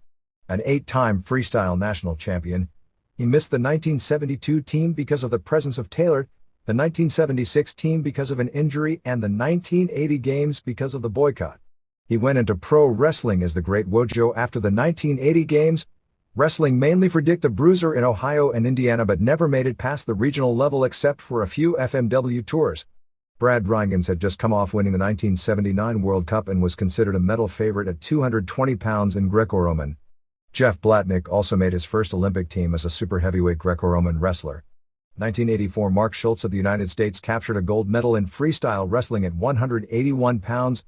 An 8-time freestyle national champion, he missed the 1972 team because of the presence of Taylor, the 1976 team because of an injury, and the 1980 games because of the boycott. He went into pro wrestling as the Great Wojo after the 1980 games, wrestling mainly for Dick the Bruiser in Ohio and Indiana, but never made it past the regional level except for a few FMW tours. Brad Rheingans had just come off winning the 1979 World Cup and was considered a medal favorite at 220 pounds in Greco-Roman. Jeff Blatnick also made his first Olympic team as a super heavyweight Greco-Roman wrestler. 1984 Mark Schultz of the United States captured a gold medal in freestyle wrestling at 181 pounds,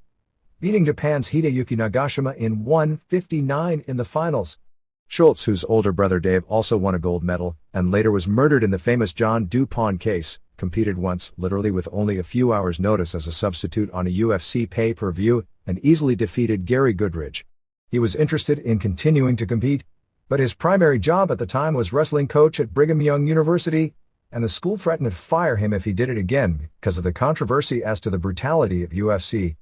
beating Japan's Hideyuki Nagashima in 159 in the finals. Schultz, whose older brother Dave also won a gold medal, and later was murdered in the famous John DuPont case, competed once, literally with only a few hours' notice as a substitute on a UFC pay-per-view, and easily defeated Gary Goodridge. He was interested in continuing to compete, but his primary job at the time was wrestling coach at Brigham Young University, and the school threatened to fire him if he did it again because of the controversy as to the brutality of UFC.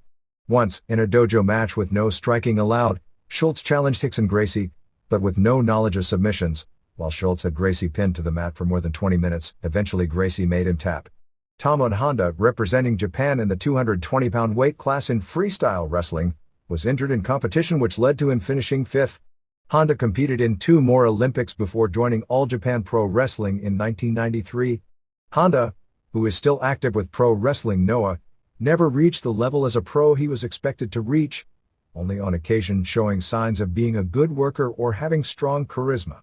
Once, in a dojo match with no striking allowed, Schultz challenged Rickson Gracie, but with no knowledge of submissions. While Schultz had Gracie pinned to the mat for more than 20 minutes, eventually Gracie made him tap. Tomo Honda, representing Japan in the 220-pound weight class in freestyle wrestling, was injured in competition, which led to him finishing 5th. Honda competed in 2 more Olympics before joining All Japan Pro Wrestling in 1993. Honda, who is still active with Pro Wrestling Noah, never reached the level as a pro he was expected to reach, only on occasion showing signs of being a good worker or having strong charisma.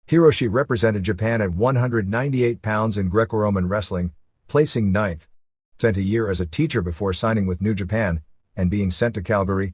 Hiroshi represented Japan at 198 pounds in Greco-Roman wrestling, placing 9th. Spent a year as a teacher before signing with New Japan, and being sent to Calgary.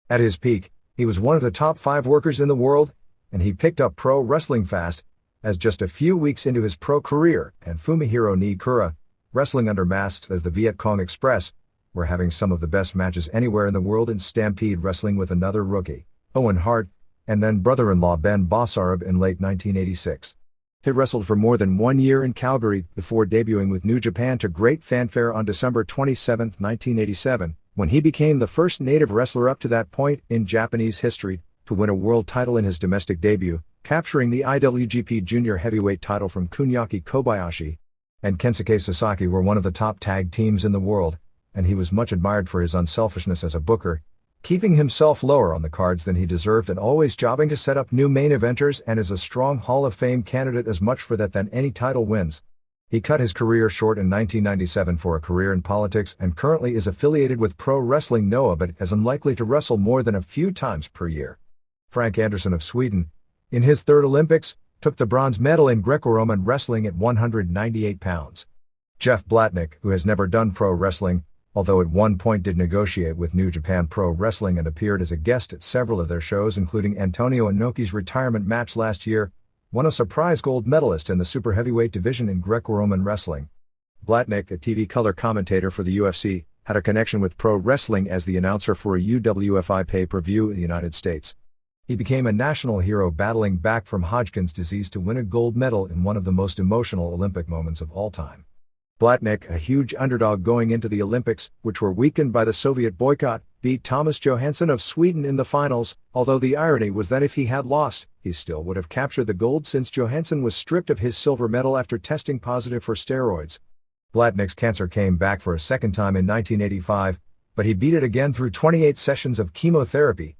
At his peak, he was one of the top 5 workers in the world, and he picked up pro wrestling fast, as just a few weeks into his pro career, and Fumihiro Nikura, wrestling under masks as the Viet Cong Express, were having some of the best matches anywhere in the world in Stampede Wrestling with another rookie, Owen Hart, and then brother-in-law Ben Bossarab in late 1986. He wrestled for more than 1 year in Calgary before debuting with New Japan to great fanfare on December 27, 1987, when he became the first native wrestler up to that point in Japanese history to win a world title in his domestic debut, capturing the IWGP Junior Heavyweight title from Kuniaki Kobayashi. And Kensuke Sasaki were one of the top tag teams in the world, and he was much admired for his unselfishness as a booker, keeping himself lower on the cards than he deserved and always jobbing to set up new main eventers, and is a strong Hall of Fame candidate as much for that than any title wins. He cut his career short in 1997 for a career in politics and currently is affiliated with Pro Wrestling Noah, but is unlikely to wrestle more than a few times per year. Frank Anderson of Sweden, in his 3rd Olympics, took the bronze medal in Greco-Roman wrestling at 198 pounds. Jeff Blatnick, who has never done pro wrestling, although at one point did negotiate with New Japan Pro Wrestling and appeared as a guest at several of their shows, including Antonio Inoki's retirement match last year, won a surprise gold medalist in the super heavyweight division in Greco-Roman wrestling. Blatnick, a TV color commentator for the UFC, had a connection with pro wrestling as the announcer for a UWFI pay-per-view in the United States. He became a national hero battling back from Hodgkin's disease to win a gold medal in one of the most emotional Olympic moments of all time. Blatnick, a huge underdog going into the Olympics, which were weakened by the Soviet boycott, beat Thomas Johansson of Sweden in the finals, although the irony was that if he had lost, he still would have captured the gold since Johansson was stripped of his silver medal after testing positive for steroids. Blatnick's cancer came back for a second time in 1985, but he beat it again through 28 sessions of chemotherapy.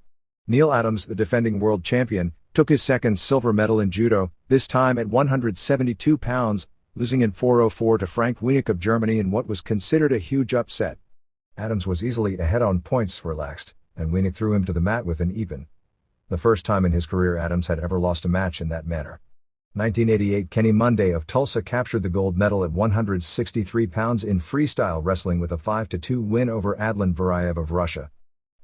Neil Adams, the defending world champion, took his 2nd silver medal in judo, this time at 172 pounds, losing in 4:04 to Frank Wienek of Germany in what was considered a huge upset. Adams was easily ahead on points relaxed, and Wienek threw him to the mat with an even. The first time in his career Adams had ever lost a match in that manner. 1988 Kenny Monday of Tulsa captured the gold medal at 163 pounds in freestyle wrestling with a 5-2 win over Adlan Varayev of Russia.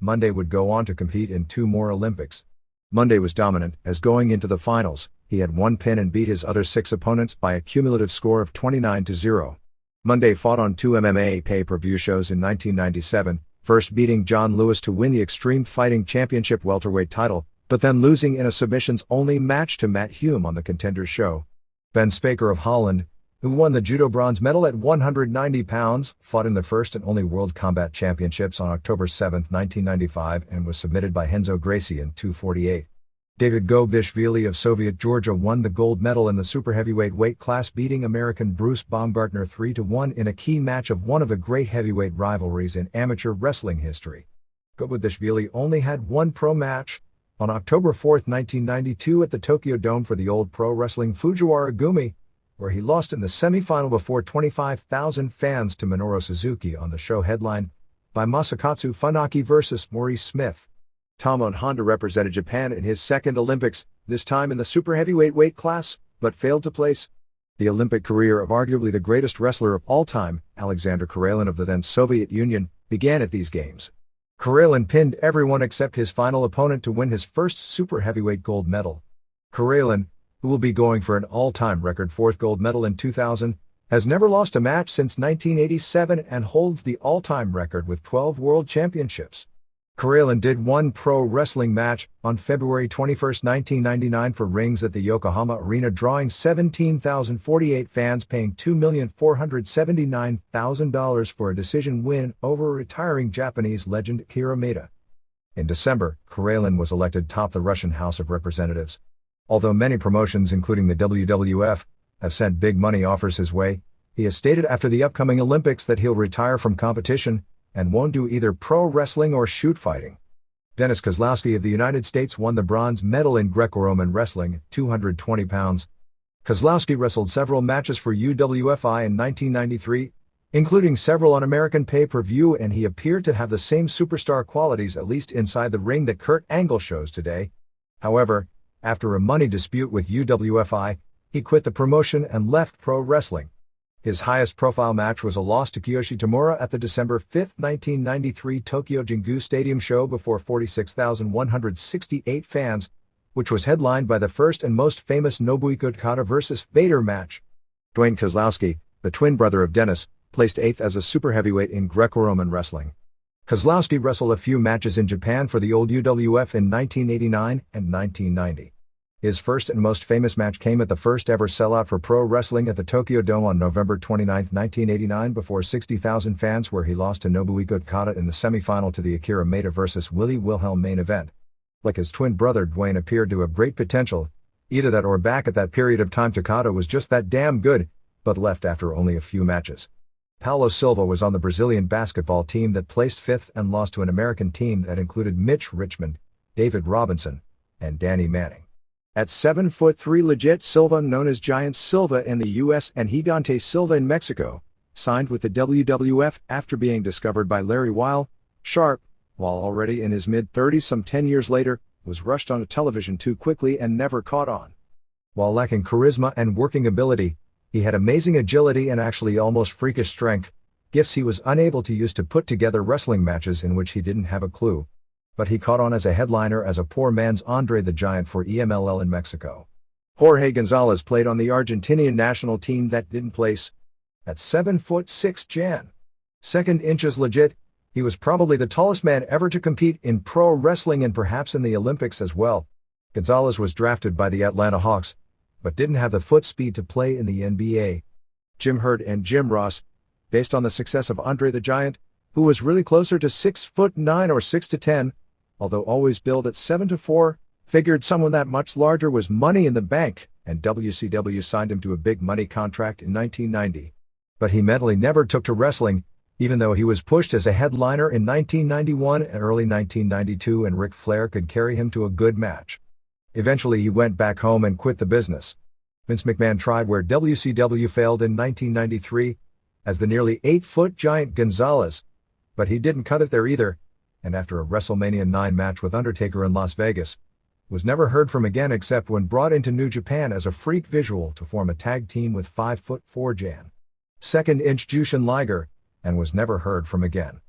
Monday would go on to compete in 2 more Olympics. Monday was dominant, as going into the finals, he had 1 pin and beat his other 6 opponents by a cumulative score of 29-0. Monday fought on 2 MMA pay-per-view shows in 1997, first beating John Lewis to win the Extreme Fighting Championship welterweight title, but then losing in a submissions-only match to Matt Hume on the Contenders show. Ben Spaker of Holland, who won the judo bronze medal at 190 pounds, fought in the first and only World Combat Championships on October 7, 1995 and was submitted by Renzo Gracie in 2:48. David Gobishvili of Soviet Georgia won the gold medal in the super heavyweight weight class, beating American Bruce Baumgartner 3-1 in a key match of one of the great heavyweight rivalries in amateur wrestling history. Gobishvili only had 1 pro match, on October 4, 1992 at the Tokyo Dome for the Old Pro Wrestling Fujiwara Gumi, where he lost in the semi-final before 25,000 fans to Minoru Suzuki on the show headlined by Masakatsu Funaki vs. Maurice Smith. Tomohiro Honda represented Japan in his 2nd Olympics, this time in the super heavyweight weight class, but failed to place. The Olympic career of arguably the greatest wrestler of all time, Alexander Karelin of the then Soviet Union, began at these games. Karelin pinned everyone except his final opponent to win his first super heavyweight gold medal. Karelin, who will be going for an all-time record 4th gold medal in 2000, has never lost a match since 1987 and holds the all-time record with 12 world championships. Karelin did 1 pro wrestling match on February 21, 1999 for rings at the Yokohama Arena, drawing 17,048 fans, paying $2,479,000 for a decision win over retiring Japanese legend Akira Maeda. In December, Karelin was elected top the Russian House of Representatives. Although many promotions including the WWF have sent big money offers his way, he has stated after the upcoming Olympics that he'll retire from competition and won't do either pro wrestling or shoot fighting. Dennis Kozlowski of the United States won the bronze medal in Greco-Roman wrestling at 220 pounds. Kozlowski wrestled several matches for UWFI in 1993, including several on American pay-per-view, and he appeared to have the same superstar qualities, at least inside the ring, that Kurt Angle shows today. However, after a money dispute with UWFI, he quit the promotion and left pro wrestling. His highest profile match was a loss to Kiyoshi Tamura at the December 5, 1993 Tokyo Jingu Stadium show before 46,168 fans, which was headlined by the first and most famous Nobuhiko Okada vs. Vader match. Dwayne Kozlowski, the twin brother of Dennis, placed 8th as a super heavyweight in Greco-Roman wrestling. Kozlowski wrestled a few matches in Japan for the old UWF in 1989 and 1990. His first and most famous match came at the first ever sellout for pro wrestling at the Tokyo Dome on November 29, 1989 before 60,000 fans, where he lost to Nobuhiko Okada in the semi-final to the Akira Maeda vs. Willy Wilhelm main event. Like his twin brother, Dwayne appeared to have great potential. Either that or back at that period of time Okada was just that damn good, but left after only a few matches. Paulo Silva was on the Brazilian basketball team that placed 5th and lost to an American team that included Mitch Richmond, David Robinson, and Danny Manning. At 7'3" legit, Silva, known as Giant Silva in the US and Gigante Silva in Mexico, signed with the WWF after being discovered by Larry Weil. Sharp, while already in his mid-30s some 10 years later, was rushed onto television too quickly and never caught on. While lacking charisma and working ability, he had amazing agility and actually almost freakish strength, gifts he was unable to use to put together wrestling matches in which he didn't have a clue. But he caught on as a headliner as a poor man's Andre the Giant for EMLL in Mexico. Jorge Gonzalez played on the Argentinian national team that didn't place. At 7'6" Jan. 2 inches legit, he was probably the tallest man ever to compete in pro wrestling and perhaps in the Olympics as well. Gonzalez was drafted by the Atlanta Hawks, but didn't have the foot speed to play in the NBA. Jim Herd and Jim Ross, based on the success of Andre the Giant, who was really closer to 6'9" or 6'10", although always billed at 7'4", figured someone that much larger was money in the bank, and WCW signed him to a big money contract in 1990. But he mentally never took to wrestling, even though he was pushed as a headliner in 1991 and early 1992 and Ric Flair could carry him to a good match. Eventually he went back home and quit the business. Vince McMahon tried where WCW failed in 1993, as the nearly 8-foot giant Gonzalez, but he didn't cut it there either, and after a WrestleMania 9 match with Undertaker in Las Vegas, was never heard from again except when brought into New Japan as a freak visual to form a tag team with 5'4" Jan. 2 inch Jushin Liger, and was never heard from again.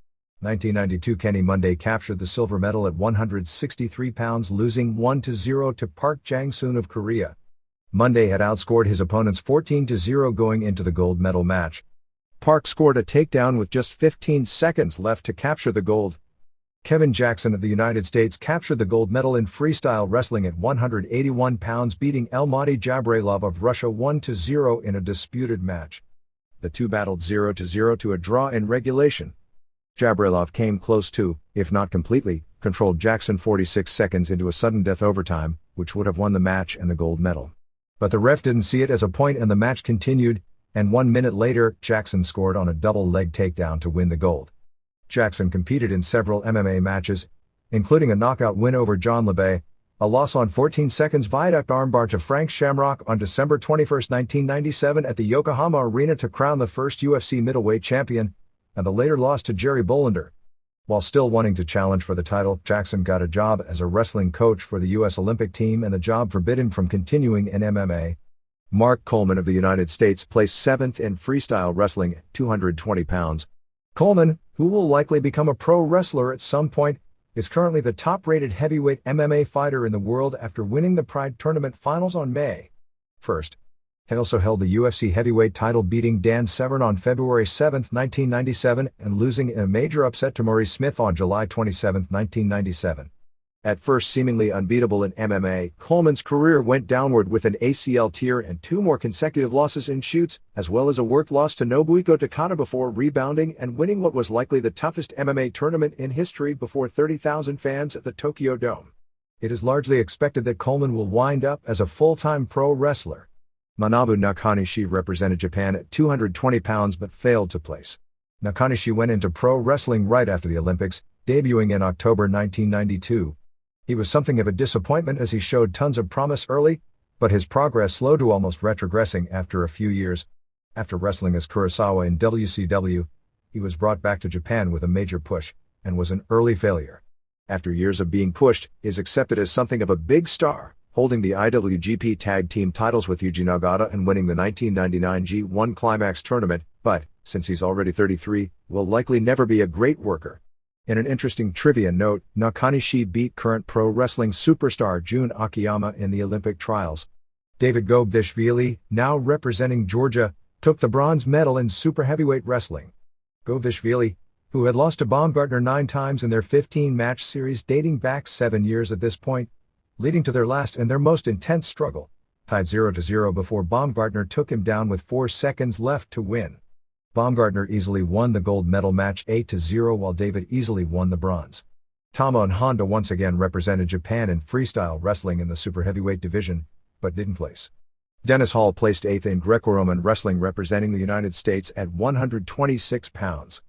1992 Kenny Monday captured the silver medal at 163 pounds, losing 1-0 to Park Jang-soon of Korea. Monday had outscored his opponents 14-0 going into the gold medal match. Park scored a takedown with just 15 seconds left to capture the gold. Kevin Jackson of the United States captured the gold medal in freestyle wrestling at 181 pounds, beating Almaty Jabrailov of Russia 1-0 in a disputed match. The two battled 0-0 to a draw in regulation. Jabrailov came close to, if not completely, controlled Jackson 46 seconds into a sudden death overtime, which would have won the match and the gold medal. But the ref didn't see it as a point and the match continued, and 1 minute later, Jackson scored on a double leg takedown to win the gold. Jackson competed in several MMA matches, including a knockout win over John LeBay, a loss on 14 seconds viaduct armbar to Frank Shamrock on December 21, 1997 at the Yokohama Arena to crown the first UFC middleweight champion, and the later loss to Jerry Bollander. While still wanting to challenge for the title, Jackson got a job as a wrestling coach for the U.S. Olympic team, and the job forbid him from continuing in MMA. Mark Coleman of the United States placed 7th in freestyle wrestling at 220 pounds. Coleman, who will likely become a pro wrestler at some point, is currently the top-rated heavyweight MMA fighter in the world after winning the Pride Tournament finals on May 1st. He also held the UFC heavyweight title, beating Dan Severn on February 7, 1997, and losing in a major upset to Maurice Smith on July 27, 1997. At first seemingly unbeatable in MMA, Coleman's career went downward with an ACL tear and 2 more consecutive losses in shoots, as well as a work loss to Nobuhiko Takada before rebounding and winning what was likely the toughest MMA tournament in history before 30,000 fans at the Tokyo Dome. It is largely expected that Coleman will wind up as a full-time pro wrestler. Manabu Nakanishi represented Japan at 220 pounds but failed to place. Nakanishi went into pro wrestling right after the Olympics, debuting in October 1992. He was something of a disappointment as he showed tons of promise early, but his progress slowed to almost retrogressing after a few years. After wrestling as Kurosawa in WCW, he was brought back to Japan with a major push, and was an early failure. After years of being pushed, he is accepted as something of a big star, holding the IWGP Tag Team titles with Yuji Nagata and winning the 1999 G1 Climax tournament, but, since he's already 33, will likely never be a great worker. In an interesting trivia note, Nakanishi beat current pro wrestling superstar Jun Akiyama in the Olympic trials. David Govishvili, now representing Georgia, took the bronze medal in super heavyweight wrestling. Govishvili, who had lost to Baumgartner 9 times in their 15-match series dating back 7 years at this point, leading to their last and their most intense struggle, tied 0-0 before Baumgartner took him down with 4 seconds left to win. Baumgartner easily won the gold medal match 8-0 while David easily won the bronze. Tama and Honda once again represented Japan in freestyle wrestling in the super heavyweight division, but didn't place. Dennis Hall placed 8th in Greco-Roman wrestling representing the United States at 126 pounds.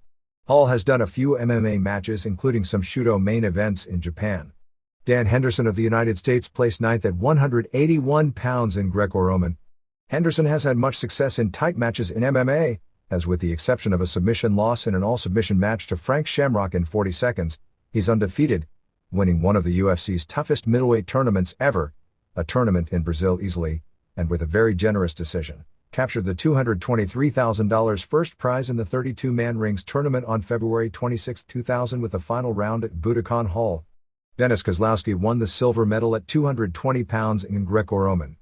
Hall has done a few MMA matches including some Shudo main events in Japan. Dan Henderson of the United States placed 9th at 181 pounds in Greco-Roman. Henderson has had much success in tight matches in MMA, as with the exception of a submission loss in an all-submission match to Frank Shamrock in 40 seconds, he's undefeated, winning one of the UFC's toughest middleweight tournaments ever, a tournament in Brazil easily, and with a very generous decision, captured the $223,000 first prize in the 32-man rings tournament on February 26, 2000 with the final round at Budokan Hall. Denis Kozlowski won the silver medal at 220 pounds in Greco-Roman.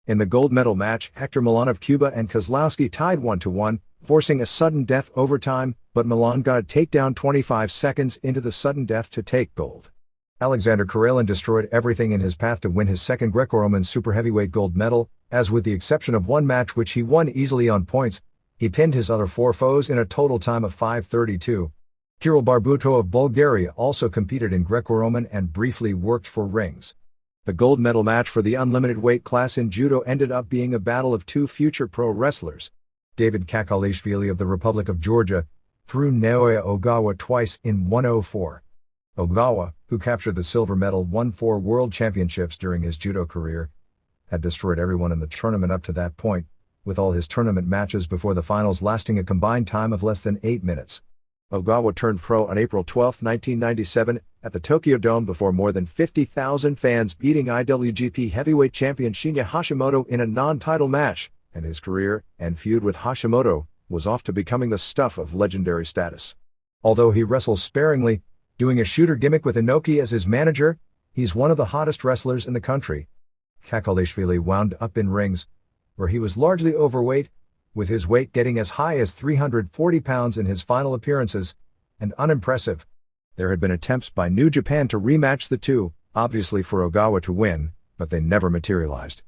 In the gold medal match, Hector Milan of Cuba and Kozlowski tied 1-1, forcing a sudden death overtime, but Milan got a takedown 25 seconds into the sudden death to take gold. Alexander Karelin destroyed everything in his path to win his second Greco-Roman super heavyweight gold medal, as with the exception of one match which he won easily on points, he pinned his other 4 foes in a total time of 5:32. Kirill Barbuto of Bulgaria also competed in Greco-Roman and briefly worked for rings. The gold medal match for the unlimited weight class in judo ended up being a battle of 2 future pro wrestlers. David Kakalishvili of the Republic of Georgia threw Naoya Ogawa twice in 104. Ogawa, who captured the silver medal, won 4 world championships during his judo career, had destroyed everyone in the tournament up to that point, with all his tournament matches before the finals lasting a combined time of less than 8 minutes. Ogawa turned pro on April 12, 1997, at the Tokyo Dome before more than 50,000 fans, beating IWGP heavyweight champion Shinya Hashimoto in a non-title match, and his career and feud with Hashimoto was off to becoming the stuff of legendary status. Although he wrestles sparingly, doing a shooter gimmick with Inoki as his manager, he's one of the hottest wrestlers in the country. Kakhalishvili wound up in rings, where he was largely overweight, with his weight getting as high as 340 pounds in his final appearances, and unimpressive. There had been attempts by New Japan to rematch the two, obviously for Ogawa to win, but they never materialized.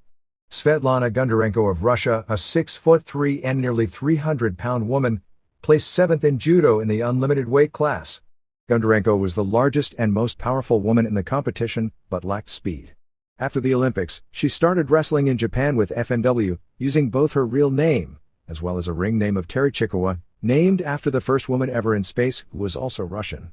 Svetlana Gundarenko of Russia, a 6'3" and nearly 300-pound woman, placed 7th in judo in the unlimited weight class. Gundarenko was the largest and most powerful woman in the competition, but lacked speed. After the Olympics, she started wrestling in Japan with FMW, using both her real name, as well as a ring name of Terechikova, named after the first woman ever in space who was also Russian.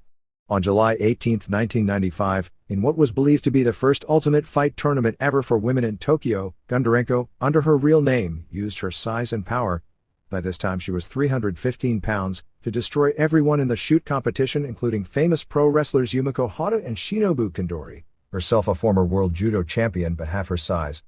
On July 18, 1995, in what was believed to be the first Ultimate Fight tournament ever for women in Tokyo, Gundarenko, under her real name, used her size and power, by this time she was 315 pounds, to destroy everyone in the shoot competition, including famous pro wrestlers Yumiko Hata and Shinobu Kandori, herself a former world judo champion but half her size.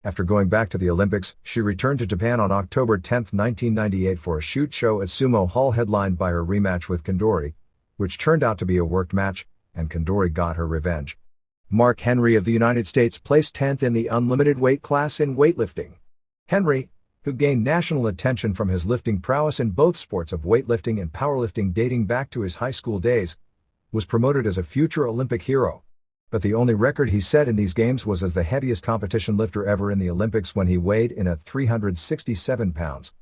After going back to the Olympics, she returned to Japan on October 10, 1998 for a shoot show at Sumo Hall headlined by her rematch with Kandori, which turned out to be a worked match, and Kandori got her revenge. Mark Henry of the United States placed 10th in the unlimited weight class in weightlifting. Henry, who gained national attention from his lifting prowess in both sports of weightlifting and powerlifting dating back to his high school days, was promoted as a future Olympic hero. But the only record he set in these games was as the heaviest competition lifter ever in the Olympics when he weighed in at 367 pounds.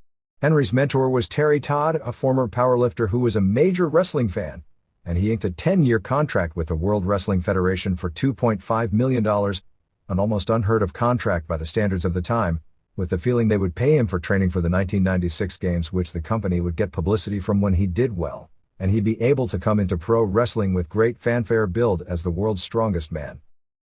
Henry's mentor was Terry Todd, a former powerlifter who was a major wrestling fan, and he inked a 10-year contract with the World Wrestling Federation for $2.5 million, an almost unheard-of contract by the standards of the time, with the feeling they would pay him for training for the 1996 games, which the company would get publicity from when he did well, and he'd be able to come into pro wrestling with great fanfare billed as the world's strongest man.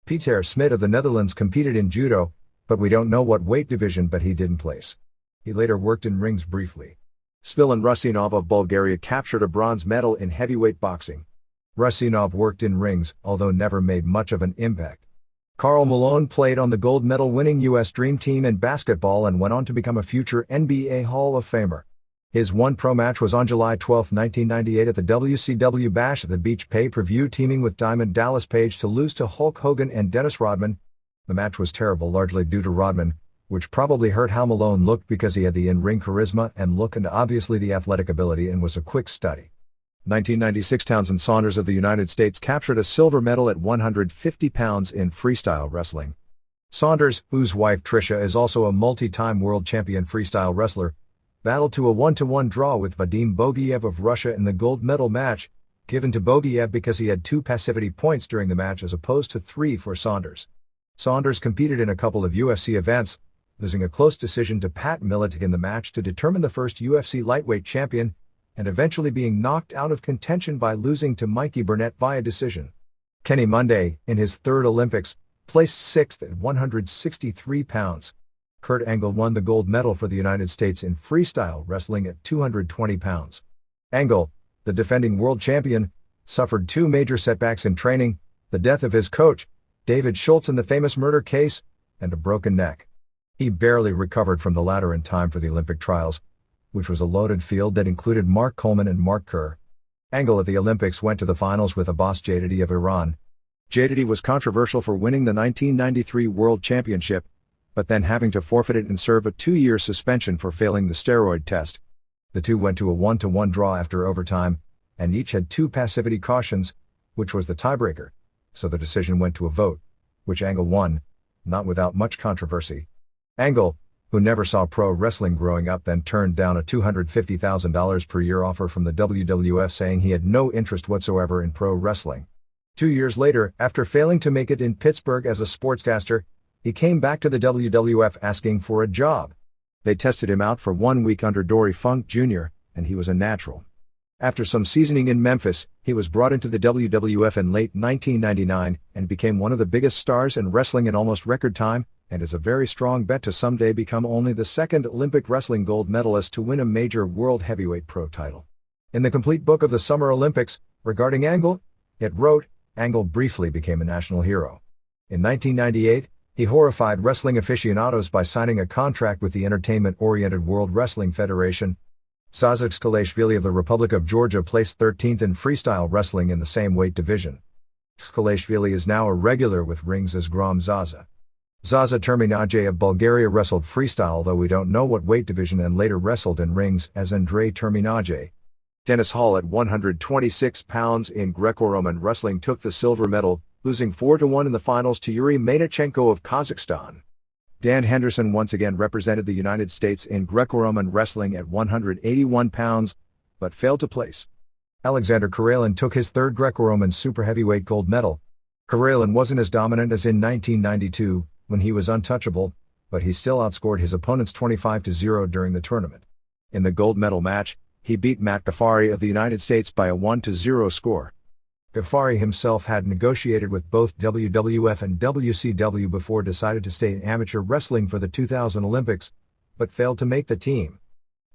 Pieter Smit of the Netherlands competed in judo, but we don't know what weight division, but he didn't place. He later worked in rings briefly. Svilan Rusinov of Bulgaria captured a bronze medal in heavyweight boxing. Rusinov worked in rings, although never made much of an impact. Karl Malone played on the gold medal-winning U.S. Dream Team in basketball and went on to become a future NBA Hall of Famer. His one pro match was on July 12, 1998 at the WCW Bash at the Beach pay-per-view, teaming with Diamond Dallas Page to lose to Hulk Hogan and Dennis Rodman. The match was terrible, largely due to Rodman, which probably hurt how Malone looked because he had the in-ring charisma and look and obviously the athletic ability and was a quick study. 1996 Townsend Saunders of the United States captured a silver medal at 150 pounds in freestyle wrestling. Saunders, whose wife Tricia is also a multi-time world champion freestyle wrestler, battled to a 1-1 draw with Vadim Bogiev of Russia in the gold medal match, given to Bogiev because he had 2 passivity points during the match as opposed to 3 for Saunders. Saunders competed in a couple of UFC events, losing a close decision to Pat Miletic in the match to determine the first UFC lightweight champion, and eventually being knocked out of contention by losing to Mikey Burnett via decision. Kenny Monday, in his third Olympics, placed 6th at 163 pounds. Kurt Angle won the gold medal for the United States in freestyle wrestling at 220 pounds. Angle, the defending world champion, suffered 2 major setbacks in training, the death of his coach, David Schultz in the famous murder case, and a broken neck. He barely recovered from the latter in time for the Olympic trials, which was a loaded field that included Mark Coleman and Mark Kerr. Angle at the Olympics went to the finals with Abbas Jadidi of Iran. Jadidi was controversial for winning the 1993 World Championship, but then having to forfeit it and serve a 2-year suspension for failing the steroid test. The two went to a 1-1 draw after overtime, and each had 2 passivity cautions, which was the tiebreaker, so the decision went to a vote, which Angle won, not without much controversy. Angle, who never saw pro wrestling growing up, then turned down a $250,000 per year offer from the WWF, saying he had no interest whatsoever in pro wrestling. 2 years later, after failing to make it in Pittsburgh as a sportscaster, he came back to the WWF asking for a job. They tested him out for 1 week under Dory Funk Jr., and he was a natural. After some seasoning in Memphis, he was brought into the WWF in late 1999 and became one of the biggest stars in wrestling in almost record time, and is a very strong bet to someday become only the 2nd Olympic wrestling gold medalist to win a major world heavyweight pro title. In the complete book of the Summer Olympics, regarding Angle, it wrote, Angle briefly became a national hero. In 1998, he horrified wrestling aficionados by signing a contract with the entertainment-oriented World Wrestling Federation. Zaza Skalashvili of the Republic of Georgia placed 13th in freestyle wrestling in the same weight division. Skalashvili is now a regular with rings as Grom Zaza. Zaza Terminaje of Bulgaria wrestled freestyle, though we don't know what weight division, and later wrestled in rings as Andrei Terminaje. Dennis Hall at 126 pounds in Greco-Roman wrestling took the silver medal, losing 4-1 in the finals to Yuri Maynachenko of Kazakhstan. Dan Henderson once again represented the United States in Greco-Roman wrestling at 181 pounds, but failed to place. Alexander Karelin took his third Greco-Roman super heavyweight gold medal. Karelin wasn't as dominant as in 1992, when he was untouchable, but he still outscored his opponents 25-0 during the tournament. In the gold medal match, he beat Matt Ghaffari of the United States by a 1-0 score. Ghaffari himself had negotiated with both WWF and WCW before decided to stay in amateur wrestling for the 2000 Olympics, but failed to make the team.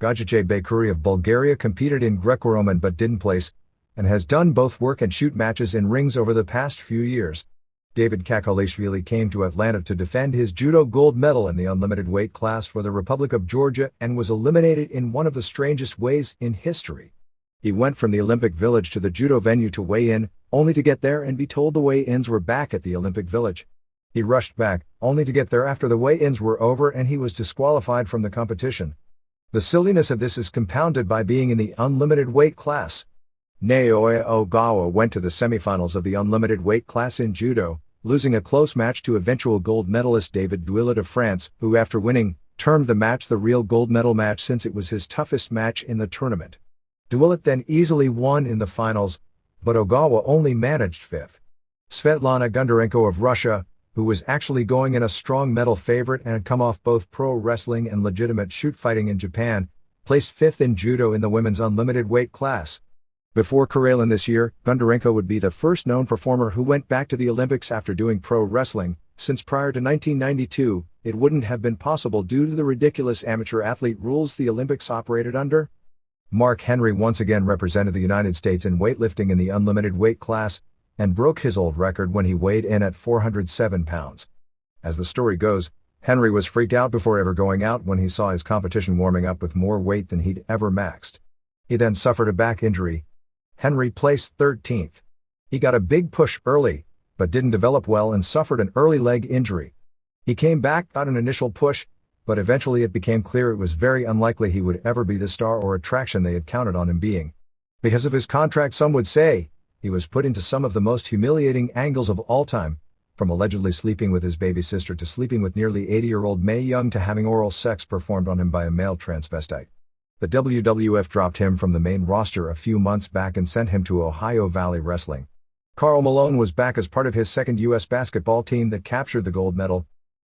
Gajice Bekuri of Bulgaria competed in Greco-Roman but didn't place, and has done both work and shoot matches in rings over the past few years. David Kakalishvili came to Atlanta to defend his judo gold medal in the unlimited weight class for the Republic of Georgia and was eliminated in one of the strangest ways in history. He went from the Olympic Village to the judo venue to weigh in, only to get there and be told the weigh-ins were back at the Olympic Village. He rushed back, only to get there after the weigh-ins were over and he was disqualified from the competition. The silliness of this is compounded by being in the unlimited weight class. Naoya Ogawa went to the semifinals of the unlimited weight class in judo, losing a close match to eventual gold medalist David Douillet of France, who after winning, termed the match the real gold medal match since it was his toughest match in the tournament. Douillet then easily won in the finals, but Ogawa only managed fifth. Svetlana Gundarenko of Russia, who was actually going in a strong medal favorite and had come off both pro wrestling and legitimate shoot fighting in Japan, placed fifth in judo in the women's unlimited weight class. Before Karelin this year, Gundarenko would be the first known performer who went back to the Olympics after doing pro wrestling, since prior to 1992, it wouldn't have been possible due to the ridiculous amateur athlete rules the Olympics operated under. Mark Henry once again represented the United States in weightlifting in the unlimited weight class, and broke his old record when he weighed in at 407 pounds. As the story goes, Henry was freaked out before ever going out when he saw his competition warming up with more weight than he'd ever maxed. He then suffered a back injury. Henry placed 13th. He got a big push early, but didn't develop well and suffered an early leg injury. He came back, got an initial push, but eventually it became clear it was very unlikely he would ever be the star or attraction they had counted on him being. Because of his contract, some would say, he was put into some of the most humiliating angles of all time, from allegedly sleeping with his baby sister to sleeping with nearly 80-year-old Mae Young to having oral sex performed on him by a male transvestite. The WWF dropped him from the main roster a few months back and sent him to Ohio Valley Wrestling. Karl Malone was back as part of his second U.S. basketball team that captured the gold medal.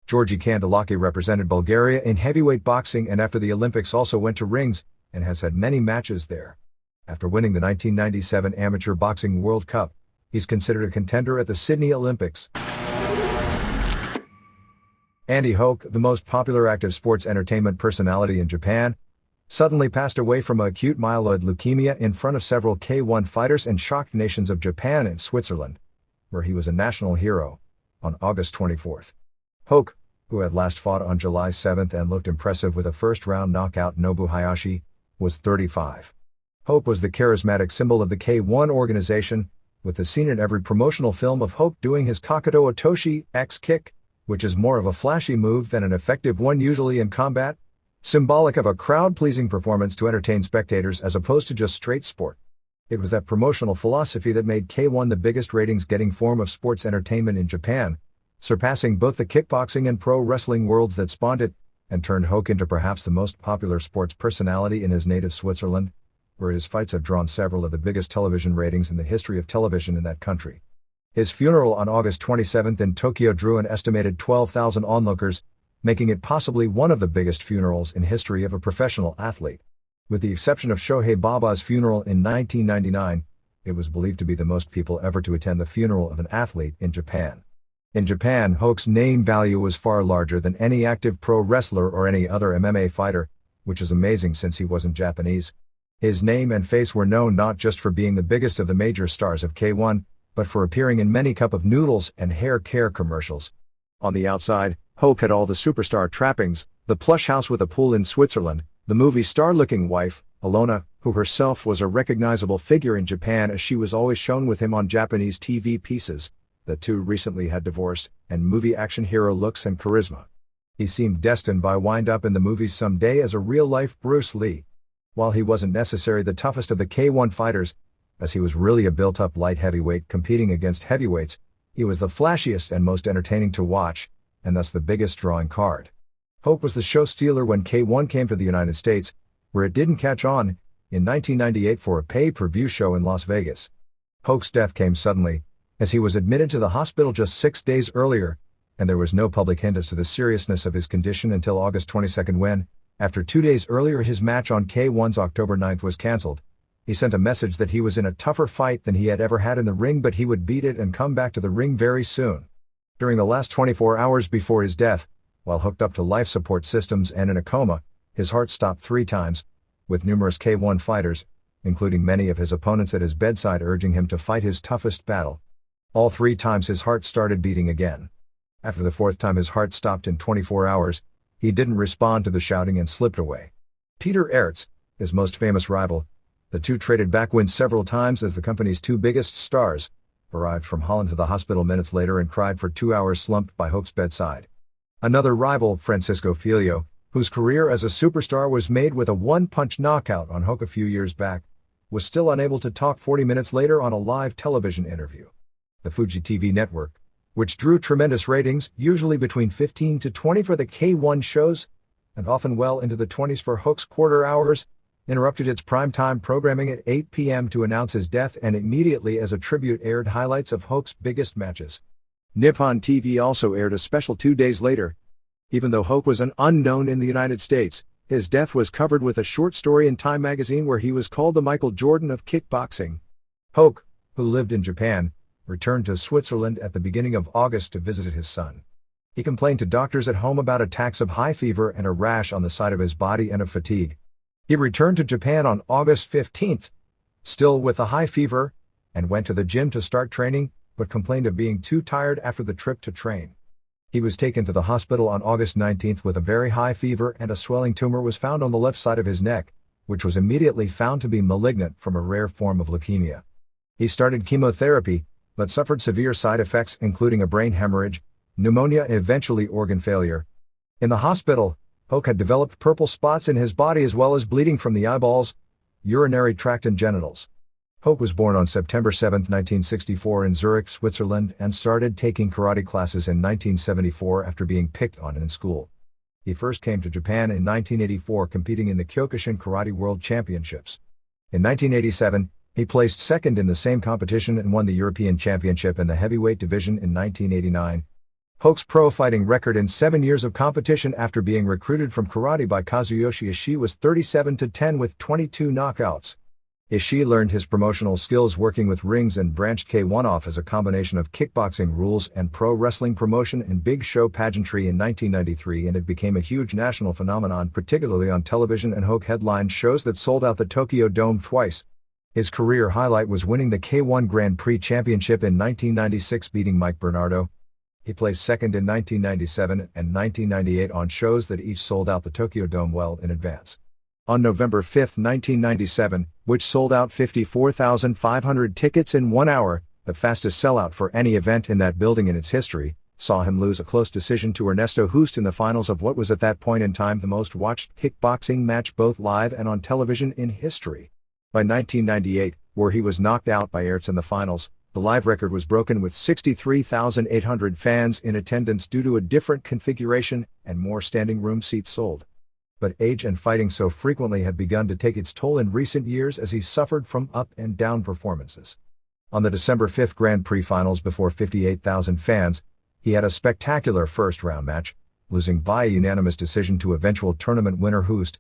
Georgi Kandilaki represented Bulgaria in heavyweight boxing and after the Olympics also went to rings, and has had many matches there. After winning the 1997 Amateur Boxing World Cup, he's considered a contender at the Sydney Olympics. Andy Hoke, the most popular active sports entertainment personality in Japan, suddenly passed away from acute myeloid leukemia in front of several K1 fighters and shocked nations of Japan and Switzerland, where he was a national hero, on August 24. Hoke, who had last fought on July 7 and looked impressive with a first-round knockout Nobu Hayashi, was 35. Hoke was the charismatic symbol of the K1 organization, with the scene in every promotional film of Hoke doing his Kakuto Otoshi X kick, which is more of a flashy move than an effective one usually in combat, symbolic of a crowd-pleasing performance to entertain spectators as opposed to just straight sport. It was that promotional philosophy that made K1 the biggest ratings-getting form of sports entertainment in Japan, surpassing both the kickboxing and pro wrestling worlds that spawned it, and turned Hoke into perhaps the most popular sports personality in his native Switzerland, where his fights have drawn several of the biggest television ratings in the history of television in that country. His funeral on August 27 in Tokyo drew an estimated 12,000 onlookers, making it possibly one of the biggest funerals in history of a professional athlete. With the exception of Shohei Baba's funeral in 1999, it was believed to be the most people ever to attend the funeral of an athlete in Japan. In Japan, Hoke's name value was far larger than any active pro wrestler or any other MMA fighter, which is amazing since he wasn't Japanese. His name and face were known not just for being the biggest of the major stars of K1, but for appearing in many cup of noodles and hair care commercials. On the outside, Hoke had all the superstar trappings, the plush house with a pool in Switzerland, The movie star-looking wife, Alona, who herself was a recognizable figure in Japan as she was always shown with him on Japanese TV pieces, the two recently had divorced, and movie action hero looks and charisma. He seemed destined by wind up in the movies someday as a real-life Bruce Lee. While he wasn't necessarily the toughest of the K1 fighters, as he was really a built-up light heavyweight competing against heavyweights, he was the flashiest and most entertaining to watch, and thus the biggest drawing card. Hoke was the show stealer when K1 came to the United States, where it didn't catch on, in 1998 for a pay-per-view show in Las Vegas. Hoke's death came suddenly, as he was admitted to the hospital just 6 days earlier, and there was no public hint as to the seriousness of his condition until August 22 when, after 2 days earlier his match on K1's October 9 was cancelled. He sent a message that he was in a tougher fight than he had ever had in the ring, but he would beat it and come back to the ring very soon. During the last 24 hours before his death, while hooked up to life support systems and in a coma, his heart stopped 3 times, with numerous K1 fighters, including many of his opponents at his bedside urging him to fight his toughest battle. All 3 times his heart started beating again. After the 4th time his heart stopped in 24 hours, he didn't respond to the shouting and slipped away. Peter Aerts, his most famous rival, the two traded backwinds several times as the company's 2 biggest stars, arrived from Holland to the hospital minutes later and cried for 2 hours slumped by Hoke's bedside. Another rival, Francisco Filho, whose career as a superstar was made with a one-punch knockout on Hoke a few years back, was still unable to talk 40 minutes later on a live television interview. The Fuji TV network, which drew tremendous ratings, usually between 15 to 20 for the K1 shows, and often well into the 20s for Hoke's quarter hours, interrupted its primetime programming at 8 p.m. to announce his death and immediately as a tribute aired highlights of Hoke's biggest matches. Nippon TV also aired a special 2 days later. Even though Hoke was an unknown in the United States, his death was covered with a short story in Time magazine where he was called the Michael Jordan of kickboxing. Hoke, who lived in Japan, returned to Switzerland at the beginning of August to visit his son. He complained to doctors at home about attacks of high fever and a rash on the side of his body and of fatigue. He returned to Japan on August 15th, still with a high fever, and went to the gym to start training, but complained of being too tired after the trip to train. He was taken to the hospital on August 19th with a very high fever, and a swelling tumor was found on the left side of his neck, which was immediately found to be malignant from a rare form of leukemia. He started chemotherapy, but suffered severe side effects including a brain hemorrhage, pneumonia and eventually organ failure. In the hospital, Hoke had developed purple spots in his body as well as bleeding from the eyeballs, urinary tract and genitals. Hoke was born on September 7, 1964 in Zurich, Switzerland, and started taking karate classes in 1974 after being picked on in school. He first came to Japan in 1984 competing in the Kyokushin Karate World Championships. In 1987, he placed second in the same competition and won the European Championship in the heavyweight division in 1989. Hoke's pro fighting record in 7 years of competition after being recruited from karate by Kazuyoshi Ishii was 37-10 with 22 knockouts. Ishii learned his promotional skills working with rings and branched K1 off as a combination of kickboxing rules and pro wrestling promotion and big show pageantry in 1993, and it became a huge national phenomenon, particularly on television, and Hoke headlined shows that sold out the Tokyo Dome twice. His career highlight was winning the K1 Grand Prix Championship in 1996, beating Mike Bernardo. He placed second in 1997 and 1998 on shows that each sold out the Tokyo Dome well in advance. On November 5, 1997, which sold out 54,500 tickets in 1 hour, the fastest sellout for any event in that building in its history, saw him lose a close decision to Ernesto Hoost in the finals of what was at that point in time the most watched kickboxing match both live and on television in history. By 1998, where he was knocked out by Aerts in the finals, the live record was broken with 63,800 fans in attendance due to a different configuration and more standing room seats sold. But age and fighting so frequently had begun to take its toll in recent years as he suffered from up and down performances. On the December 5 Grand Prix finals before 58,000 fans, he had a spectacular first-round match, losing by a unanimous decision to eventual tournament winner Hoost.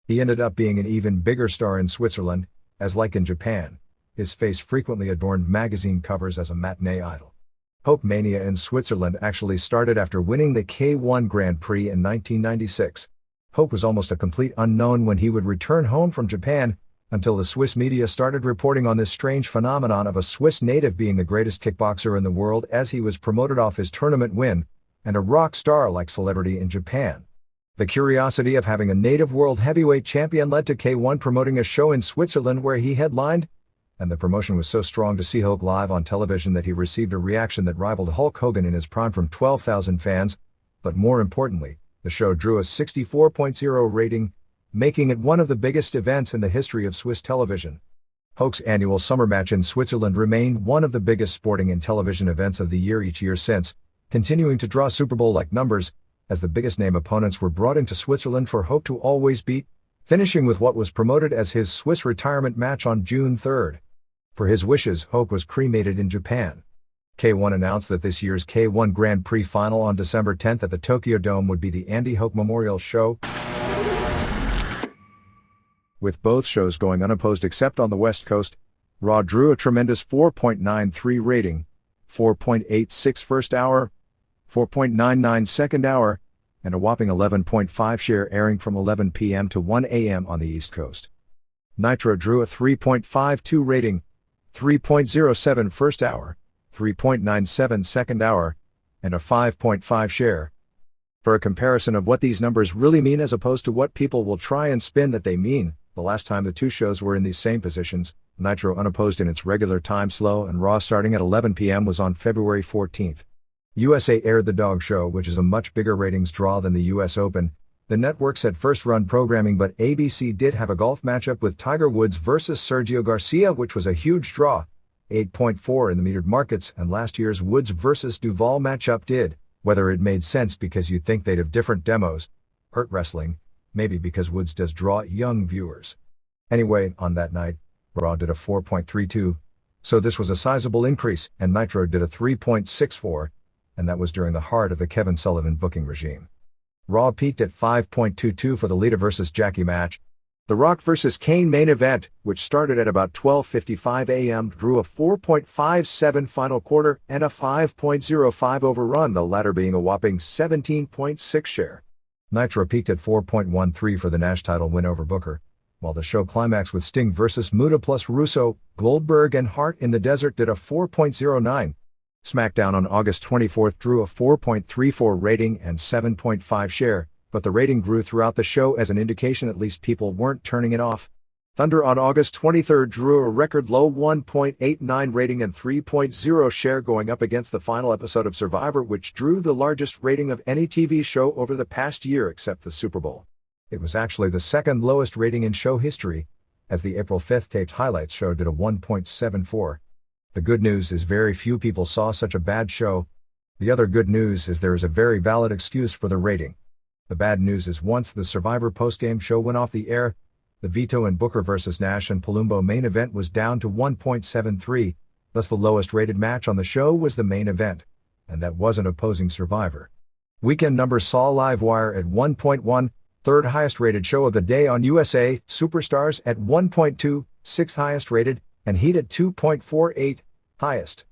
He ended up being an even bigger star in Switzerland, as like in Japan, his face frequently adorned magazine covers as a matinee idol. Hoke mania in Switzerland actually started after winning the K1 Grand Prix in 1996. Hoke was almost a complete unknown when he would return home from Japan, until the Swiss media started reporting on this strange phenomenon of a Swiss native being the greatest kickboxer in the world as he was promoted off his tournament win, and a rock star-like celebrity in Japan. The curiosity of having a native world heavyweight champion led to K1 promoting a show in Switzerland where he headlined, and the promotion was so strong to see Hulk live on television that he received a reaction that rivaled Hulk Hogan in his prime from 12,000 fans, but more importantly, the show drew a 64.0 rating, making it one of the biggest events in the history of Swiss television. Hulk's annual summer match in Switzerland remained one of the biggest sporting and television events of the year each year since, continuing to draw Super Bowl-like numbers, as the biggest name opponents were brought into Switzerland for Hulk to always beat, finishing with what was promoted as his Swiss retirement match on June 3. For his wishes, Hulk was cremated in Japan. K1 announced that this year's K1 Grand Prix final on December 10 at the Tokyo Dome would be the Andy Hulk Memorial Show, with both shows going unopposed except on the West Coast. Raw drew a tremendous 4.93 rating, 4.86 first hour, 4.99 second hour, and a whopping 11.5 share, airing from 11 p.m. to 1 a.m. on the East Coast. Nitro drew a 3.52 rating, 3.07 first hour, 3.97 second hour, and a 5.5 share. For a comparison of what these numbers really mean as opposed to what people will try and spin that they mean, the last time the two shows were in these same positions, Nitro unopposed in its regular time slot and Raw starting at 11 p.m. was on February 14. USA aired the Dog Show, which is a much bigger ratings draw than the US Open. The networks had first-run programming, but ABC did have a golf matchup with Tiger Woods versus Sergio Garcia, which was a huge draw, 8.4 in the metered markets, and last year's Woods versus Duval matchup did, whether it made sense because you'd think they'd have different demos, hurt wrestling, maybe because Woods does draw young viewers. Anyway, on that night, Raw did a 4.32, so this was a sizable increase, and Nitro did a 3.64, and that was during the heart of the Kevin Sullivan booking regime. Raw peaked at 5.22 for the Lita vs. Jackie match. The Rock vs. Kane main event, which started at about 12:55 a.m., drew a 4.57 final quarter and a 5.05 overrun, the latter being a whopping 17.6 share. Nitro peaked at 4.13 for the Nash title win over Booker, while the show climaxed with Sting vs. Muta plus Russo, Goldberg and Hart in the Desert did a 4.09. SmackDown on August 24 drew a 4.34 rating and 7.5 share, but the rating grew throughout the show as an indication at least people weren't turning it off. Thunder on August 23 drew a record low 1.89 rating and 3.0 share, going up against the final episode of Survivor, which drew the largest rating of any TV show over the past year except the Super Bowl. It was actually the second lowest rating in show history, as the April 5 taped highlights show did a 1.74. The good news is very few people saw such a bad show. The other good news is there is a very valid excuse for the rating. The bad news is once the Survivor postgame show went off the air, the Vito and Booker vs. Nash and Palumbo main event was down to 1.73, thus the lowest rated match on the show was the main event, and that wasn't opposing Survivor. Weekend numbers saw Livewire at 1.1, third highest rated show of the day on USA, Superstars at 1.2, sixth highest rated, and Heat at 2.48, highest.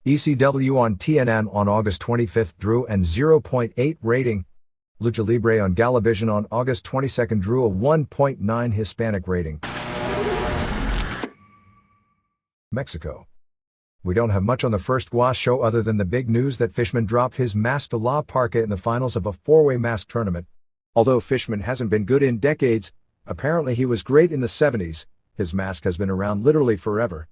ECW on TNN on August 25 drew an 0.8 rating. Lucha Libre on Galavision on August 22 drew a 1.9 Hispanic rating. Mexico. We don't have much on the first GWAS show other than the big news that Fishman dropped his mask to La Parka in the finals of a four-way mask tournament. Although Fishman hasn't been good in decades, apparently he was great in the 70s, his mask has been around literally forever.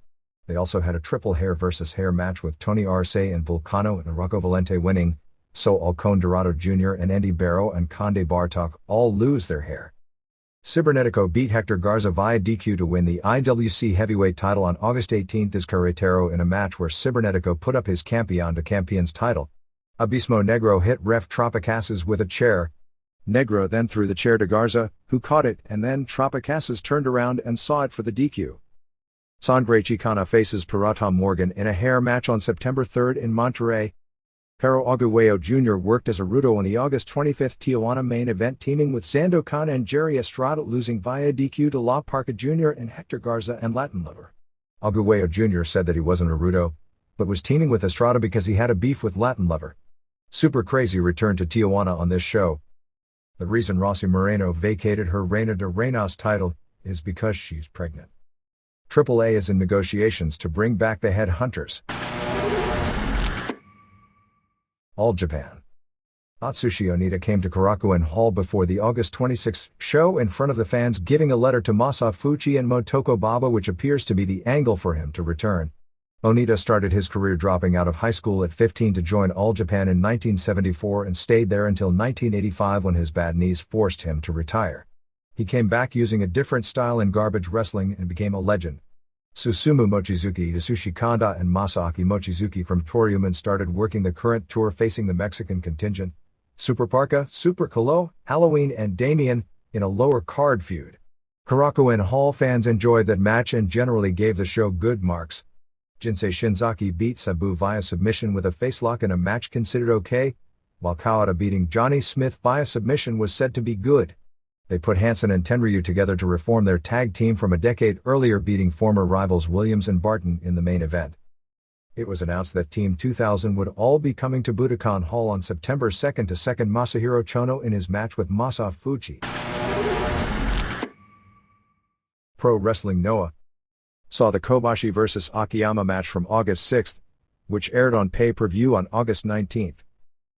They also had a triple hair versus hair match with Tony Arce and Vulcano and Rocco Valente winning, so Alcon Dorado Jr. and Andy Barrow and Conde Bartok all lose their hair. Cibernetico beat Hector Garza via DQ to win the IWC heavyweight title on August 18 as Carretero in a match where Cibernetico put up his Campeon de Campeons title. Abismo Negro hit ref Tropicasas with a chair. Negro then threw the chair to Garza, who caught it, and then Tropicasas turned around and saw it for the DQ. Sangre Chicana faces Pirata Morgan in a hair match on September 3 in Monterrey. Pero Aguayo Jr. worked as a Rudo in the August 25 Tijuana main event, teaming with Sandokan and Jerry Estrada, losing via DQ to La Parka Jr. and Hector Garza and Latin Lover. Aguayo Jr. said that he wasn't a Rudo, but was teaming with Estrada because he had a beef with Latin Lover. Super Crazy returned to Tijuana on this show. The reason Rosy Moreno vacated her Reina de Reinas title is because she's pregnant. AAA is in negotiations to bring back the Headhunters. All Japan. Atsushi Onita came to Korakuen Hall before the August 26 show in front of the fans, giving a letter to Masafuchi and Motoko Baba, which appears to be the angle for him to return. Onita started his career dropping out of high school at 15 to join All Japan in 1974 and stayed there until 1985 when his bad knees forced him to retire. He came back using a different style in garbage wrestling and became a legend. Susumu Mochizuki, Yasushi Kanda and Masaaki Mochizuki from Toriuman started working the current tour facing the Mexican contingent, Super Parka, Super Kalo, Halloween and Damien, in a lower card feud. Korakuen Hall fans enjoyed that match and generally gave the show good marks. Jinsei Shinzaki beat Sabu via submission with a facelock in a match considered okay, while Kawada beating Johnny Smith via submission was said to be good. They put Hansen and Tenryu together to reform their tag team from a decade earlier, beating former rivals Williams and Barton in the main event. It was announced that Team 2000 would all be coming to Budokan Hall on September 2nd to second Masahiro Chono in his match with Masafuchi. Pro Wrestling Noah saw the Kobashi vs. Akiyama match from August 6th, which aired on pay-per-view on August 19th.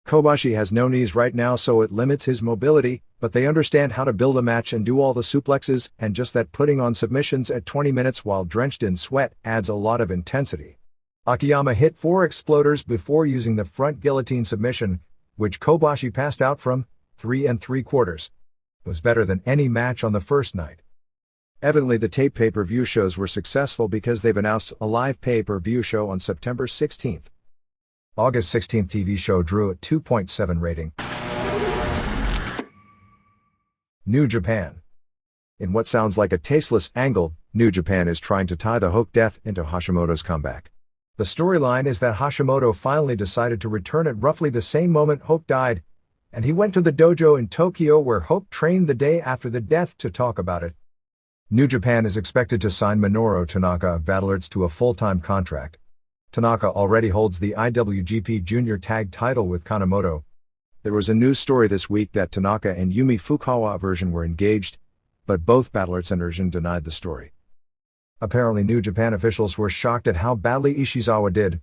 Kobashi has no knees right now, so it limits his mobility, but they understand how to build a match and do all the suplexes, and just that putting on submissions at 20 minutes while drenched in sweat adds a lot of intensity. Akiyama hit 4 exploders before using the front guillotine submission, which Kobashi passed out from 3 3/4. It was better than any match on the first night. Evidently the tape pay-per-view shows were successful because they've announced a live pay-per-view show on September 16th. August 16th TV show drew a 2.7 rating. New Japan. In what sounds like a tasteless angle, New Japan is trying to tie the Hook death into Hashimoto's comeback. The storyline is that Hashimoto finally decided to return at roughly the same moment Hook died, and he went to the dojo in Tokyo where Hook trained the day after the death to talk about it. New Japan is expected to sign Minoru Tanaka of Battle Arts to a full-time contract. Tanaka already holds the IWGP Junior Tag title with Kanemoto. There was a news story this week that Tanaka and Yumi Fukawa version were engaged, but both Battle Arts and Urgent denied the story. Apparently New Japan officials were shocked at how badly Ishizawa did.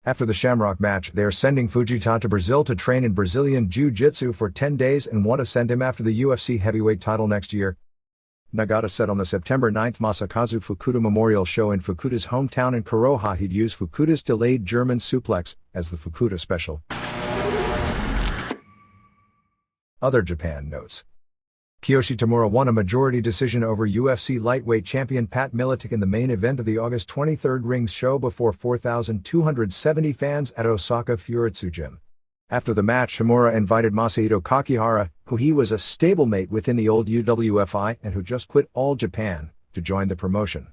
After the Shamrock match, they are sending Fujita to Brazil to train in Brazilian Jiu-Jitsu for 10 days and want to send him after the UFC heavyweight title next year. Nagata said on the September 9th Masakazu Fukuda Memorial Show in Fukuta's hometown in Kuroha he'd use Fukuta's delayed German suplex as the Fukuda special. Other Japan notes. Kiyoshi Tamura won a majority decision over UFC lightweight champion Pat Miletic in the main event of the August 23rd Rings show before 4,270 fans at Osaka Furitsu Gym. After the match, Tamura invited Masahito Kakihara, who he was a stablemate within the old UWFI and who just quit All Japan, to join the promotion.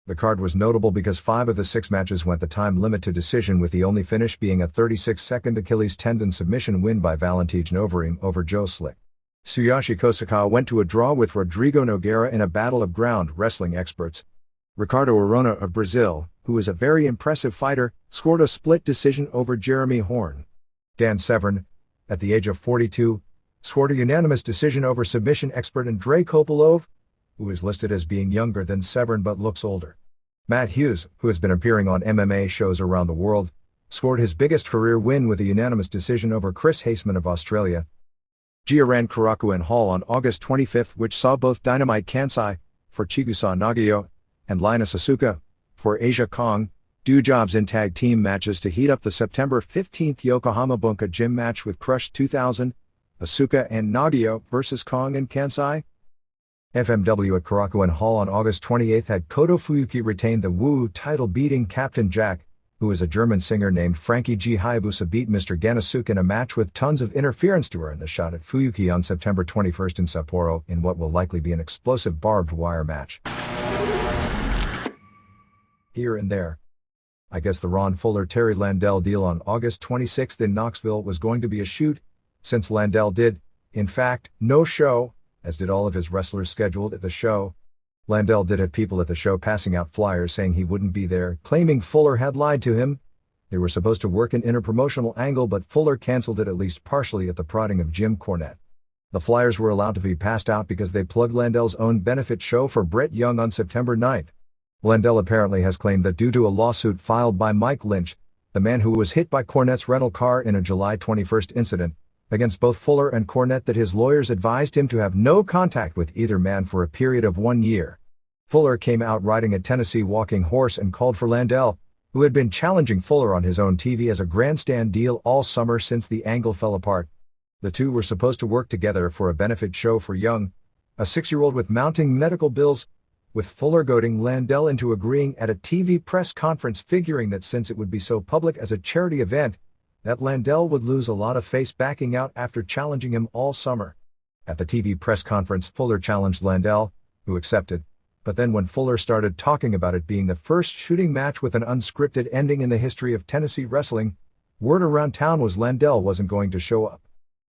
The card was notable because 5 of the 6 matches went the time limit to decision, with the only finish being a 36-second Achilles tendon submission win by Valentine Overeem over Joe Slick. Tsuyoshi Kosakawa went to a draw with Rodrigo Nogueira in a battle of ground wrestling experts. Ricardo Arona of Brazil, who is a very impressive fighter, scored a split decision over Jeremy Horn. Dan Severn, at the age of 42, scored a unanimous decision over submission expert Andrei Kopolov, who is listed as being younger than Severn but looks older. Matt Hughes, who has been appearing on MMA shows around the world, scored his biggest career win with a unanimous decision over Chris Haseman of Australia. Gia ran Korakuen Hall on August 25th, which saw both Dynamite Kansai, for Chigusa Nagio, and Linus Asuka, for Asia Kong, do jobs in tag team matches to heat up the September 15th Yokohama Bunka Gym match with Crush 2000, Asuka and Nagio vs. Kong and Kansai. FMW at Korakuen Hall on August 28th had Koto Fuyuki retain the Woo title, beating Captain Jack, who is a German singer named Frankie G. Hayabusa beat Mr. Ganasuke in a match with tons of interference to earn the shot at Fuyuki on September 21st in Sapporo in what will likely be an explosive barbed wire match. Here and there. I guess the Ron Fuller-Terry Landell deal on August 26th in Knoxville was going to be a shoot, since Landell did, in fact, no show, as did all of his wrestlers scheduled at the show. Landell did have people at the show passing out flyers saying he wouldn't be there, claiming Fuller had lied to him. They were supposed to work an interpromotional angle, but Fuller canceled it at least partially at the prodding of Jim Cornette. The flyers were allowed to be passed out because they plugged Landell's own benefit show for Brett Young on September 9th. Landell apparently has claimed that due to a lawsuit filed by Mike Lynch, the man who was hit by Cornette's rental car in a July 21st incident, against both Fuller and Cornette that his lawyers advised him to have no contact with either man for a period of 1 year. Fuller came out riding a Tennessee walking horse and called for Landell, who had been challenging Fuller on his own TV as a grandstand deal all summer since the angle fell apart. The two were supposed to work together for a benefit show for Young, a 6-year-old with mounting medical bills, with Fuller goading Landell into agreeing at a TV press conference, figuring that since it would be so public as a charity event, that Landell would lose a lot of face backing out after challenging him all summer. At the TV press conference, Fuller challenged Landell, who accepted. But then when Fuller started talking about it being the first shooting match with an unscripted ending in the history of Tennessee wrestling, word around town was Landell wasn't going to show up.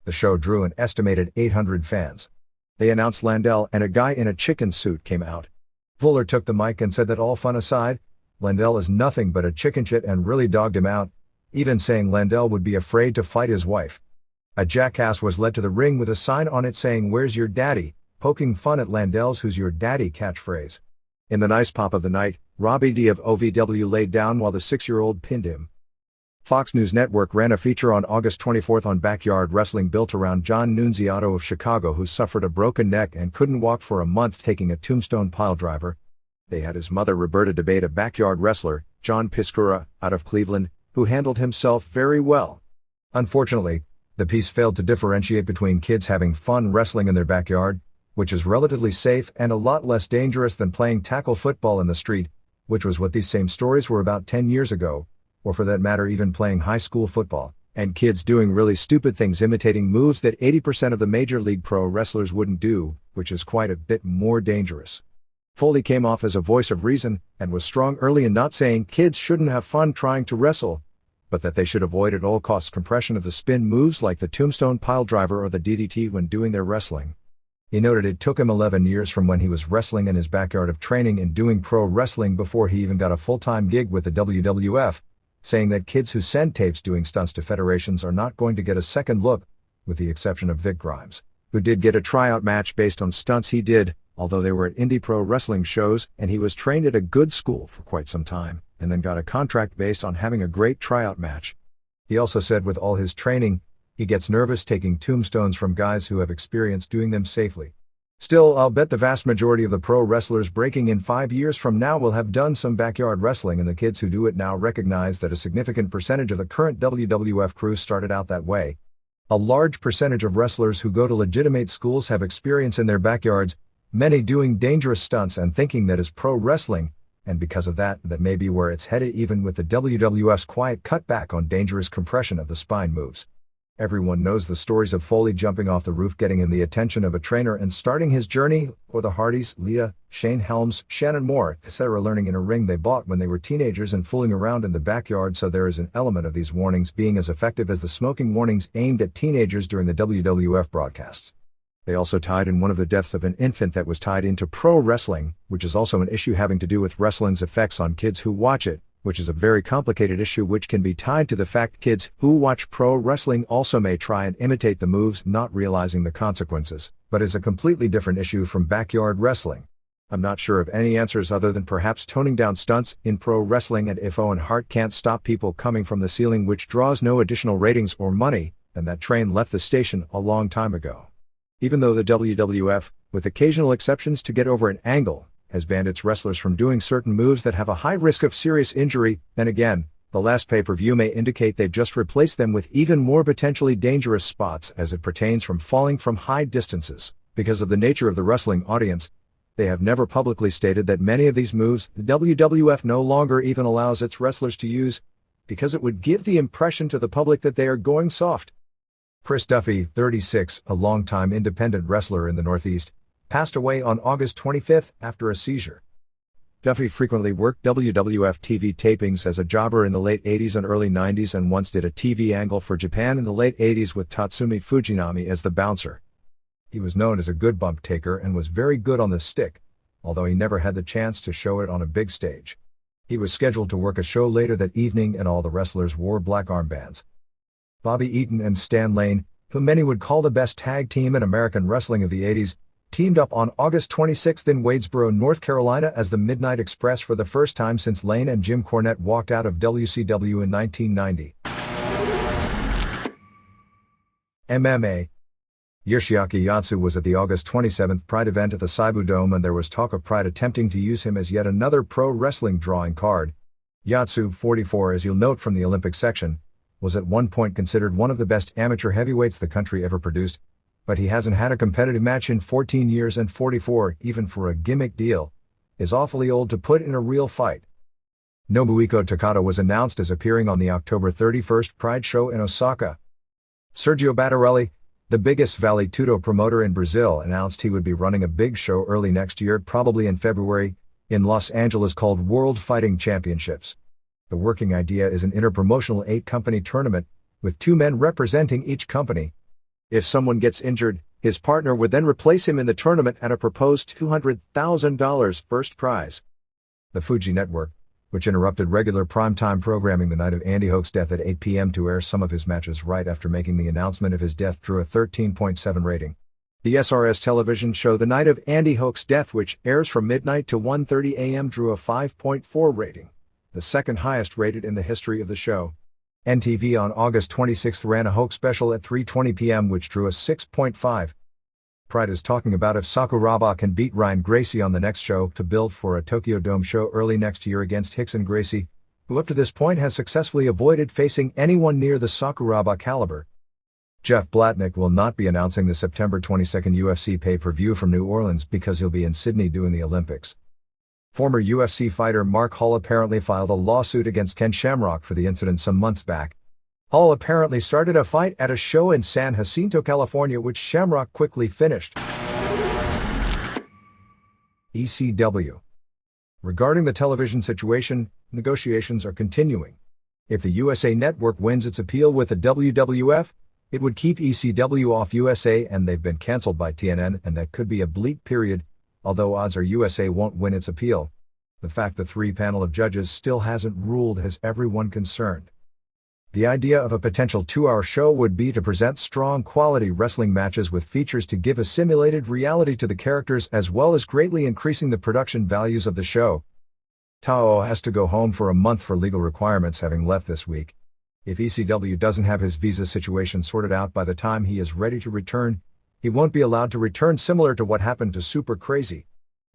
The show drew an estimated 800 fans. They announced Landell, and a guy in a chicken suit came out. Fuller took the mic and said that all fun aside, Landell is nothing but a chicken shit, and really dogged him out, even saying Landell would be afraid to fight his wife. A jackass was led to the ring with a sign on it saying "Where's your daddy?" poking fun at Landell's "Who's your daddy" catchphrase. In the nice pop of the night, Robbie D of OVW laid down while the 6-year-old pinned him. Fox News Network ran a feature on August 24 on backyard wrestling built around John Nunziato of Chicago, who suffered a broken neck and couldn't walk for a month taking a tombstone piledriver. They had his mother Roberta debate a backyard wrestler, John Piscura, out of Cleveland, who handled himself very well. Unfortunately, the piece failed to differentiate between kids having fun wrestling in their backyard, which is relatively safe and a lot less dangerous than playing tackle football in the street, which was what these same stories were about 10 years ago, or for that matter even playing high school football, and kids doing really stupid things imitating moves that 80% of the Major League Pro wrestlers wouldn't do, which is quite a bit more dangerous. Foley came off as a voice of reason, and was strong early in not saying kids shouldn't have fun trying to wrestle, but that they should avoid at all costs compression of the spin moves like the tombstone piledriver or the DDT when doing their wrestling. He noted it took him 11 years from when he was wrestling in his backyard of training and doing pro wrestling before he even got a full-time gig with the WWF, saying that kids who send tapes doing stunts to federations are not going to get a second look, with the exception of Vic Grimes, who did get a tryout match based on stunts he did, although they were at indie pro wrestling shows, and he was trained at a good school for quite some time, and then got a contract based on having a great tryout match. He also said with all his training, he gets nervous taking tombstones from guys who have experience doing them safely. Still, I'll bet the vast majority of the pro wrestlers breaking in 5 years from now will have done some backyard wrestling, and the kids who do it now recognize that a significant percentage of the current WWF crew started out that way. A large percentage of wrestlers who go to legitimate schools have experience in their backyards, many doing dangerous stunts and thinking that is pro wrestling, and because of that may be where it's headed, even with the WWF's quiet cutback on dangerous compression of the spine moves. Everyone knows the stories of Foley jumping off the roof, getting him the attention of a trainer and starting his journey, or the Hardys, Lita, Shane Helms, Shannon Moore, etc. learning in a ring they bought when they were teenagers and fooling around in the backyard. So there is an element of these warnings being as effective as the smoking warnings aimed at teenagers during the WWF broadcasts. They also tied in one of the deaths of an infant that was tied into pro wrestling, which is also an issue having to do with wrestling's effects on kids who watch it, which is a very complicated issue which can be tied to the fact kids who watch pro wrestling also may try and imitate the moves, not realizing the consequences, but is a completely different issue from backyard wrestling. I'm not sure of any answers other than perhaps toning down stunts in pro wrestling, and if Owen Hart can't stop people coming from the ceiling, which draws no additional ratings or money, then that train left the station a long time ago. Even though the WWF, with occasional exceptions to get over an angle, has banned its wrestlers from doing certain moves that have a high risk of serious injury, then again, the last pay-per-view may indicate they've just replaced them with even more potentially dangerous spots as it pertains from falling from high distances. Because of the nature of the wrestling audience, they have never publicly stated that many of these moves the WWF no longer even allows its wrestlers to use, because it would give the impression to the public that they are going soft. Chris Duffy, 36, a longtime independent wrestler in the Northeast, passed away on August 25 after a seizure. Duffy frequently worked WWF TV tapings as a jobber in the late 80s and early 90s, and once did a TV angle for Japan in the late 80s with Tatsumi Fujinami as the bouncer. He was known as a good bump taker and was very good on the stick, although he never had the chance to show it on a big stage. He was scheduled to work a show later that evening, and all the wrestlers wore black armbands. Bobby Eaton and Stan Lane, who many would call the best tag team in American wrestling of the 80s, teamed up on August 26 in Wadesboro, North Carolina as the Midnight Express for the first time since Lane and Jim Cornette walked out of WCW in 1990. MMA. Yoshiaki Yatsu was at the August 27th Pride event at the Seibu Dome, and there was talk of Pride attempting to use him as yet another pro wrestling drawing card. Yatsu, 44, as you'll note from the Olympic section, was at one point considered one of the best amateur heavyweights the country ever produced, but he hasn't had a competitive match in 14 years, and 44, even for a gimmick deal, is awfully old to put in a real fight. Nobuhiko Takada was announced as appearing on the October 31st Pride show in Osaka. Sergio Battarelli, the biggest Vale Tudo promoter in Brazil, announced he would be running a big show early next year, probably in February, in Los Angeles, called World Fighting Championships. The working idea is an interpromotional 8-company tournament, with 2 men representing each company. If someone gets injured, his partner would then replace him in the tournament at a proposed $200,000 first prize. The Fuji Network, which interrupted regular primetime programming the night of Andy Hoke's death at 8 p.m. to air some of his matches right after making the announcement of his death, drew a 13.7 rating. The SRS television show The Night of Andy Hoke's Death, which airs from midnight to 1:30 a.m., drew a 5.4 rating, the second highest rated in the history of the show. NTV on August 26 ran a Hoke special at 3:20 p.m. which drew a 6.5. Pride is talking about if Sakuraba can beat Ryan Gracie on the next show to build for a Tokyo Dome show early next year against Rickson Gracie, who up to this point has successfully avoided facing anyone near the Sakuraba caliber. Jeff Blatnick will not be announcing the September 22nd UFC pay-per-view from New Orleans because he'll be in Sydney doing the Olympics. Former UFC fighter Mark Hall apparently filed a lawsuit against Ken Shamrock for the incident some months back. Hall apparently started a fight at a show in San Jacinto, California, which Shamrock quickly finished. ECW. Regarding the television situation, negotiations are continuing. If the USA Network wins its appeal with the WWF, it would keep ECW off USA, and they've been cancelled by TNN, and that could be a bleak period, although odds are USA won't win its appeal. The fact the 3-panel of judges still hasn't ruled has everyone concerned. The idea of a potential 2-hour show would be to present strong quality wrestling matches with features to give a simulated reality to the characters, as well as greatly increasing the production values of the show. Tao has to go home for a month for legal requirements, having left this week. If ECW doesn't have his visa situation sorted out by the time he is ready to return, he won't be allowed to return, similar to what happened to Super Crazy.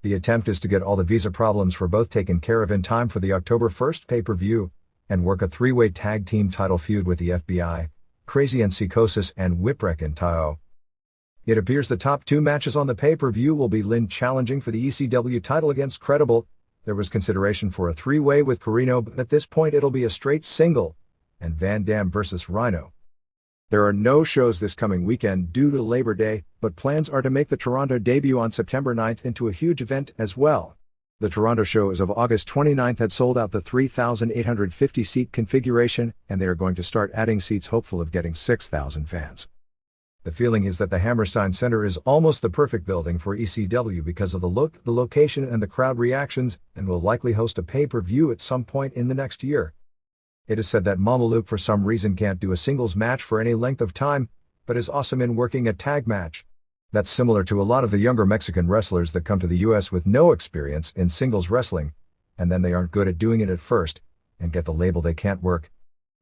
The attempt is to get all the visa problems for both taken care of in time for the October 1st pay-per-view, and work a 3-way tag team title feud with the FBI, Crazy and Psychosis, and Whipwreck and Tao. It appears the top 2 matches on the pay-per-view will be Lynn challenging for the ECW title against Credible. There was consideration for a 3-way with Carino, but at this point it'll be a straight single, and Van Dam versus Rhino. There are no shows this coming weekend due to Labor Day, but plans are to make the Toronto debut on September 9th into a huge event as well. The Toronto show as of August 29th had sold out the 3,850-seat configuration, and they are going to start adding seats, hopeful of getting 6,000 fans. The feeling is that the Hammerstein Center is almost the perfect building for ECW because of the look, the location, and the crowd reactions, and will likely host a pay-per-view at some point in the next year. It is said that Mamaluke for some reason can't do a singles match for any length of time, but is awesome in working a tag match. That's similar to a lot of the younger Mexican wrestlers that come to the US with no experience in singles wrestling, and then they aren't good at doing it at first, and get the label they can't work.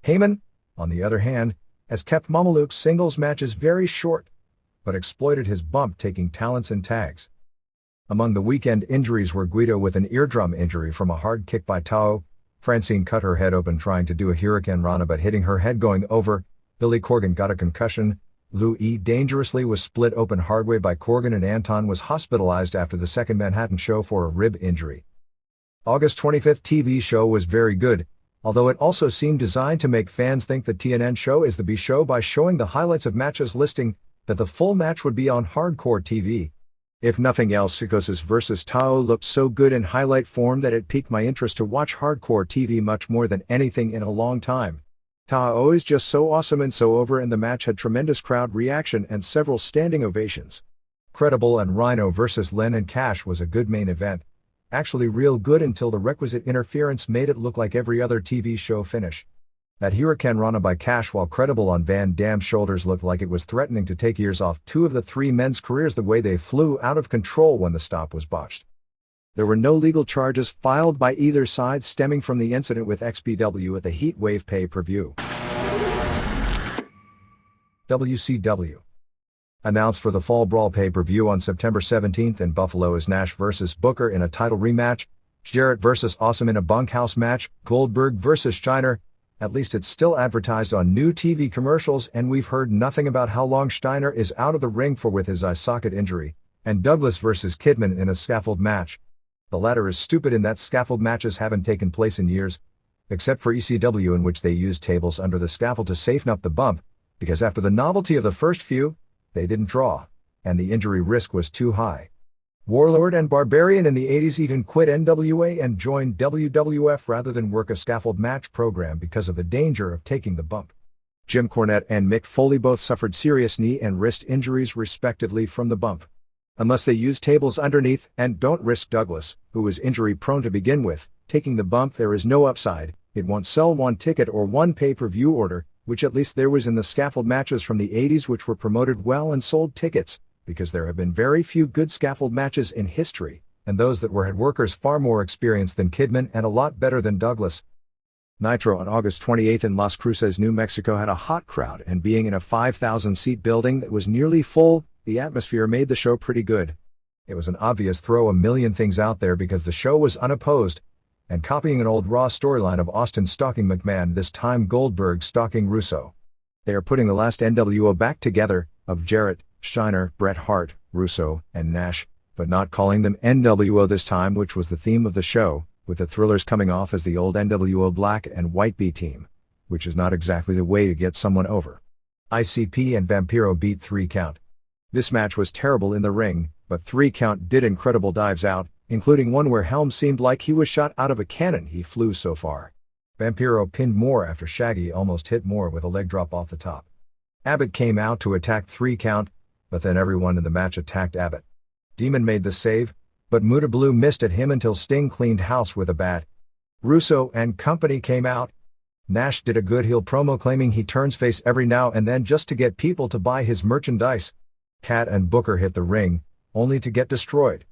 Heyman, on the other hand, has kept Mamaluke's singles matches very short, but exploited his bump taking talents in tags. Among the weekend injuries were Guido with an eardrum injury from a hard kick by Tao, Francine cut her head open trying to do a Hurricane Rana but hitting her head going over, Billy Corgan got a concussion, Lou E. dangerously was split open hard way by Corgan, and Anton was hospitalized after the second Manhattan show for a rib injury. August 25th TV show was very good, although it also seemed designed to make fans think the TNN show is the B show by showing the highlights of matches, listing that the full match would be on Hardcore TV. If nothing else, Psychosis vs. Tao looked so good in highlight form that it piqued my interest to watch Hardcore TV much more than anything in a long time. Tao is just so awesome and so over, and the match had tremendous crowd reaction and several standing ovations. Credible and Rhino vs. Len and Cash was a good main event. Actually real good until the requisite interference made it look like every other TV show finish. That Hurricane Rana by Cash while Credible on Van Dam's shoulders looked like it was threatening to take years off 2 of the 3 men's careers the way they flew out of control when the stop was botched. There were no legal charges filed by either side stemming from the incident with XPW at the Heat Wave pay-per-view. WCW. Announced for the Fall Brawl pay-per-view on September 17th in Buffalo is Nash vs. Booker in a title rematch, Jarrett vs. Awesome in a bunkhouse match, Goldberg vs. Steiner. At least it's still advertised on new TV commercials, and we've heard nothing about how long Steiner is out of the ring for with his eye socket injury, and Douglas vs. Kidman in a scaffold match. The latter is stupid in that scaffold matches haven't taken place in years, except for ECW, in which they used tables under the scaffold to safeten up the bump, because after the novelty of the first few, they didn't draw, and the injury risk was too high. Warlord and Barbarian in the 80s even quit NWA and joined WWF rather than work a scaffold match program because of the danger of taking the bump. Jim Cornette and Mick Foley both suffered serious knee and wrist injuries respectively from the bump. Unless they use tables underneath, and don't risk Douglas, who was injury prone to begin with, taking the bump, there is no upside. It won't sell one ticket or one pay-per-view order, which at least there was in the scaffold matches from the 80s, which were promoted well and sold tickets, because there have been very few good scaffold matches in history, and those that were had workers far more experienced than Kidman and a lot better than Douglas. Nitro on August 28 in Las Cruces, New Mexico had a hot crowd, and being in a 5,000-seat building that was nearly full, the atmosphere made the show pretty good. It was an obvious throw a million things out there because the show was unopposed, and copying an old Raw storyline of Austin stalking McMahon, this time Goldberg stalking Russo. They are putting the last NWO back together, of Jarrett, Steiner, Bret Hart, Russo, and Nash, but not calling them NWO this time, which was the theme of the show, with the Thrillers coming off as the old NWO Black and White B team, which is not exactly the way to get someone over. ICP and Vampiro beat 3 Count. This match was terrible in the ring, but 3 Count did incredible dives out, including one where Helm seemed like he was shot out of a cannon, he flew so far. Vampiro pinned Moore after Shaggy almost hit Moore with a leg drop off the top. Abbott came out to attack 3 Count, but then everyone in the match attacked Abbott. Demon made the save, but Muta Blue missed at him until Sting cleaned house with a bat. Russo and company came out. Nash did a good heel promo claiming he turns face every now and then just to get people to buy his merchandise. Cat and Booker hit the ring, only to get destroyed.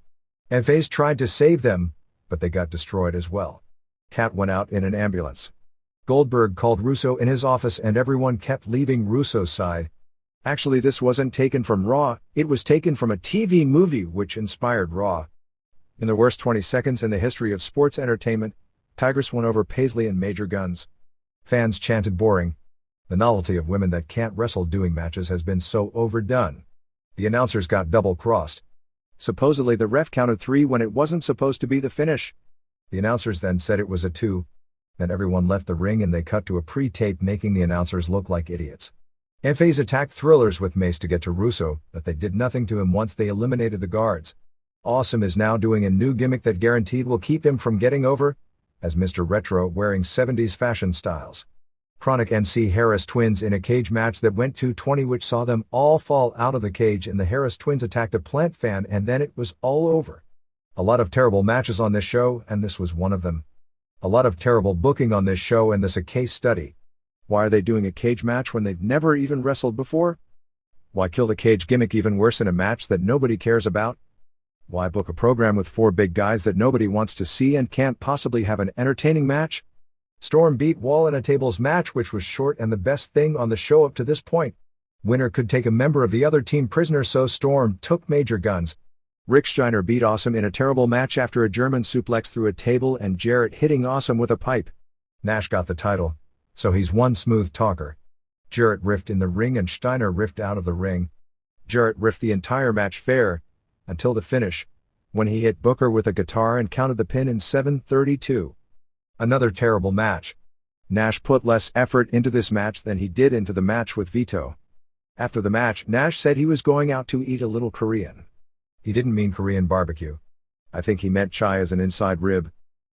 FAs tried to save them, but they got destroyed as well. Cat went out in an ambulance. Goldberg called Russo in his office and everyone kept leaving Russo's side. Actually, this wasn't taken from Raw, it was taken from a TV movie which inspired Raw. In the worst 20 seconds in the history of sports entertainment, Tigress won over Paisley and Major Guns. Fans chanted boring. The novelty of women that can't wrestle doing matches has been so overdone. The announcers got double-crossed. Supposedly the ref counted 3 when it wasn't supposed to be the finish. The announcers then said it was a 2. Then everyone left the ring and they cut to a pre-tape making the announcers look like idiots. FAs attacked Thrillers with mace to get to Russo, but they did nothing to him once they eliminated the guards. Awesome is now doing a new gimmick that guaranteed will keep him from getting over, as Mr. Retro wearing 70s fashion styles. Chronic and C. Harris twins in a cage match that went 220, which saw them all fall out of the cage, and the Harris twins attacked a plant fan and then it was all over. A lot of terrible matches on this show, and this was one of them. A lot of terrible booking on this show, and this a case study. Why are they doing a cage match when they've never even wrestled before? Why kill the cage gimmick even worse in a match that nobody cares about? Why book a program with 4 big guys that nobody wants to see and can't possibly have an entertaining match? Storm beat Wall in a tables match which was short and the best thing on the show up to this point. Winner could take a member of the other team prisoner, so Storm took Major Guns. Rick Steiner beat Awesome in a terrible match after a German suplex through a table and Jarrett hitting Awesome with a pipe. Nash got the title, so he's one smooth talker. Jarrett riffed in the ring and Steiner riffed out of the ring. Jarrett riffed the entire match fair, until the finish, when he hit Booker with a guitar and counted the pin in 7:32. Another terrible match. Nash put less effort into this match than he did into the match with Vito. After the match, Nash said he was going out to eat a little Korean. He didn't mean Korean barbecue. I think he meant chai as an inside rib.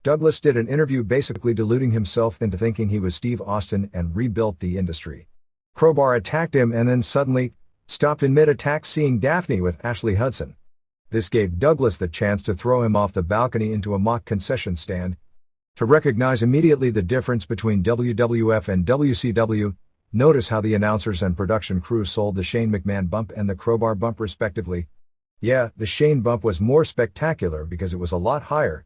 Douglas did an interview basically deluding himself into thinking he was Steve Austin and rebuilt the industry. Crowbar attacked him and then suddenly stopped in mid-attack, seeing Daphne with Ashley Hudson. This gave Douglas the chance to throw him off the balcony into a mock concession stand. To recognize immediately the difference between WWF and WCW, notice how the announcers and production crew sold the Shane McMahon bump and the Crowbar bump respectively. Yeah, the Shane bump was more spectacular because it was a lot higher,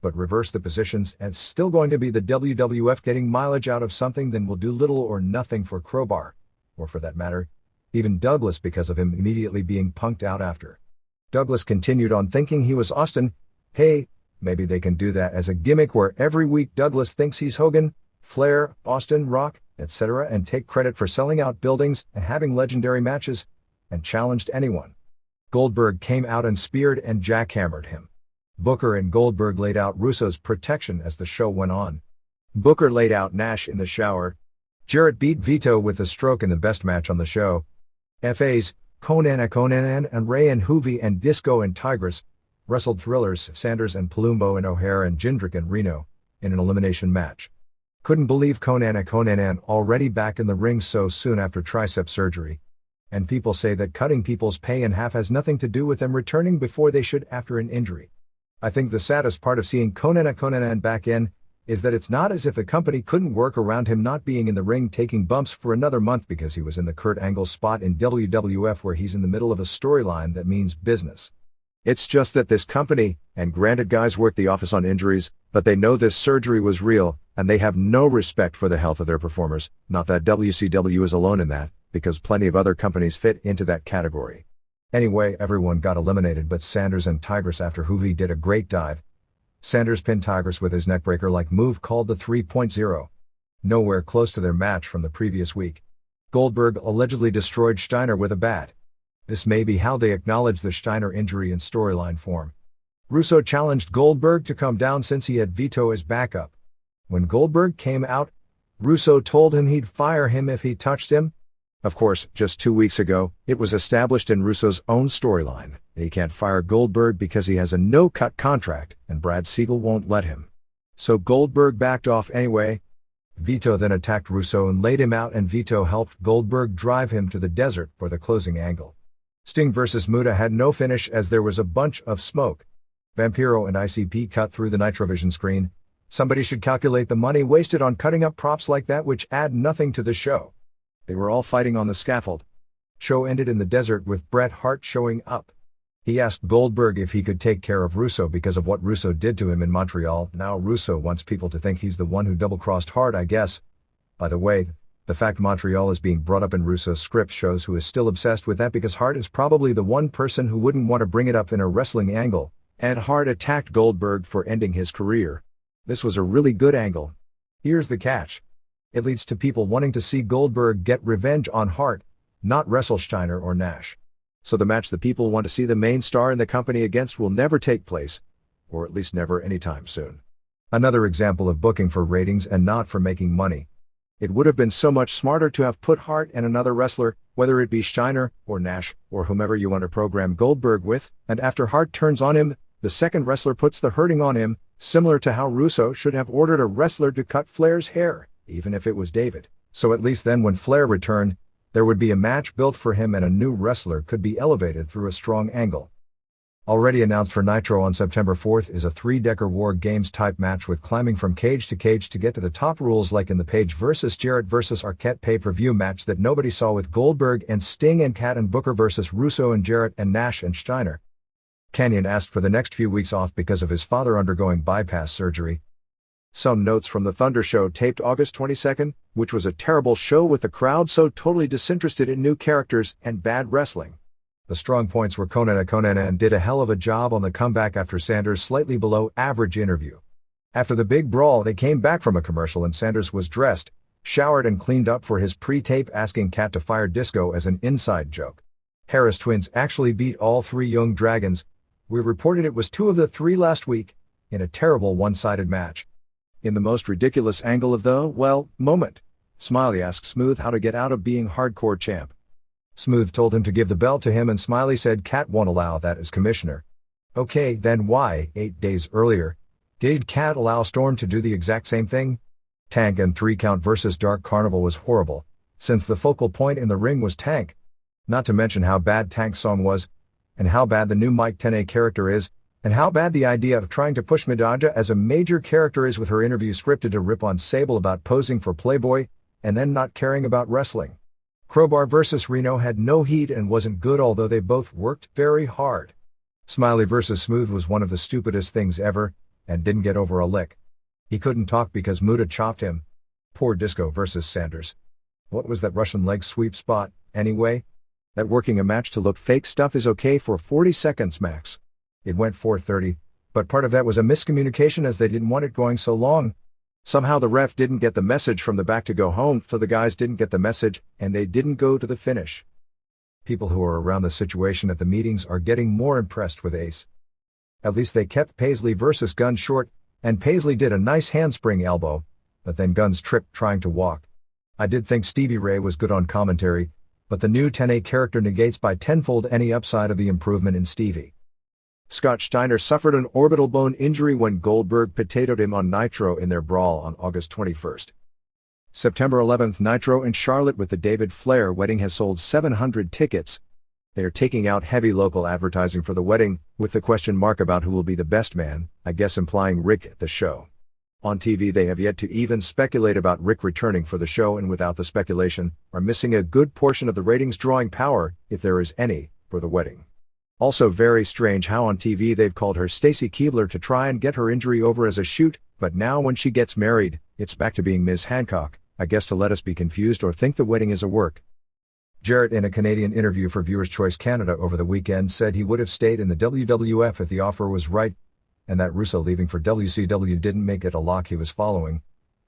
but reverse the positions and it's still going to be the WWF getting mileage out of something, then will do little or nothing for Crowbar, or for that matter, Even Douglas, because of him immediately being punked out after. Douglas continued on thinking he was Austin. Hey, maybe they can do that as a gimmick where every week Douglas thinks he's Hogan, Flair, Austin, Rock, etc., and take credit for selling out buildings and having legendary matches, and challenged anyone. Goldberg came out and speared and jackhammered him. Booker and Goldberg laid out Russo's protection as the show went on. Booker laid out Nash in the shower. Jarrett beat Vito with a stroke in the best match on the show. FAs, Konnan and Ray and Hoovy and Disco and Tigress wrestled Thrillers, Sanders and Palumbo and O'Hare and Jindrak and Reno in an elimination match. Couldn't believe Konnan already back in the ring so soon after tricep surgery. And people say that cutting people's pay in half has nothing to do with them returning before they should after an injury. I think the saddest part of seeing Konnan back in is that it's not as if the company couldn't work around him not being in the ring taking bumps for another month because he was in the Kurt Angle spot in WWF where he's in the middle of a storyline that means business. It's just that this company, and granted guys work the office on injuries, but they know this surgery was real, and they have no respect for the health of their performers, not that WCW is alone in that, because plenty of other companies fit into that category. Anyway, everyone got eliminated but Sanders and Tigress after Hoovy did a great dive. Sanders pinned Tigress with his neckbreaker-like move called the 3.0. Nowhere close to their match from the previous week. Goldberg allegedly destroyed Steiner with a bat. This may be how they acknowledge the Steiner injury in storyline form. Russo challenged Goldberg to come down since he had Vito as backup. When Goldberg came out, Russo told him he'd fire him if he touched him. Of course, just 2 weeks ago, it was established in Russo's own storyline that he can't fire Goldberg because he has a no-cut contract and Brad Siegel won't let him. So Goldberg backed off anyway. Vito then attacked Russo and laid him out and Vito helped Goldberg drive him to the desert for the closing angle. Sting vs. Muta had no finish as there was a bunch of smoke. Vampiro and ICP cut through the Nitrovision screen. Somebody should calculate the money wasted on cutting up props like that which add nothing to the show. They were all fighting on the scaffold. Show ended in the desert with Bret Hart showing up. He asked Goldberg if he could take care of Russo because of what Russo did to him in Montreal. Now Russo wants people to think he's the one who double-crossed Hart, I guess. By the way, the fact Montreal is being brought up in Russo's script shows who is still obsessed with that because Hart is probably the one person who wouldn't want to bring it up in a wrestling angle, and Hart attacked Goldberg for ending his career. This was a really good angle. Here's the catch. It leads to people wanting to see Goldberg get revenge on Hart, not wrestle Steiner or Nash. So the match the people want to see the main star in the company against will never take place, or at least never anytime soon. Another example of booking for ratings and not for making money. It would have been so much smarter to have put Hart and another wrestler, whether it be Steiner or Nash or whomever you want to program Goldberg with, and after Hart turns on him, the second wrestler puts the hurting on him, similar to how Russo should have ordered a wrestler to cut Flair's hair, even if it was David. So at least then when Flair returned, there would be a match built for him and a new wrestler could be elevated through a strong angle. Already announced for Nitro on September 4th is a 3-decker War Games type match with climbing from cage to get to the top rules like in the Page vs. Jarrett vs. Arquette pay-per-view match that nobody saw with Goldberg and Sting and Kat and Booker vs. Russo and Jarrett and Nash and Steiner. Kanyon asked for the next few weeks off because of his father undergoing bypass surgery. Some notes from the Thunder show taped August 22nd, which was a terrible show with the crowd so totally disinterested in new characters and bad wrestling. The strong points were Konnan did a hell of a job on the comeback after Sanders' slightly below average interview. After the big brawl they came back from a commercial and Sanders was dressed, showered and cleaned up for his pre-tape asking Kat to fire Disco as an inside joke. Harris twins actually beat all 3 Young Dragons. We reported it was 2 of the 3 last week, in a terrible one-sided match. In the most ridiculous angle of the, moment, Smiley asked Smooth how to get out of being hardcore champ. Smooth told him to give the belt to him and Smiley said Kat won't allow that as commissioner. Okay, then why, 8 days earlier, did Kat allow Storm to do the exact same thing? Tank and 3 Count vs. Dark Carnival was horrible, since the focal point in the ring was Tank. Not to mention how bad Tank's song was, and how bad the new Mike Tenay character is, and how bad the idea of trying to push Midanja as a major character is with her interview scripted to rip on Sable about posing for Playboy, and then not caring about wrestling. Crowbar vs. Reno had no heat and wasn't good although they both worked very hard. Smiley vs. Smooth was one of the stupidest things ever, and didn't get over a lick. He couldn't talk because Muta chopped him. Poor Disco vs. Sanders. What was that Russian leg sweep spot, anyway? That working a match to look fake stuff is okay for 40 seconds max. It went 4:30, but part of that was a miscommunication as they didn't want it going so long. Somehow the ref didn't get the message from the back to go home, so the guys didn't get the message, and they didn't go to the finish. People who are around the situation at the meetings are getting more impressed with Ace. At least they kept Paisley versus Guns short, and Paisley did a nice handspring elbow, but then Guns tripped trying to walk. I did think Stevie Ray was good on commentary, but the new 10A character negates by tenfold any upside of the improvement in Stevie. Scott Steiner suffered an orbital bone injury when Goldberg potatoed him on Nitro in their brawl on August 21st. September 11th, Nitro in Charlotte with the David Flair wedding has sold 700 tickets. They are taking out heavy local advertising for the wedding, with the question mark about who will be the best man, I guess implying Rick at the show. On TV they have yet to even speculate about Rick returning for the show, and without the speculation, are missing a good portion of the ratings drawing power, if there is any, for the wedding. Also very strange how on TV they've called her Stacy Keibler to try and get her injury over as a shoot, but now when she gets married, it's back to being Ms. Hancock, I guess to let us be confused or think the wedding is a work. Jarrett in a Canadian interview for Viewers' Choice Canada over the weekend said he would have stayed in the WWF if the offer was right, and that Russo leaving for WCW didn't make it a lock he was following,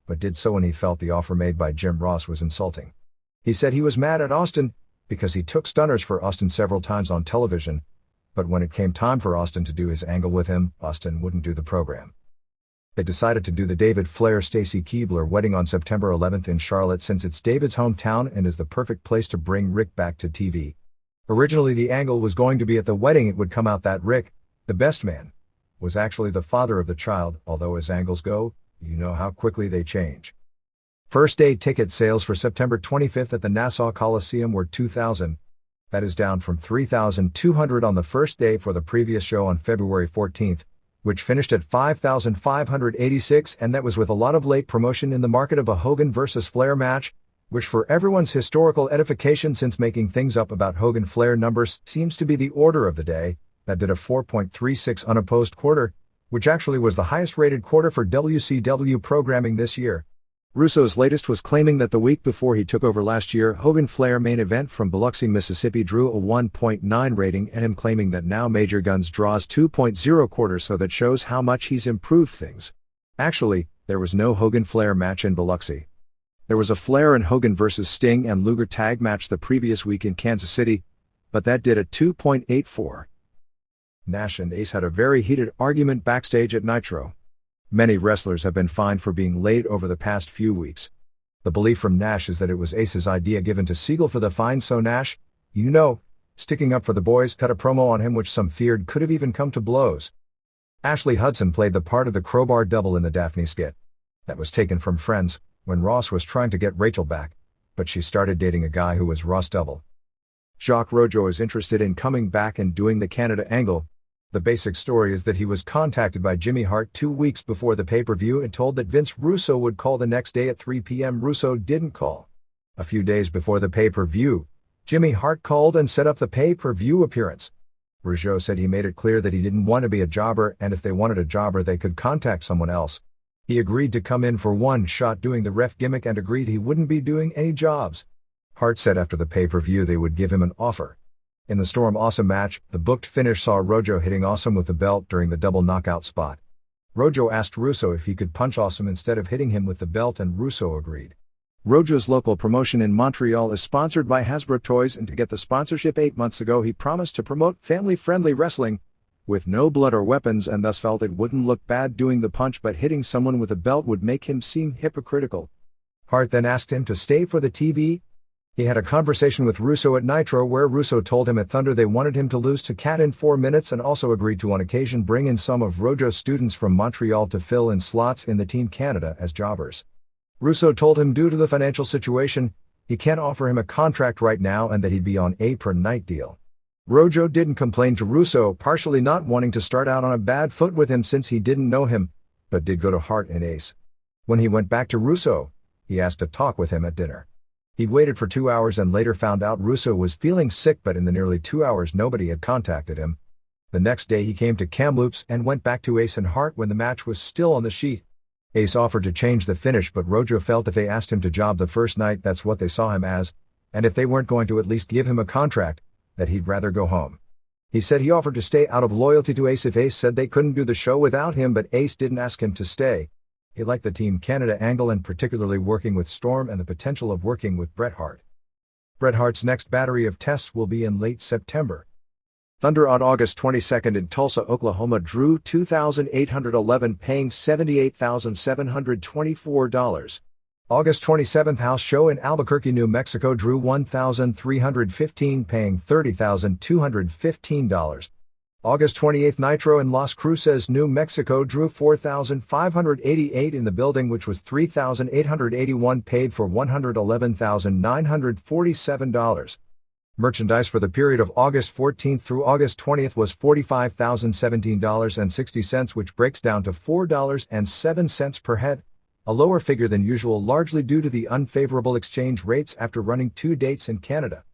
but did so when he felt the offer made by Jim Ross was insulting. He said he was mad at Austin because he took stunners for Austin several times on television, but when it came time for Austin to do his angle with him, Austin wouldn't do the program. They decided to do the David Flair-Stacy Keibler wedding on September 11th in Charlotte since it's David's hometown and is the perfect place to bring Rick back to TV. Originally the angle was going to be at the wedding it would come out that Rick, the best man, was actually the father of the child, although as angles go, you know how quickly they change. First day ticket sales for September 25th at the Nassau Coliseum were 2,000. That is down from 3,200 on the first day for the previous show on February 14th, which finished at 5,586, and that was with a lot of late promotion in the market of a Hogan vs. Flair match, which for everyone's historical edification since making things up about Hogan-Flair numbers seems to be the order of the day, that did a 4.36 unopposed quarter, which actually was the highest rated quarter for WCW programming this year. Russo's latest was claiming that the week before he took over last year, Hogan-Flair main event from Biloxi, Mississippi drew a 1.9 rating, and him claiming that now Major Guns draws 2.0 quarters, so that shows how much he's improved things. Actually, there was no Hogan-Flair match in Biloxi. There was a Flair and Hogan vs. Sting and Luger tag match the previous week in Kansas City, but that did a 2.84. Nash and Ace had a very heated argument backstage at Nitro. Many wrestlers have been fined for being late over the past few weeks. The belief from Nash is that it was Ace's idea given to Siegel for the fine, so Nash, sticking up for the boys, cut a promo on him which some feared could have even come to blows. Ashley Hudson played the part of the crowbar double in the Daphne skit. That was taken from Friends, when Ross was trying to get Rachel back, but she started dating a guy who was Ross double. Jacques Rougeau is interested in coming back and doing the Canada angle. The basic story is that he was contacted by Jimmy Hart 2 weeks before the pay-per-view and told that Vince Russo would call the next day at 3 p.m. Russo didn't call. A few days before the pay-per-view, Jimmy Hart called and set up the pay-per-view appearance. Rougeau said he made it clear that he didn't want to be a jobber, and if they wanted a jobber they could contact someone else. He agreed to come in for one shot doing the ref gimmick and agreed he wouldn't be doing any jobs. Hart said after the pay-per-view they would give him an offer. In the Storm Awesome match, the booked finish saw Rougeau hitting Awesome with the belt during the double knockout spot. Rougeau asked Russo if he could punch Awesome instead of hitting him with the belt, and Russo agreed. Rougeau's local promotion in Montreal is sponsored by Hasbro Toys, and to get the sponsorship 8 months ago he promised to promote family-friendly wrestling with no blood or weapons, and thus felt it wouldn't look bad doing the punch, but hitting someone with a belt would make him seem hypocritical. Hart then asked him to stay for the TV. He had a conversation with Russo at Nitro where Russo told him at Thunder they wanted him to lose to Cat in 4 minutes, and also agreed to on occasion bring in some of Rougeau's students from Montreal to fill in slots in the Team Canada as jobbers. Russo told him due to the financial situation, he can't offer him a contract right now and that he'd be on a per-night deal. Rougeau didn't complain to Russo, partially not wanting to start out on a bad foot with him since he didn't know him, but did go to Hart and Ace. When he went back to Russo, he asked to talk with him at dinner. He waited for 2 hours and later found out Russo was feeling sick, but in the nearly 2 hours nobody had contacted him. The next day he came to Kamloops and went back to Ace and Hart when the match was still on the sheet. Ace offered to change the finish, but Rougeau felt if they asked him to job the first night that's what they saw him as and if they weren't going to at least give him a contract, that he'd rather go home. He said he offered to stay out of loyalty to Ace if Ace said they couldn't do the show without him, but Ace didn't ask him to stay. He liked the Team Canada angle and particularly working with Storm and the potential of working with Bret Hart. Bret Hart's next battery of tests will be in late September. Thunder on August 22nd in Tulsa, Oklahoma drew 2,811, paying $78,724. August 27th house show in Albuquerque, New Mexico drew 1,315, paying $30,215. August 28th Nitro in Las Cruces, New Mexico drew 4,588 in the building, which was 3,881, paid for $111,947. Merchandise for the period of August 14th through August 20th was $45,017.60, which breaks down to $4.07 per head, a lower figure than usual largely due to the unfavorable exchange rates after running 2 dates in Canada.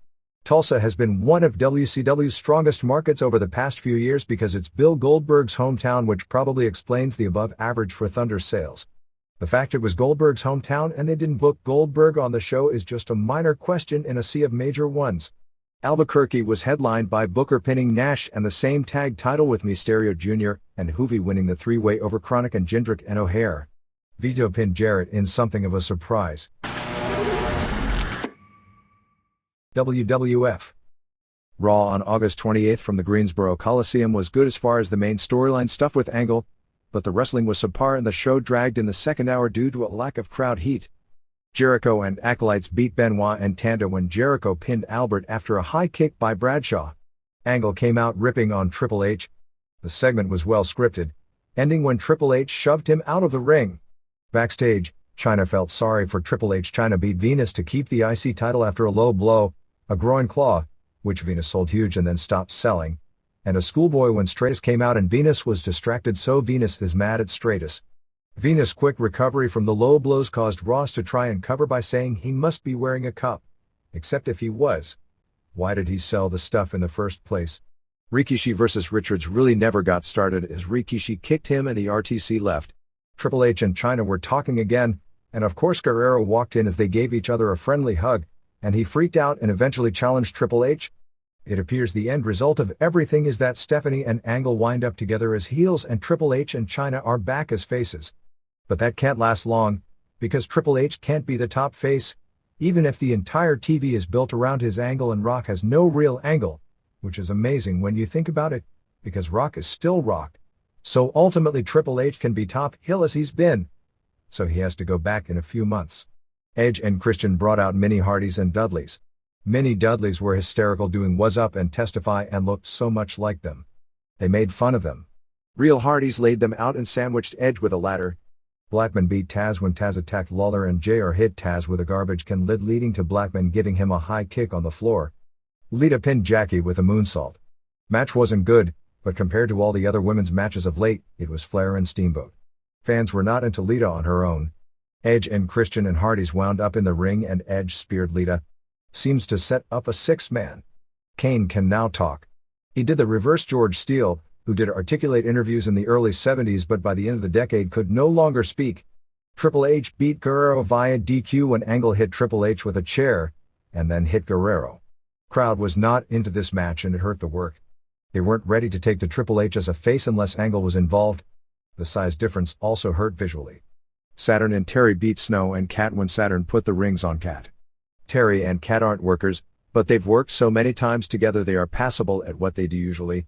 Tulsa has been one of WCW's strongest markets over the past few years because it's Bill Goldberg's hometown, which probably explains the above average for Thunder's sales. The fact it was Goldberg's hometown and they didn't book Goldberg on the show is just a minor question in a sea of major ones. Albuquerque was headlined by Booker pinning Nash and the same tag title with Mysterio Jr. and Hoovy winning the 3-way over Chronic and Jindrak and O'Hare. Vito pinned Jarrett in something of a surprise. WWF. Raw on August 28th from the Greensboro Coliseum was good as far as the main storyline stuff with Angle, but the wrestling was subpar and the show dragged in the second hour due to a lack of crowd heat. Jericho and Acolytes beat Benoit and Tanda when Jericho pinned Albert after a high kick by Bradshaw. Angle came out ripping on Triple H. The segment was well scripted, ending when Triple H shoved him out of the ring. Backstage, Chyna felt sorry for Triple H. Chyna beat Venus to keep the IC title after a low blow, a groin claw, which Venus sold huge and then stopped selling, and a schoolboy when Stratus came out and Venus was distracted, so Venus is mad at Stratus. Venus' quick recovery from the low blows caused Ross to try and cover by saying he must be wearing a cup. Except if he was, why did he sell the stuff in the first place? Rikishi vs. Richards really never got started as Rikishi kicked him and the RTC left. Triple H and Chyna were talking again, and of course Guerrero walked in as they gave each other a friendly hug, and he freaked out and eventually challenged Triple H. It appears the end result of everything is that Stephanie and Angle wind up together as heels and Triple H and Chyna are back as faces. But that can't last long, because Triple H can't be the top face, even if the entire TV is built around his angle and Rock has no real angle, which is amazing when you think about it, because Rock is still Rock. So ultimately Triple H can be top heel as he's been. So he has to go back in a few months. Edge and Christian brought out mini Hardys and Dudleys. Mini Dudleys were hysterical doing What's Up and Testify and looked so much like them. They made fun of them. Real Hardys laid them out and sandwiched Edge with a ladder. Blackman beat Taz when Taz attacked Lawler and JR hit Taz with a garbage can lid leading to Blackman giving him a high kick on the floor. Lita pinned Jackie with a moonsault. Match wasn't good, but compared to all the other women's matches of late, it was Flair and Steamboat. Fans were not into Lita on her own. Edge and Christian and Hardys wound up in the ring and Edge speared Lita. Seems to set up a 6-man. Kane can now talk. He did the reverse George Steele, who did articulate interviews in the early 70s but by the end of the decade could no longer speak. Triple H beat Guerrero via DQ when Angle hit Triple H with a chair, and then hit Guerrero. Crowd was not into this match and it hurt the work. They weren't ready to take to Triple H as a face unless Angle was involved. The size difference also hurt visually. Saturn and Terry beat Snow and Cat when Saturn put the rings on Cat. Terry and Cat aren't workers, but they've worked so many times together they are passable at what they do usually.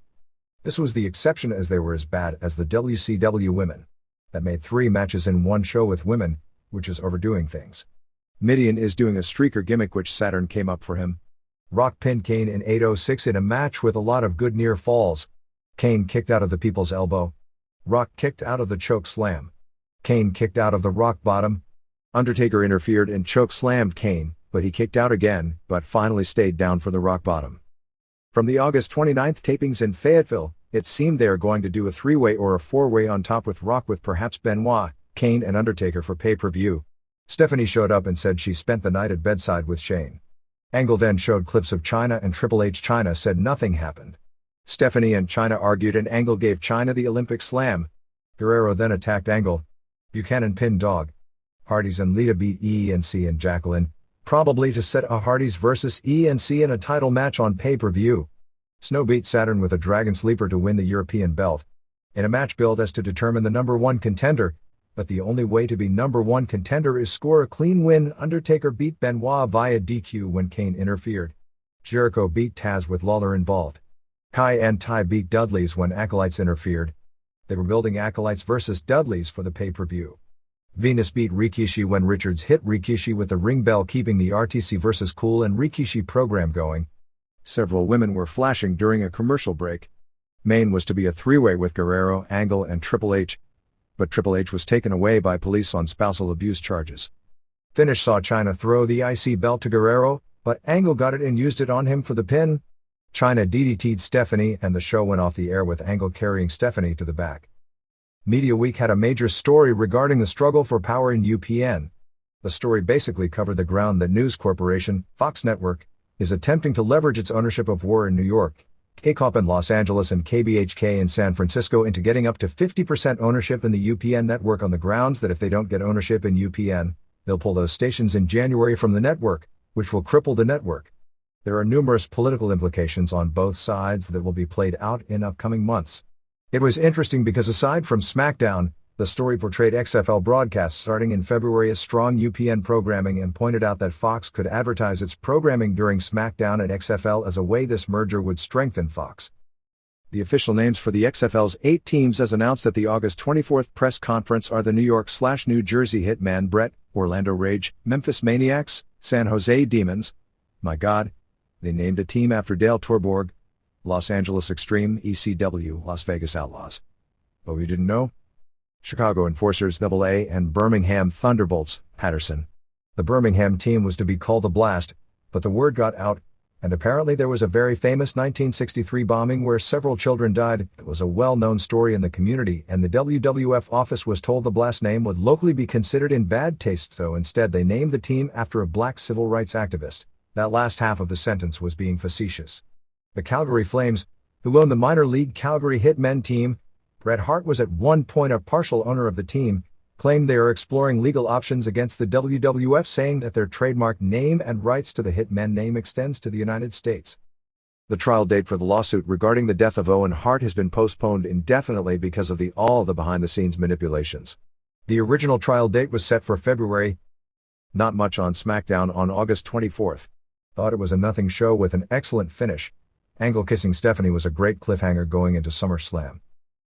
This was the exception as they were as bad as the WCW women. That made 3 matches in one show with women, which is overdoing things. Mideon is doing a streaker gimmick which Saturn came up for him. Rock pinned Kane in 8:06 in a match with a lot of good near falls. Kane kicked out of the people's elbow. Rock kicked out of the choke slam. Kane kicked out of the rock bottom. Undertaker interfered and choke slammed Kane, but he kicked out again, but finally stayed down for the rock bottom. From the August 29th tapings in Fayetteville, it seemed they are going to do a 3-way or a 4-way on top with Rock with perhaps Benoit, Kane and Undertaker for pay-per-view. Stephanie showed up and said she spent the night at bedside with Shane. Angle then showed clips of Chyna and Triple H. Chyna said nothing happened. Stephanie and Chyna argued and Angle gave Chyna the Olympic slam. Guerrero then attacked Angle. Buchanan pinned Dog. Hardys and Lita beat EENC and Jacqueline. probably to set a Hardys vs ENC in a title match on pay-per-view. Snow beat Saturn with a Dragon Sleeper to win the European belt. In a match billed as to determine the number one contender, but the only way to be number one contender is score a clean win. Undertaker beat Benoit via DQ when Kane interfered. Jericho beat Taz with Lawler involved. Kai and Tai beat Dudleys when Acolytes interfered. They were building Acolytes vs Dudleys for the pay-per-view. Venus beat Rikishi when Richards hit Rikishi with the ring bell, keeping the RTC vs Cool and Rikishi program going. Several women were flashing during a commercial break. Main was to be a three-way with Guerrero, Angle and Triple H, but Triple H was taken away by police on spousal abuse charges. Finish saw Chyna throw the IC belt to Guerrero, but Angle got it and used it on him for the pin. Chyna DDT'd Stephanie and the show went off the air with Angle carrying Stephanie to the back. Media Week had a major story regarding the struggle for power in UPN. The story basically covered the ground that News Corporation, Fox Network, is attempting to leverage its ownership of WAR in New York, KCOP in Los Angeles and KBHK in San Francisco into getting up to 50% ownership in the UPN network on the grounds that if they don't get ownership in UPN, they'll pull those stations in January from the network, which will cripple the network. There are numerous political implications on both sides that will be played out in upcoming months. It was interesting because aside from SmackDown, the story portrayed XFL broadcasts starting in February as strong UPN programming and pointed out that Fox could advertise its programming during SmackDown and XFL as a way this merger would strengthen Fox. The official names for the XFL's 8 teams as announced at the August 24th press conference are the New York/New Jersey Hitman Brett, Orlando Rage, Memphis Maniacs, San Jose Demons. My God, they named a team after Dale Torborg. Los Angeles Extreme, ECW, Las Vegas Outlaws. But we didn't know? Chicago Enforcers AA and Birmingham Thunderbolts, Patterson. The Birmingham team was to be called the Blast, but the word got out, and apparently there was a very famous 1963 bombing where several children died. It was a well-known story in the community, and the WWF office was told the Blast name would locally be considered in bad taste, so instead they named the team after a black civil rights activist. That last half of the sentence was being facetious. The Calgary Flames, who own the minor league Calgary Hitmen team, Bret Hart was at one point a partial owner of the team, claimed they are exploring legal options against the WWF, saying that their trademark name and rights to the Hitmen name extends to the United States. The trial date for the lawsuit regarding the death of Owen Hart has been postponed indefinitely because of all the behind-the-scenes manipulations. The original trial date was set for February. Not much on SmackDown on August 24th. Thought it was a nothing show with an excellent finish. Angle kissing Stephanie was a great cliffhanger going into SummerSlam.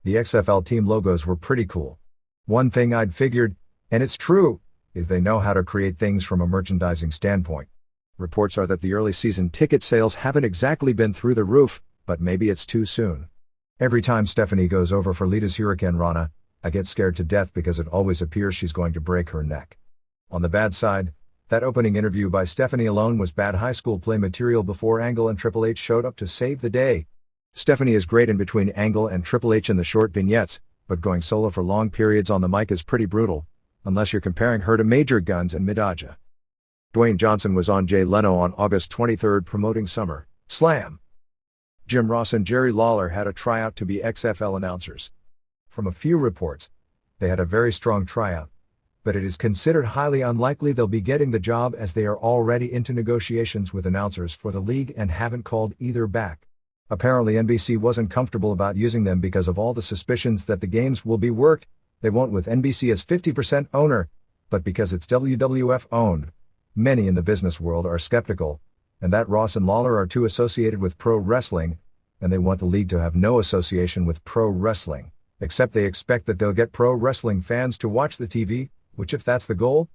The XFL team logos were pretty cool. One thing I'd figured, and it's true, is they know how to create things from a merchandising standpoint. Reports are that the early season ticket sales haven't exactly been through the roof, but maybe it's too soon. Every time Stephanie goes over for Lita's Hurricane Rana, I get scared to death because it always appears she's going to break her neck. On the bad side, that opening interview by Stephanie alone was bad high school play material before Angle and Triple H showed up to save the day. Stephanie is great in between Angle and Triple H in the short vignettes, but going solo for long periods on the mic is pretty brutal, unless you're comparing her to Major Guns and Midaja. Dwayne Johnson was on Jay Leno on August 23rd promoting SummerSlam. Jim Ross and Jerry Lawler had a tryout to be XFL announcers. From a few reports, they had a very strong tryout, but it is considered highly unlikely they'll be getting the job as they are already into negotiations with announcers for the league and haven't called either back. Apparently NBC wasn't comfortable about using them because of all the suspicions that the games will be worked. They won't with NBC as 50% owner, but because it's WWF owned. Many in the business world are skeptical, and that Ross and Lawler are too associated with pro wrestling, and they want the league to have no association with pro wrestling, except they expect that they'll get pro wrestling fans to watch the TV, which if that's the goal,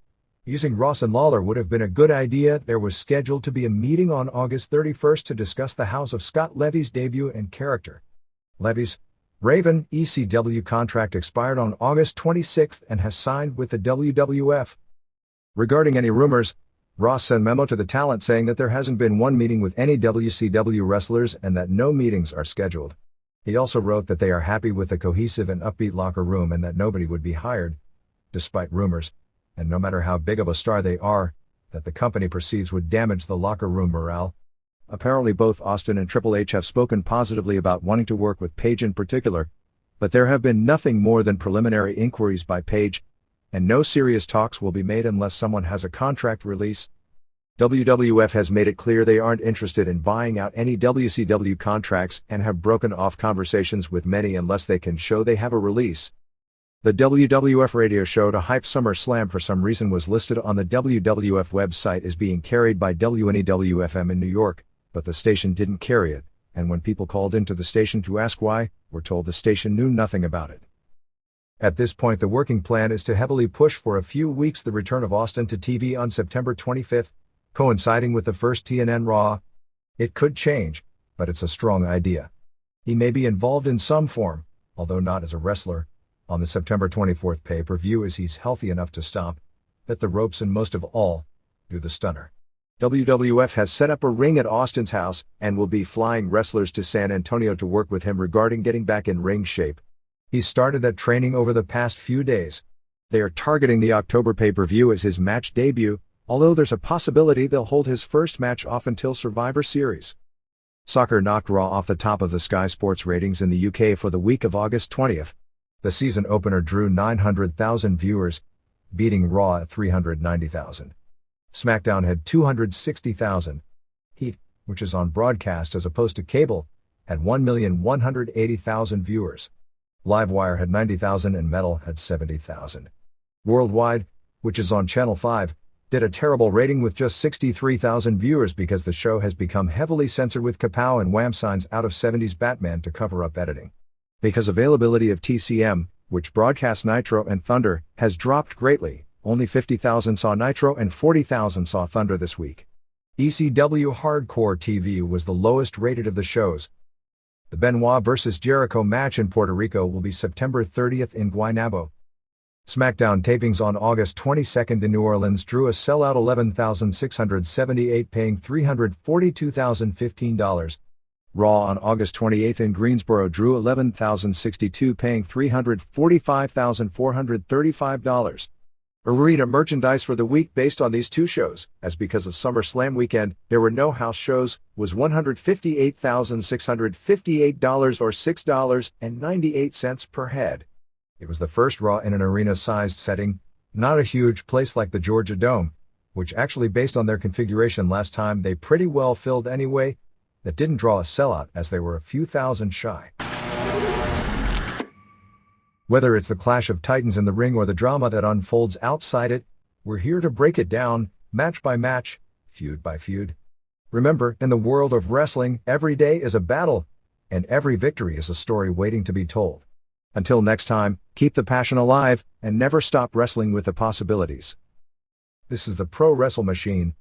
using Ross and Lawler would have been a good idea. There was scheduled to be a meeting on August 31st to discuss the House of Scott Levy's debut and character. Levy's Raven ECW contract expired on August 26th and has signed with the WWF. Regarding any rumors, Ross sent a memo to the talent saying that there hasn't been one meeting with any WCW wrestlers and that no meetings are scheduled. He also wrote that they are happy with the cohesive and upbeat locker room and that nobody would be hired, despite rumors, and no matter how big of a star they are, that the company perceives would damage the locker room morale. Apparently both Austin and Triple H have spoken positively about wanting to work with Page in particular, but there have been nothing more than preliminary inquiries by Page, and no serious talks will be made unless someone has a contract release. WWF has made it clear they aren't interested in buying out any WCW contracts and have broken off conversations with many unless they can show they have a release. The WWF radio show to hype SummerSlam for some reason was listed on the WWF website as being carried by WNEW-FM in New York, but the station didn't carry it, and when people called into the station to ask why, were told the station knew nothing about it. At this point, the working plan is to heavily push for a few weeks the return of Austin to TV on September 25th, coinciding with the first TNN Raw. It could change, but it's a strong idea. He may be involved in some form, although not as a wrestler, on the September 24th pay-per-view as he's healthy enough to stomp, hit the ropes and most of all, do the stunner. WWF has set up a ring at Austin's house and will be flying wrestlers to San Antonio to work with him regarding getting back in ring shape. He's started that training over the past few days. They are targeting the October pay-per-view as his match debut, although there's a possibility they'll hold his first match off until Survivor Series. Soccer knocked Raw off the top of the Sky Sports ratings in the UK for the week of August 20th. The season opener drew 900,000 viewers, beating Raw at 390,000. SmackDown had 260,000. Heat, which is on broadcast as opposed to cable, had 1,180,000 viewers. Livewire had 90,000 and Metal had 70,000. Worldwide, which is on Channel 5, did a terrible rating with just 63,000 viewers because the show has become heavily censored with Kapow and Wham signs out of 70s Batman to cover up editing. Because availability of TCM, which broadcasts Nitro and Thunder, has dropped greatly, only 50,000 saw Nitro and 40,000 saw Thunder this week. ECW Hardcore TV was the lowest rated of the shows. The Benoit vs. Jericho match in Puerto Rico will be September 30th in Guaynabo. SmackDown tapings on August 22nd in New Orleans drew a sellout 11,678 paying $342,015. Raw on August 28th in Greensboro drew 11,062 paying $345,435. Arena merchandise for the week based on these two shows, as because of SummerSlam weekend, there were no house shows, was $158,658 or $6.98 per head. It was the first Raw in an arena-sized setting, not a huge place like the Georgia Dome, which actually based on their configuration last time they pretty well filled anyway, that didn't draw a sellout as they were a few thousand shy. Whether it's the clash of titans in the ring or the drama that unfolds outside it, we're here to break it down, match by match, feud by feud. Remember, in the world of wrestling, every day is a battle, and every victory is a story waiting to be told. Until next time, keep the passion alive, and never stop wrestling with the possibilities. This is the Pro Wrestle Machine,